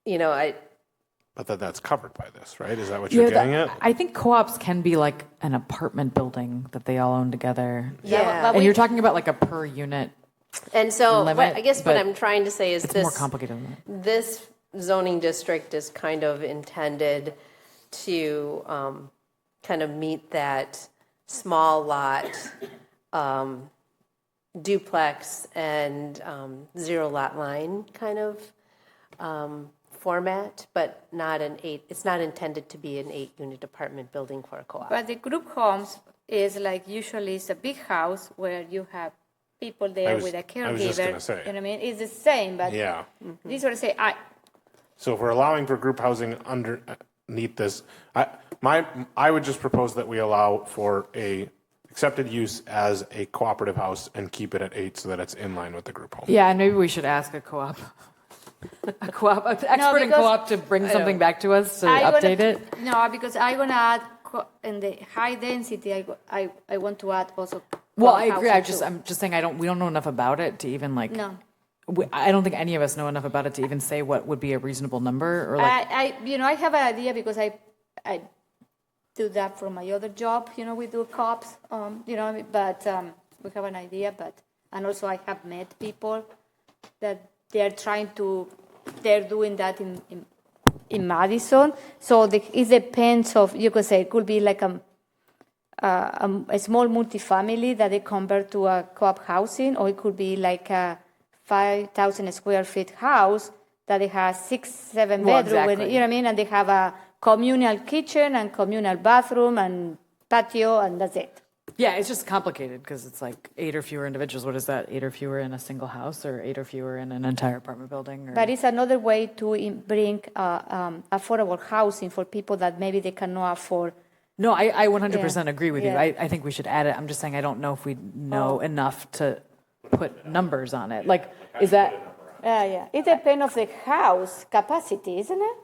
But that's covered by this, right? Is that what you're getting at? I think co-ops can be like an apartment building that they all own together. Yeah. And you're talking about like a per unit. And so limit, I guess what I'm trying to say is it's this. more complicated than that. This zoning district is kind of intended to kind of meet that small lot duplex and 0 lot line kind of format, but it's not intended to be an 8-unit apartment building for a co-op. But the group homes is like usually it's a big house where you have people there with a caregiver. I was just gonna say. You know what I mean? It's the same, but Yeah. this is what I say. So if we're allowing for group housing underneath this, I would just propose that we allow for a accepted use as a cooperative house and keep it at 8 so that it's in line with the group home. Yeah, and maybe we should ask an expert in co-op to bring something back to us to update it. No, because I'm going to add, in the high density, I want to add also. Well, I agree. housing I'm just saying we don't know enough about it to even like. No. I don't think any of us know enough about it to even say what would be a reasonable number or like. I have an idea because I do that for my other job. We do co-ops. But we have an idea. And also I have met people that they're doing that in Madison. So it depends of, you could say it could be like a small multifamily that they convert to a co-op housing, or it could be like a 5,000 square feet house that it has 6-7 bedrooms, exactly. You know what I mean? And they have a communal kitchen and communal bathroom and patio, and that's it. Yeah, it's just complicated because it's like 8 or fewer individuals. What is that? 8 or fewer in a single house, or 8 or fewer in an entire apartment building? Or... But it's another way to bring affordable housing for people that maybe they cannot afford. No, I 100% agree with you. I think we should add it. I'm just saying I don't know if we know enough to put numbers on it. Like, is that... Yeah. It depends on the house capacity, isn't it?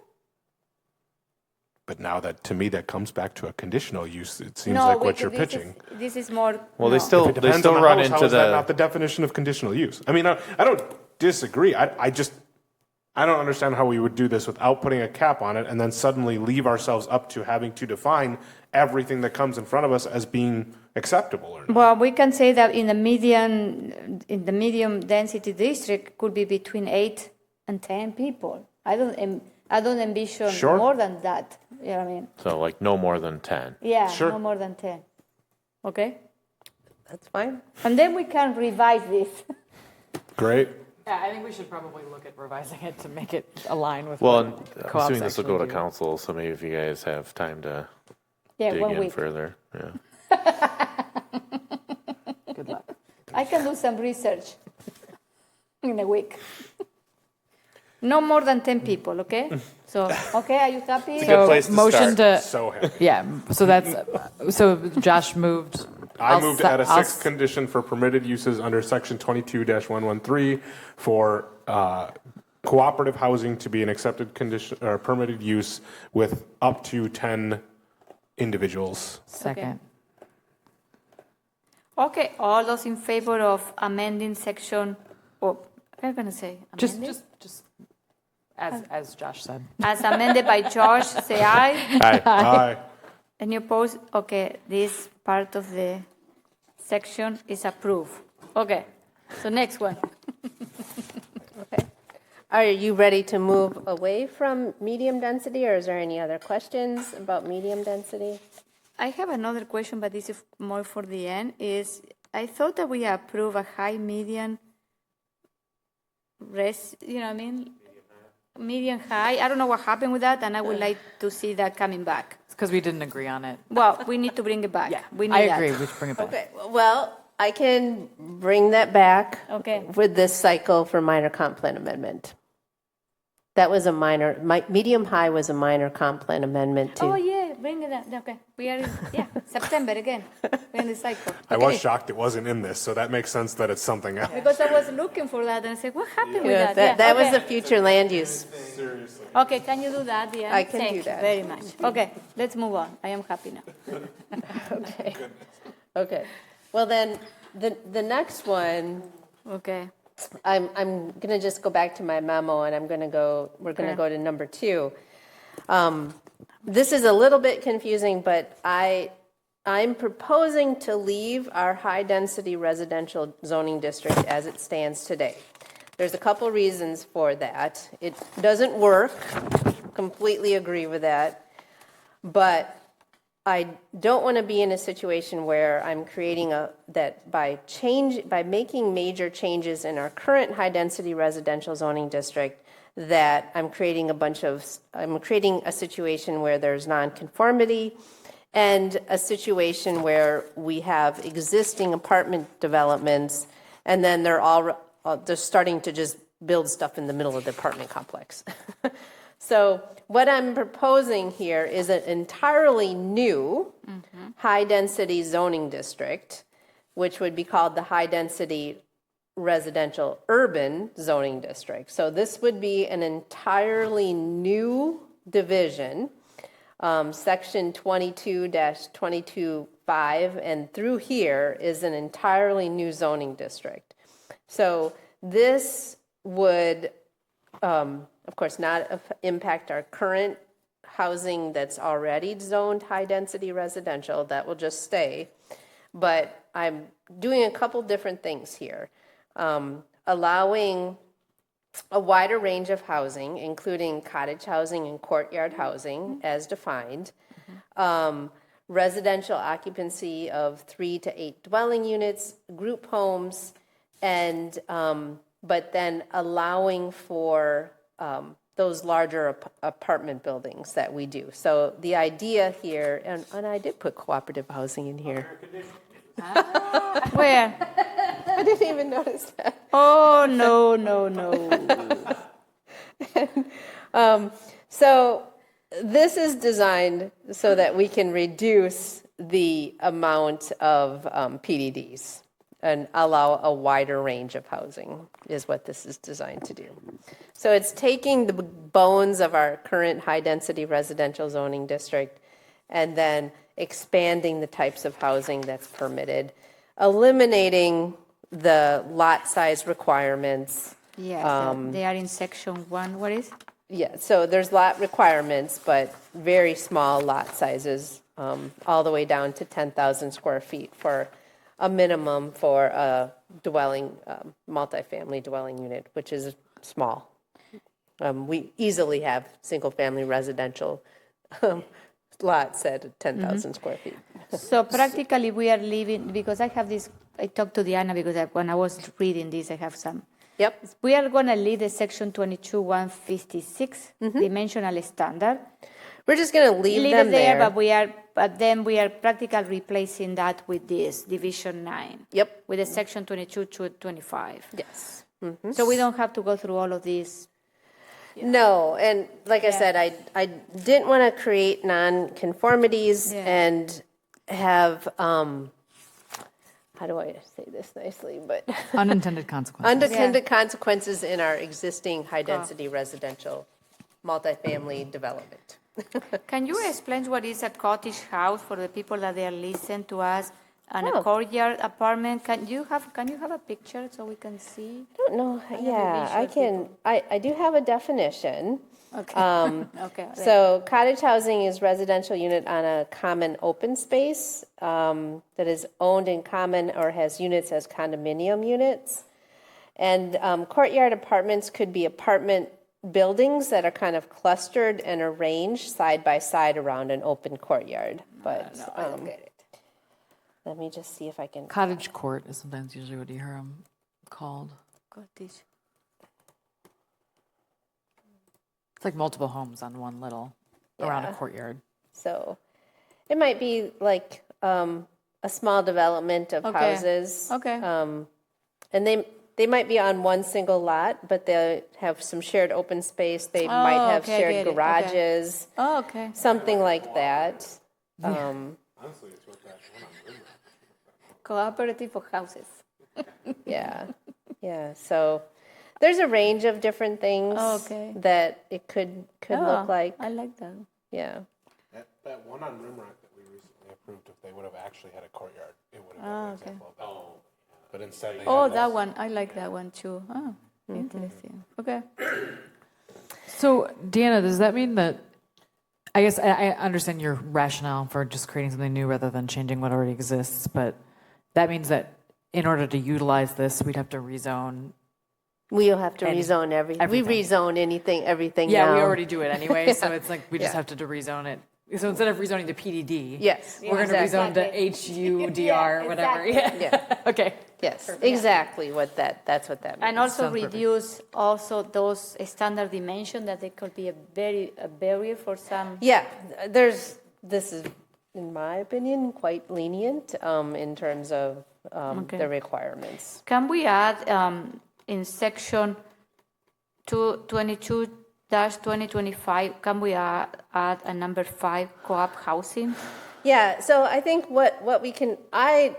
But now that, to me, that comes back to a conditional use, it seems No, like what you're this pitching. This is more. Well, no. they still If it depends on the run house, into how is that the. not the definition of conditional use? I mean, I don't disagree. I don't understand how we would do this without putting a cap on it and then suddenly leave ourselves up to having to define everything that comes in front of us as being acceptable or not. Well, we can say that in the medium density district could be between 8 and 10 people. I don't envision Sure. more than that. You know what I mean? So like no more than 10. Yeah, Sure. no more than 10. Okay? That's fine. And then we can revise this. Great. Yeah, I think we should probably look at revising it to make it align with Well, what I'm co-ops assuming this will go to actually do. council, so maybe if you guys have time to Yeah, dig 1 in week. further. Yeah. Good luck. I can do some research in a week. No more than 10 people, okay? So, okay, are you happy? good place to motion start. to So happy. yeah. So that's so Josh moved. I moved to add a I'll sixth condition for permitted uses under section 22-113 for cooperative housing to be an accepted condition or permitted use with up to 10 individuals. Second. Okay, all those in favor of amending section, I'm going to say amending? Just as Josh said. As amended by Josh, say aye. Aye. Aye. Any opposed? Okay, this part of the section is approved. Okay, so next one. Okay. Are you ready to move away from medium density, or is there any other questions about medium density? I have another question, but this is more for the end. I thought that we approve a high, median, you know what I mean? Median high. I don't know what happened with that, and I would like to see that coming back. It's because we didn't agree on it. Well, we need to bring it back. Yeah, we need I that. agree. We should bring it back. Okay, well, I can bring that back Okay. with this cycle for minor comp plan amendment. That was a medium high was a minor comp plan amendment too. Oh, yeah, bring it up. Okay, we are in, September again. We're in the cycle. I was shocked it wasn't in this, so that makes sense that it's something else. Because I was looking for that, and I said, what happened with Yeah, that? that was okay. the future land use. Seriously. Okay, can you do that, Deanne? I can Thank do you that. very much. Okay, let's move on. I am happy now. Okay. Okay. Well, then the next one, Okay. I'm going to just go back to my memo, and we're going to go to number 2. This is a little bit confusing, but I'm proposing to leave our high-density residential zoning district as it stands today. There's a couple reasons for that. It doesn't work, completely agree with that, but I don't want to be in a situation where I'm creating by making major changes in our current high-density residential zoning district, that I'm creating a situation where there's nonconformity and a situation where we have existing apartment developments, and then they're starting to just build stuff in the middle of the apartment complex. So what I'm proposing here is an entirely new high-density zoning district, which would be called the high-density residential urban zoning district. So this would be an entirely new division, section 22-22.5, and through here is an entirely new zoning district. So this would, of course, not impact our current housing that's already zoned high-density residential. That will just stay. But I'm doing a couple different things here. Allowing a wider range of housing, including cottage housing and courtyard housing as defined. Residential occupancy of 3 to 8 dwelling units, group homes, and but then allowing for those larger apartment buildings that we do. So the idea here, and I did put cooperative housing in here. Where? I didn't even notice that. Oh, no. So this is designed so that we can reduce the amount of PDDs. and allow a wider range of housing is what this is designed to do. So it's taking the bones of our current high-density residential zoning district and then expanding the types of housing that's permitted, eliminating the lot size requirements. Yes, they are in section 1. What is? Yeah, so there's lot requirements, but very small lot sizes, all the way down to 10,000 square feet for a minimum for a dwelling, multifamily dwelling unit, which is small. We easily have single-family residential lots at 10,000 square feet. So practically we are living, because I have this, I talked to Diana because when I was reading this, I have some. Yep. We are going to leave the section 22-156 dimensional standard. We're just going to leave them it there. But then we are practically replacing that with this division 9. Yep. With the section 22-25. Yes. So we don't have to go through all of these. No, and like I said, I didn't want to create non-conformities and have, how do I say this nicely, but Unintended consequences. unintended consequences in our existing high-density residential multifamily development. Can you explain what is a cottage house for the people that they are listening to us, and a courtyard apartment? Can you have a picture so we can see? I don't know. Yeah, I can. I do have a definition. Okay. Okay. So cottage housing is residential unit on a common open space that is owned in common or has units as condominium units. And courtyard apartments could be apartment buildings that are kind of clustered and arranged side by side around an open courtyard. But I don't get it. Let me just see if I can. Cottage court is sometimes usually what you hear them called. Cottage. It's like multiple homes on one little, around a courtyard. So it might be like a small development of houses. Okay. And they might be on one single lot, but they have some shared open space. They might have shared garages. Oh, okay. Something like that. Honestly, it's what that one on Rimmer. Cooperative of houses. Yeah. So there's a range of different things that it could look like. I like that. Yeah. That one on Rimrock that we recently approved, if they would have actually had a courtyard, it would have been an example of that. But instead they had That one. I like that one too. Oh, interesting. Okay. So, Deanna, does that mean that, I guess I understand your rationale for just creating something new rather than changing what already exists, but that means that in order to utilize this, we'd have to rezone. We'll have to rezone everything. We rezone everything Yeah, now. we already do it anyway, so it's like we just have to rezone it. So instead of rezoning to PDD, we're going to rezone to HUDR or whatever. Yeah. Okay. Yes, exactly that's what that means. And also reduce those standard dimension that they could be a barrier for some. Yeah, this is, in my opinion, quite lenient in terms of the requirements. Can we add in section 22-2025, can we add a number 5, co-op housing? Yeah, so I think what we can, I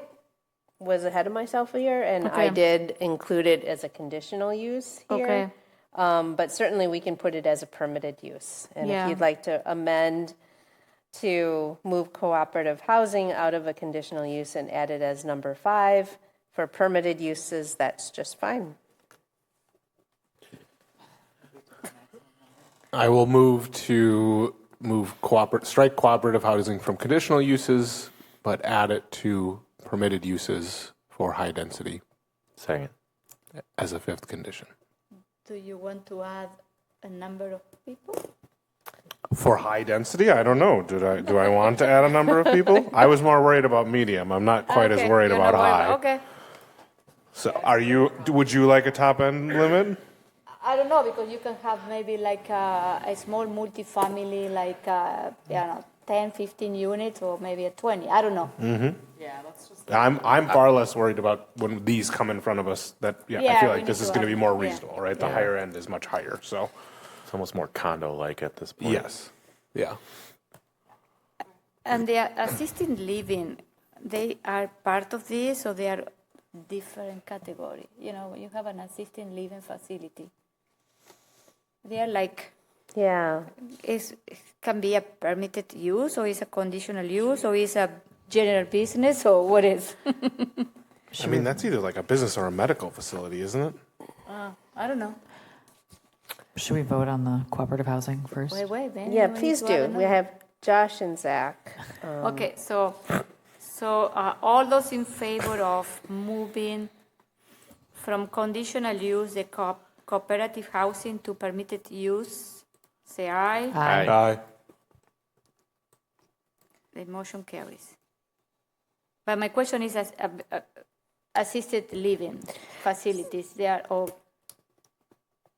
was ahead of myself here, and I did include it as a conditional use here. But certainly we can put it as a permitted use. And if you'd like to amend to move cooperative housing out of a conditional use and add it as number 5 for permitted uses, that's just fine. I will strike cooperative housing from conditional uses, but add it to permitted uses for high density. Second. As a 5th condition. Do you want to add a number of people? For high density, I don't know. Do I want to add a number of people? I was more worried about medium. I'm not quite as worried about high. Okay. So would you like a top end limit? I don't know, because you can have maybe like a small multifamily, like 10, 15 units, or maybe a 20. I don't know. Mm-hmm. Yeah, that's just. I'm far less worried about when these come in front of us. I feel like this is going to be more reasonable, right? The higher end is much higher, so it's almost more condo-like at this point. Yes. Yeah. And the assisted living, they are part of this, or they are different category. You know, when you have an assisted living facility, they are like, it can be a permitted use, or is a conditional use, or is a general business, or what is? I mean, that's either like a business or a medical facility, isn't it? I don't know. Should we vote on the cooperative housing first? Wait, Ben. Yeah, please do. We have Josh and Zach. Okay, so all those in favor of moving from conditional use the cooperative housing to permitted use, say aye. Aye. The motion carries. But my question is, assisted living facilities, they are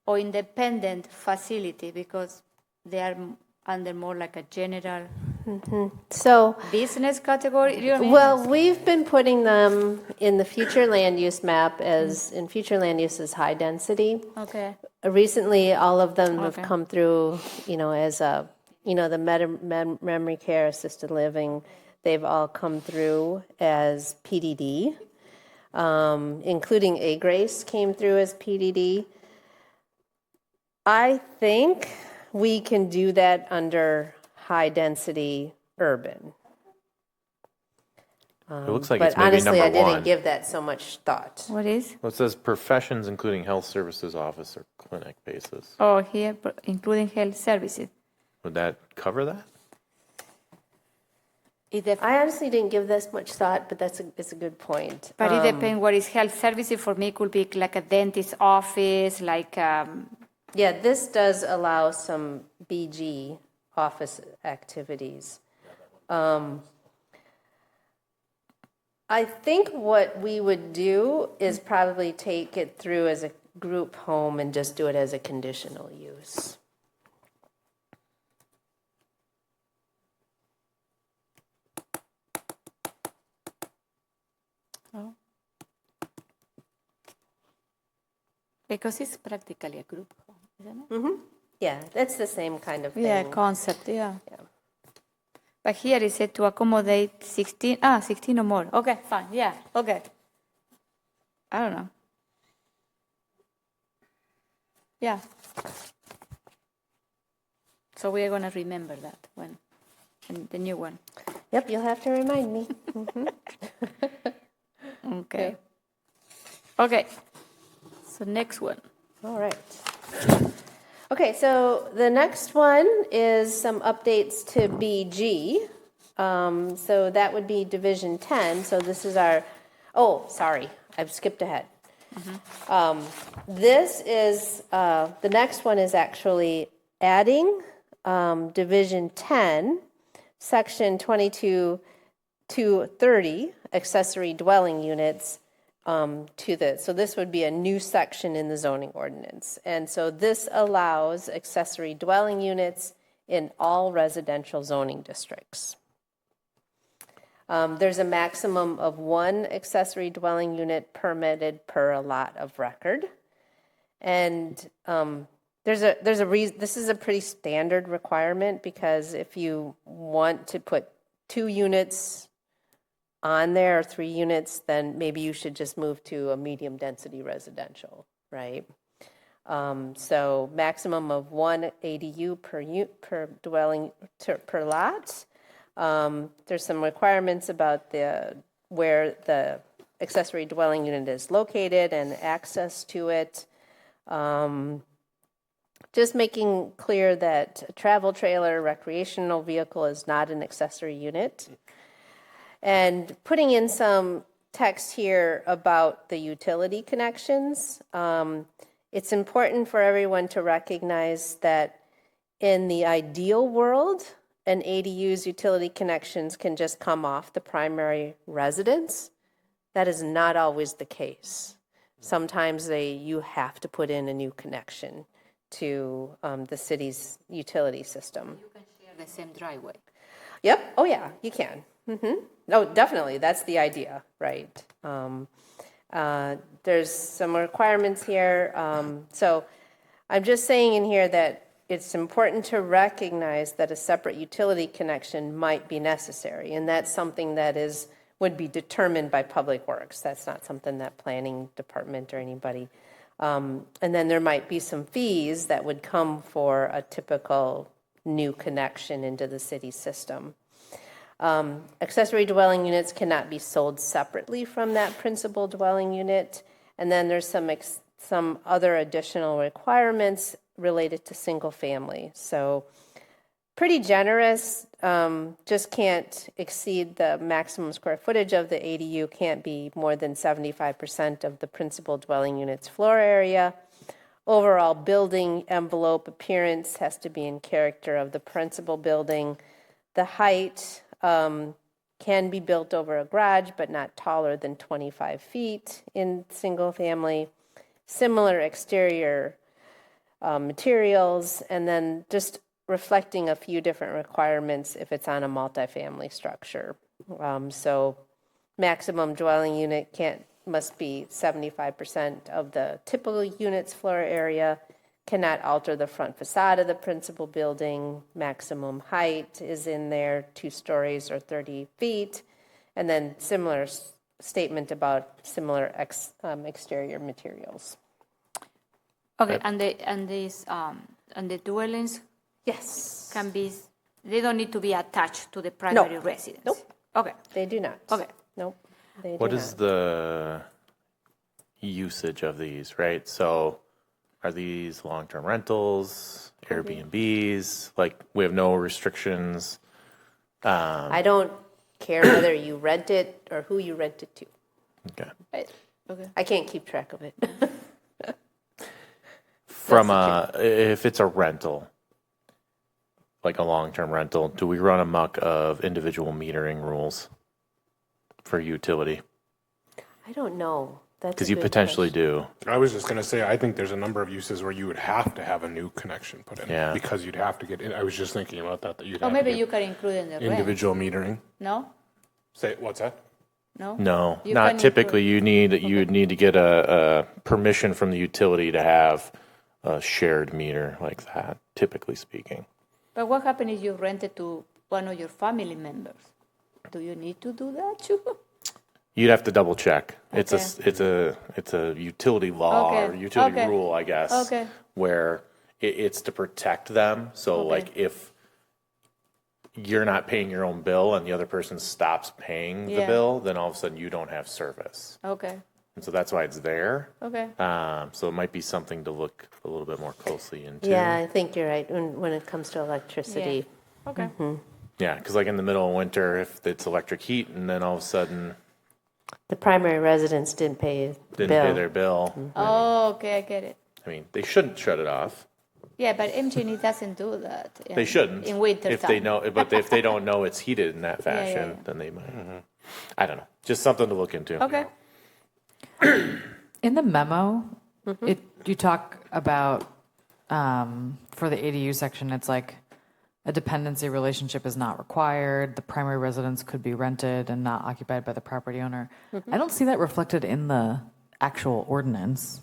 or independent facility, because they are under more like a general So business category. You know what I mean? Well, we've been putting them in the future land use map as in future land use as high density. Okay. Recently, all of them have come through, as the memory care, assisted living. They've all come through as PDD, including A Grace came through as PDD. I think we can do that under high density urban. It looks like but it's maybe honestly, number I one. didn't give that so much thought. What is? Well, it says professions including health services, office, or clinic basis. Oh, here, including health services. Would that cover that? I honestly didn't give this much thought, but it's a good point. But it depends what is health services. For me, it could be like a dentist office, like... Yeah, this does allow some BG office activities. I think what we would do is probably take it through as a group home and just do it as a conditional use. Oh. Because it's practically a group home, isn't it? Mm-hmm. Yeah, that's the same kind of thing. Yeah, concept, yeah. But here it said to accommodate 16 or more. Okay, fine, yeah, okay. I don't know. Yeah. So we are going to remember that when the new one. Yep, you'll have to remind me. Mm-hmm. Okay. Okay. So next one. All right. Okay, so the next one is some updates to BG. So that would be Division 10. So this is our, sorry, I've skipped ahead. This is, the next one is actually adding Division 10, Section 22-230, accessory dwelling units, to this. So this would be a new section in the zoning ordinance. And so this allows accessory dwelling units in all residential zoning districts. There's a maximum of one accessory dwelling unit permitted per a lot of record. And there's a reason. This is a pretty standard requirement, because if you want to put 2 units on there or 3 units, then maybe you should just move to a medium density residential, right? So maximum of 1 ADU per dwelling per lot. There's some requirements about where the accessory dwelling unit is located and access to it. Just making clear that a travel trailer, recreational vehicle is not an accessory unit. And putting in some text here about the utility connections. It's important for everyone to recognize that in the ideal world, an ADU's utility connections can just come off the primary residence. That is not always the case. Sometimes you have to put in a new connection to the city's utility system. You can share the same driveway. Yep. Oh, yeah, you can. No, definitely. That's the idea, right? There's some requirements here. So I'm just saying in here that it's important to recognize that a separate utility connection might be necessary. And that's something that is would be determined by Public Works. That's not something that Planning Department or anybody. And then there might be some fees that would come for a typical new connection into the city system. Accessory dwelling units cannot be sold separately from that principal dwelling unit. And then there's some other additional requirements related to single family. So pretty generous, just can't exceed the maximum square footage of the ADU, can't be more than 75% of the principal dwelling unit's floor area. Overall building envelope appearance has to be in character of the principal building. The height can be built over a garage, but not taller than 25 feet in single family. Similar exterior materials, and then just reflecting a few different requirements if it's on a multifamily structure. So maximum dwelling unit must be 75% of the typical unit's floor area, cannot alter the front facade of the principal building, maximum height is in there, 2 stories or 30 feet, and then similar statement about similar exterior materials. Okay, and the dwellings, yes, can be. They don't need to be attached to the primary residence. Nope. Okay. They do not. Okay. Nope. What is the usage of these, right? So are these long-term rentals, Airbnbs? Like, we have no restrictions. I don't care whether you rent it or who you rent it to. Okay. I can't keep track of it. If it's a rental, like a long-term rental, do we run amok of individual metering rules for utility? I don't know. Because you potentially do. I was just going to say, I think there's a number of uses where you would have to have a new connection put in. Yeah. Because you'd have to get in. I was just thinking about that you'd Or have maybe to you get can include in the rent. individual metering. No? Say, what's that? No? No, You not can typically. You would need to get a permission from the utility to have a shared meter like that, typically speaking. But what happens if you rent it to one of your family members? Do you need to do that too? You'd have to double check. Okay. It's a utility law or utility rule, I guess, where it's to protect them. So like if you're not paying your own bill and the other person stops paying the bill, then all of a sudden you don't have service. Okay. And so that's why it's there. Okay. So it might be something to look a little bit more closely into. Yeah, I think you're right when it comes to electricity. Yeah. Okay. Mm-hmm. Yeah, because like in the middle of winter, if it's electric heat and then all of a sudden the primary residents didn't pay pay their bill. Mm-hmm. Oh, okay, I get it. I mean, they shouldn't shut it off. Yeah, but MGE doesn't do that. They shouldn't. In winter if time. they know, but if they don't know it's heated in that fashion, then they might. I don't know. Just something to look into. Okay. In the memo, you talk about for the ADU section, it's like a dependency relationship is not required. The primary residence could be rented and not occupied by the property owner. I don't see that reflected in the actual ordinance.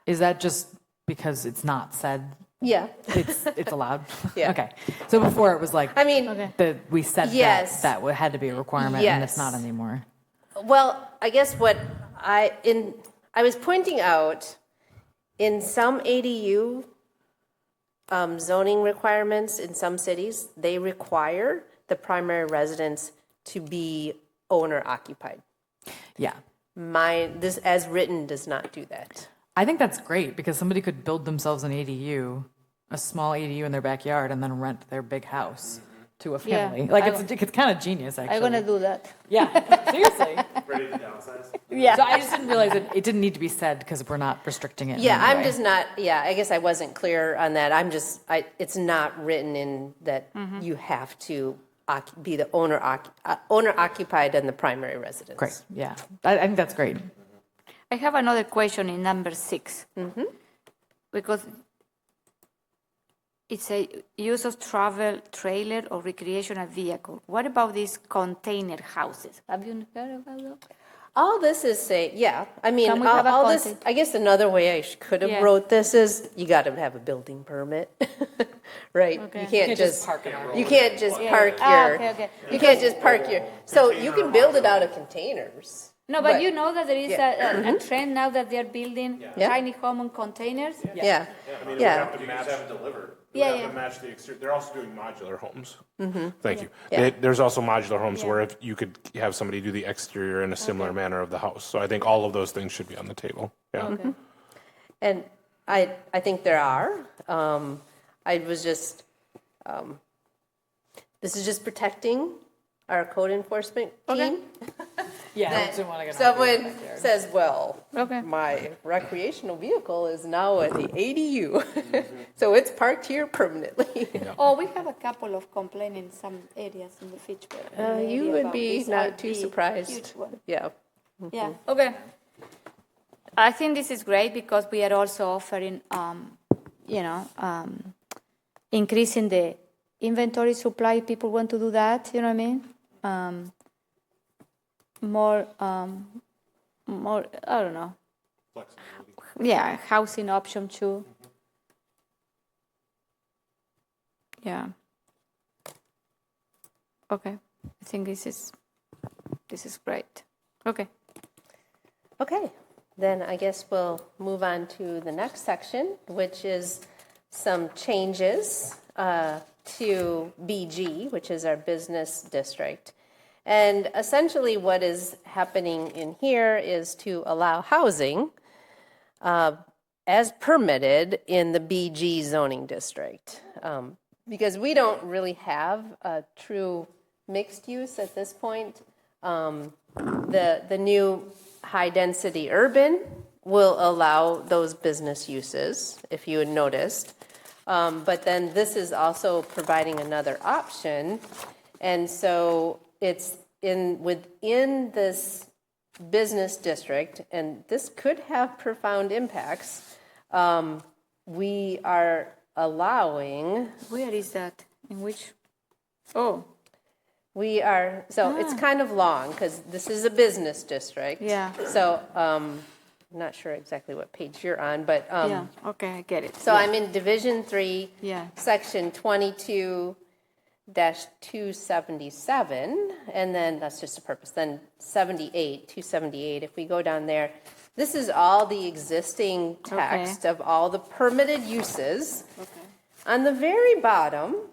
Is that just because it's not said? Yeah. It's allowed? Yeah. Okay. So before it was like, I mean, we said that had to be a requirement and it's not anymore. Well, I guess what I was pointing out in some ADU zoning requirements in some cities, they require the primary residence to be owner occupied. Yeah. This as written does not do that. I think that's great because somebody could build themselves an ADU, a small ADU in their backyard, and then rent their big house to a family. Yeah, like it's kind of genius, actually. I'm gonna do that. Yeah, seriously. Ready to downsize? Yeah. So I just didn't realize it didn't need to be said because we're not restricting it. Yeah, in any I'm way. just not. Yeah, I guess I wasn't clear on that. It's not written in that you have to be the owner occupied and the primary residence. Great. Yeah, I think that's great. I have another question in number 6. Because it's a use of travel trailer or recreational vehicle. What about these container houses? Have you heard about All this is saying, yeah, I mean, Can we have a all this, content? I guess another way I could have Yeah. wrote this is, you got to have a building permit, right? Okay. You can't just, park in our you can't just Yeah. park Ah, your, okay, okay. you can't just park your, so you can build it out of containers. No, but you know that there is Yeah. a trend now that they're building Yeah. tiny home on containers? Yeah. I mean, it Yeah. would have to match. It would Yeah, have yeah. to match the exterior. They're also doing modular homes. Mm-hmm. Thank you. Yeah. There's also modular homes Yeah. where if you could have somebody do the exterior in a similar manner of the house. So I think all of those things should be on the table. Yeah. Okay. And I think there are. I was just, this is just protecting our code enforcement team. Yeah. That someone says, well, Okay. my recreational vehicle is now at the ADU, so it's parked here permanently. Oh, we have a couple of complaints in some areas in the Fitchburg. area You would about be this not too RV, surprised. huge one. Yeah. Yeah, okay. I think this is great because we are also offering, increasing the inventory supply. People want to do that, you know what I mean? More, I don't know. Yeah, housing option too. Yeah. Okay, I think this is great. Okay. Okay, then I guess we'll move on to the next section, which is some changes to BG, which is our business district. And essentially what is happening in here is to allow housing as permitted in the BG zoning district. Because we don't really have a true mixed use at this point. The new high-density urban will allow those business uses, if you had noticed. But then this is also providing another option. And so it's within this business district, and this could have profound impacts. We are allowing. Where is that? In which? Oh. We are, so it's kind of long because this is a business district. Yeah. So I'm not sure exactly what page you're on, but. Yeah, okay, I get it. So Yeah. I'm in Division 3, Yeah. Section 22-277, and then that's just a purpose. Then 278, if we go down there, this is all the existing text of all the permitted uses. Okay. On the very bottom,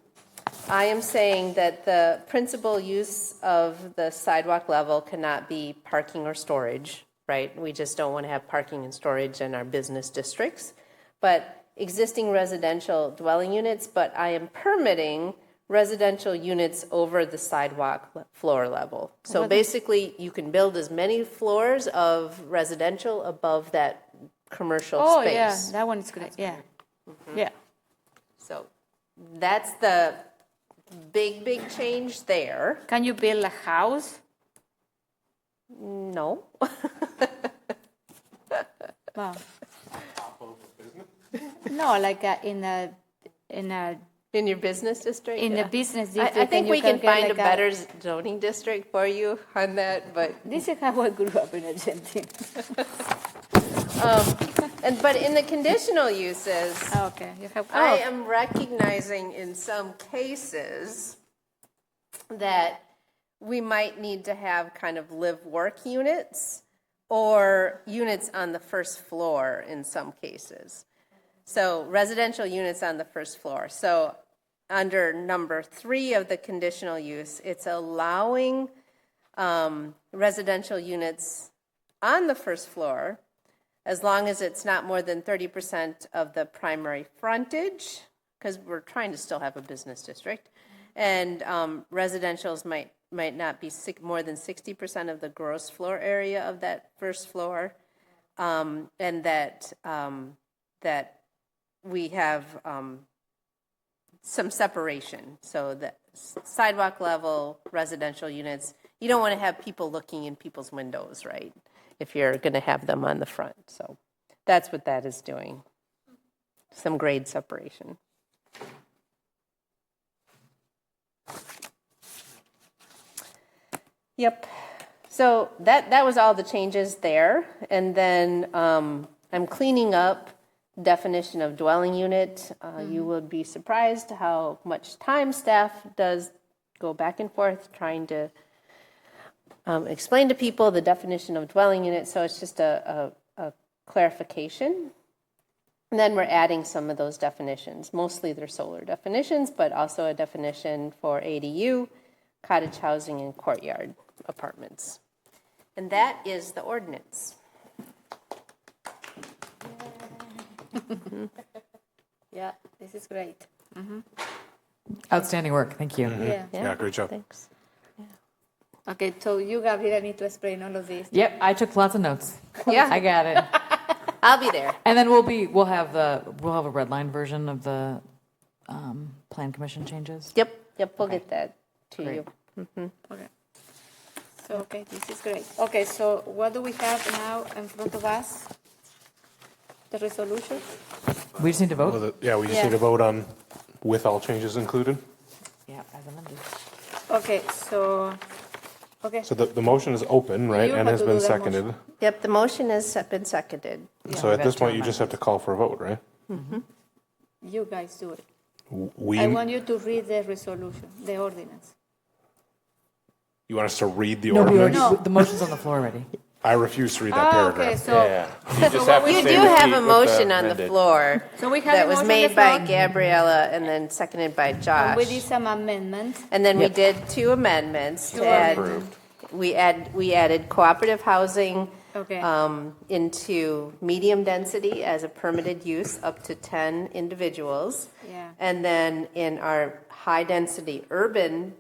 I am saying that the principal use of the sidewalk level cannot be parking or storage, right? We just don't want to have parking and storage in our business districts. But existing residential dwelling units, but I am permitting residential units over the sidewalk floor level. So basically, you can build as many floors of residential above that commercial space. Oh, yeah, that one is great, yeah. Yeah. So that's the big change there. Can you build a house? No. Wow. No, like in your business district? In the business district. I think and we you can get find a like better zoning district for you on that, but. This is how I grew up in Argentina. But in the conditional uses, okay, you have. I am recognizing in some cases that we might need to have kind of live-work units or units on the first floor in some cases. So residential units on the first floor. So under number 3 of the conditional use, it's allowing residential units on the first floor as long as it's not more than 30% of the primary frontage, because we're trying to still have a business district. And residentials might not be more than 60% of the gross floor area of that first floor, and that we have some separation. So the sidewalk level residential units, you don't want to have people looking in people's windows, right? If you're going to have them on the front. So that's what that is doing. Some grade separation. Yep. So that was all the changes there. And then I'm cleaning up definition of dwelling unit. You would be surprised how much time staff does go back and forth trying to explain to people the definition of dwelling unit. So it's just a clarification. And then we're adding some of those definitions. Mostly they're solar definitions, but also a definition for ADU, cottage housing, and courtyard apartments. And that is the ordinance. Yeah, this is great. Outstanding work. Thank you. Yeah, great job. Thanks. Okay, so you, Gabriela, need to explain all of this. Yep, I took lots of notes. Yeah. I got it. I'll be there. And then we'll have a red line version of the plan commission changes. Yep, we'll get that to Great. you. Okay. So, okay, this is great. Okay, so what do we have now in front of us? The resolution? We just need to vote. We just need to vote on with all changes included. Yeah, as amended. Okay, so, okay. So the motion is open, right, You and have has to been do that seconded. Yep, the motion has been seconded. So at this point, you just have to call for a vote, right? You guys do it. We, I want you to read the resolution, the ordinance. you want us to read the No, ordinance? the motion's on the floor already. I refuse to read that paragraph. Okay, so. You just have to You say do with have the- a with motion on the amended. floor So we have that a was motion on the made by floor. Gabriella and then seconded by And Josh. we did some amendments. And then we did two amendments to add. We added cooperative housing Okay. into medium density as a permitted use up to 10 individuals. Yeah. And then in our high-density urban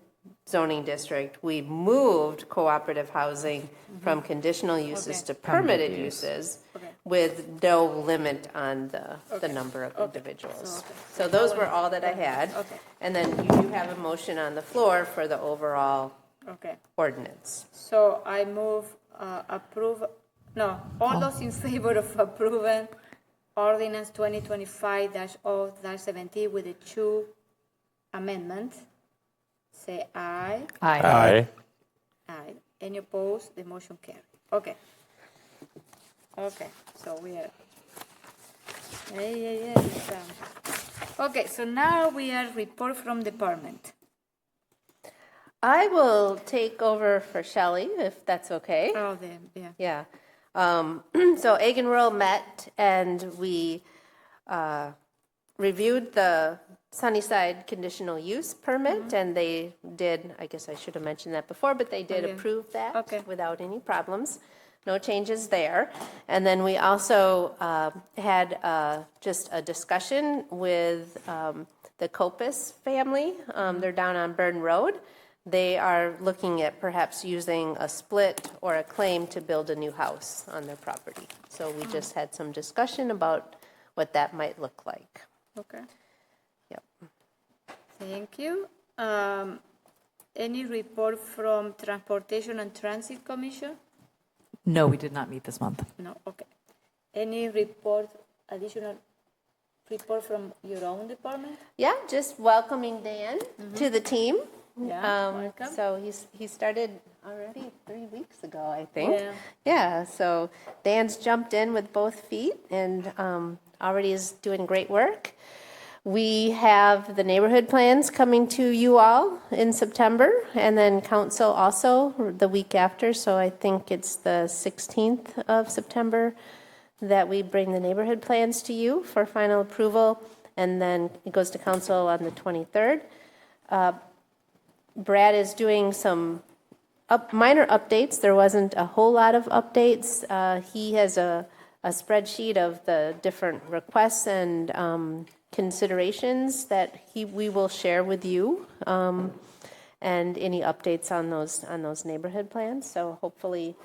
zoning district, we moved cooperative housing from conditional uses to permitted uses with no limit on the number of individuals. So those were all that I had. Okay. And then you do have a motion on the floor for the overall Okay. ordinance. So I move all those in favor of approving ordinance 2025-0-17 with the two amendments, say aye. Aye. Aye. Any opposed? The motion carries. Okay. Okay, so we are. It's done. Okay, so now we are report from department. I will take over for Shelley, if that's okay. Oh, then, yeah. Yeah. So Egg and Rural met and we reviewed the Sunnyside conditional use permit and they did, I guess I should have mentioned that before, but they did approve that without any problems. No changes there. And then we also had just a discussion with the Copus family. They're down on Burn Road. They are looking at perhaps using a split or a claim to build a new house on their property. So we just had some discussion about what that might look like. Okay. Yep. Thank you. Any report from Transportation and Transit Commission? No, we did not meet this month. No, okay. Any additional report from your own department? Yeah, just welcoming Dan to the team. Yeah, welcome. So he started already 3 weeks ago, I think. Yeah. Yeah, so Dan's jumped in with both feet and already is doing great work. We have the neighborhood plans coming to you all in September, and then council also the week after. So I think it's the 16th of September that we bring the neighborhood plans to you for final approval, and then it goes to council on the 23rd. Brad is doing some minor updates. There wasn't a whole lot of updates. He has a spreadsheet of the different requests and considerations that we will share with you, and any updates on those neighborhood plans. So hopefully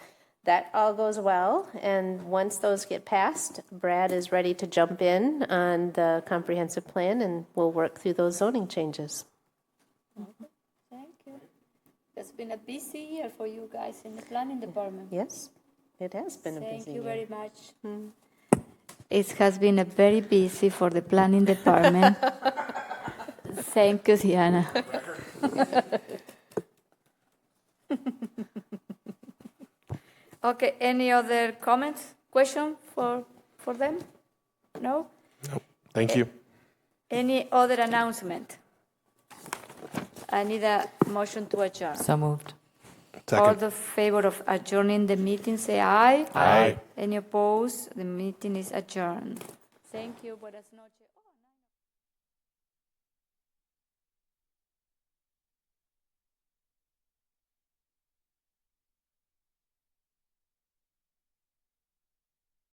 that all goes well. And once those get passed, Brad is ready to jump in on the comprehensive plan, and we'll work through those zoning changes. Thank you. It's been a busy year for you guys in the planning department. Yes, it has been a busy year. Thank you very much. It has been a very busy for the planning department. Thank you, Diana. Okay, any other comments, question for them? No? Thank you. Any other announcement? I need a motion to adjourn. So moved. All the favor of adjourning the meeting, say aye. Aye. Any opposed? The meeting is adjourned. Thank you. Buenas noches.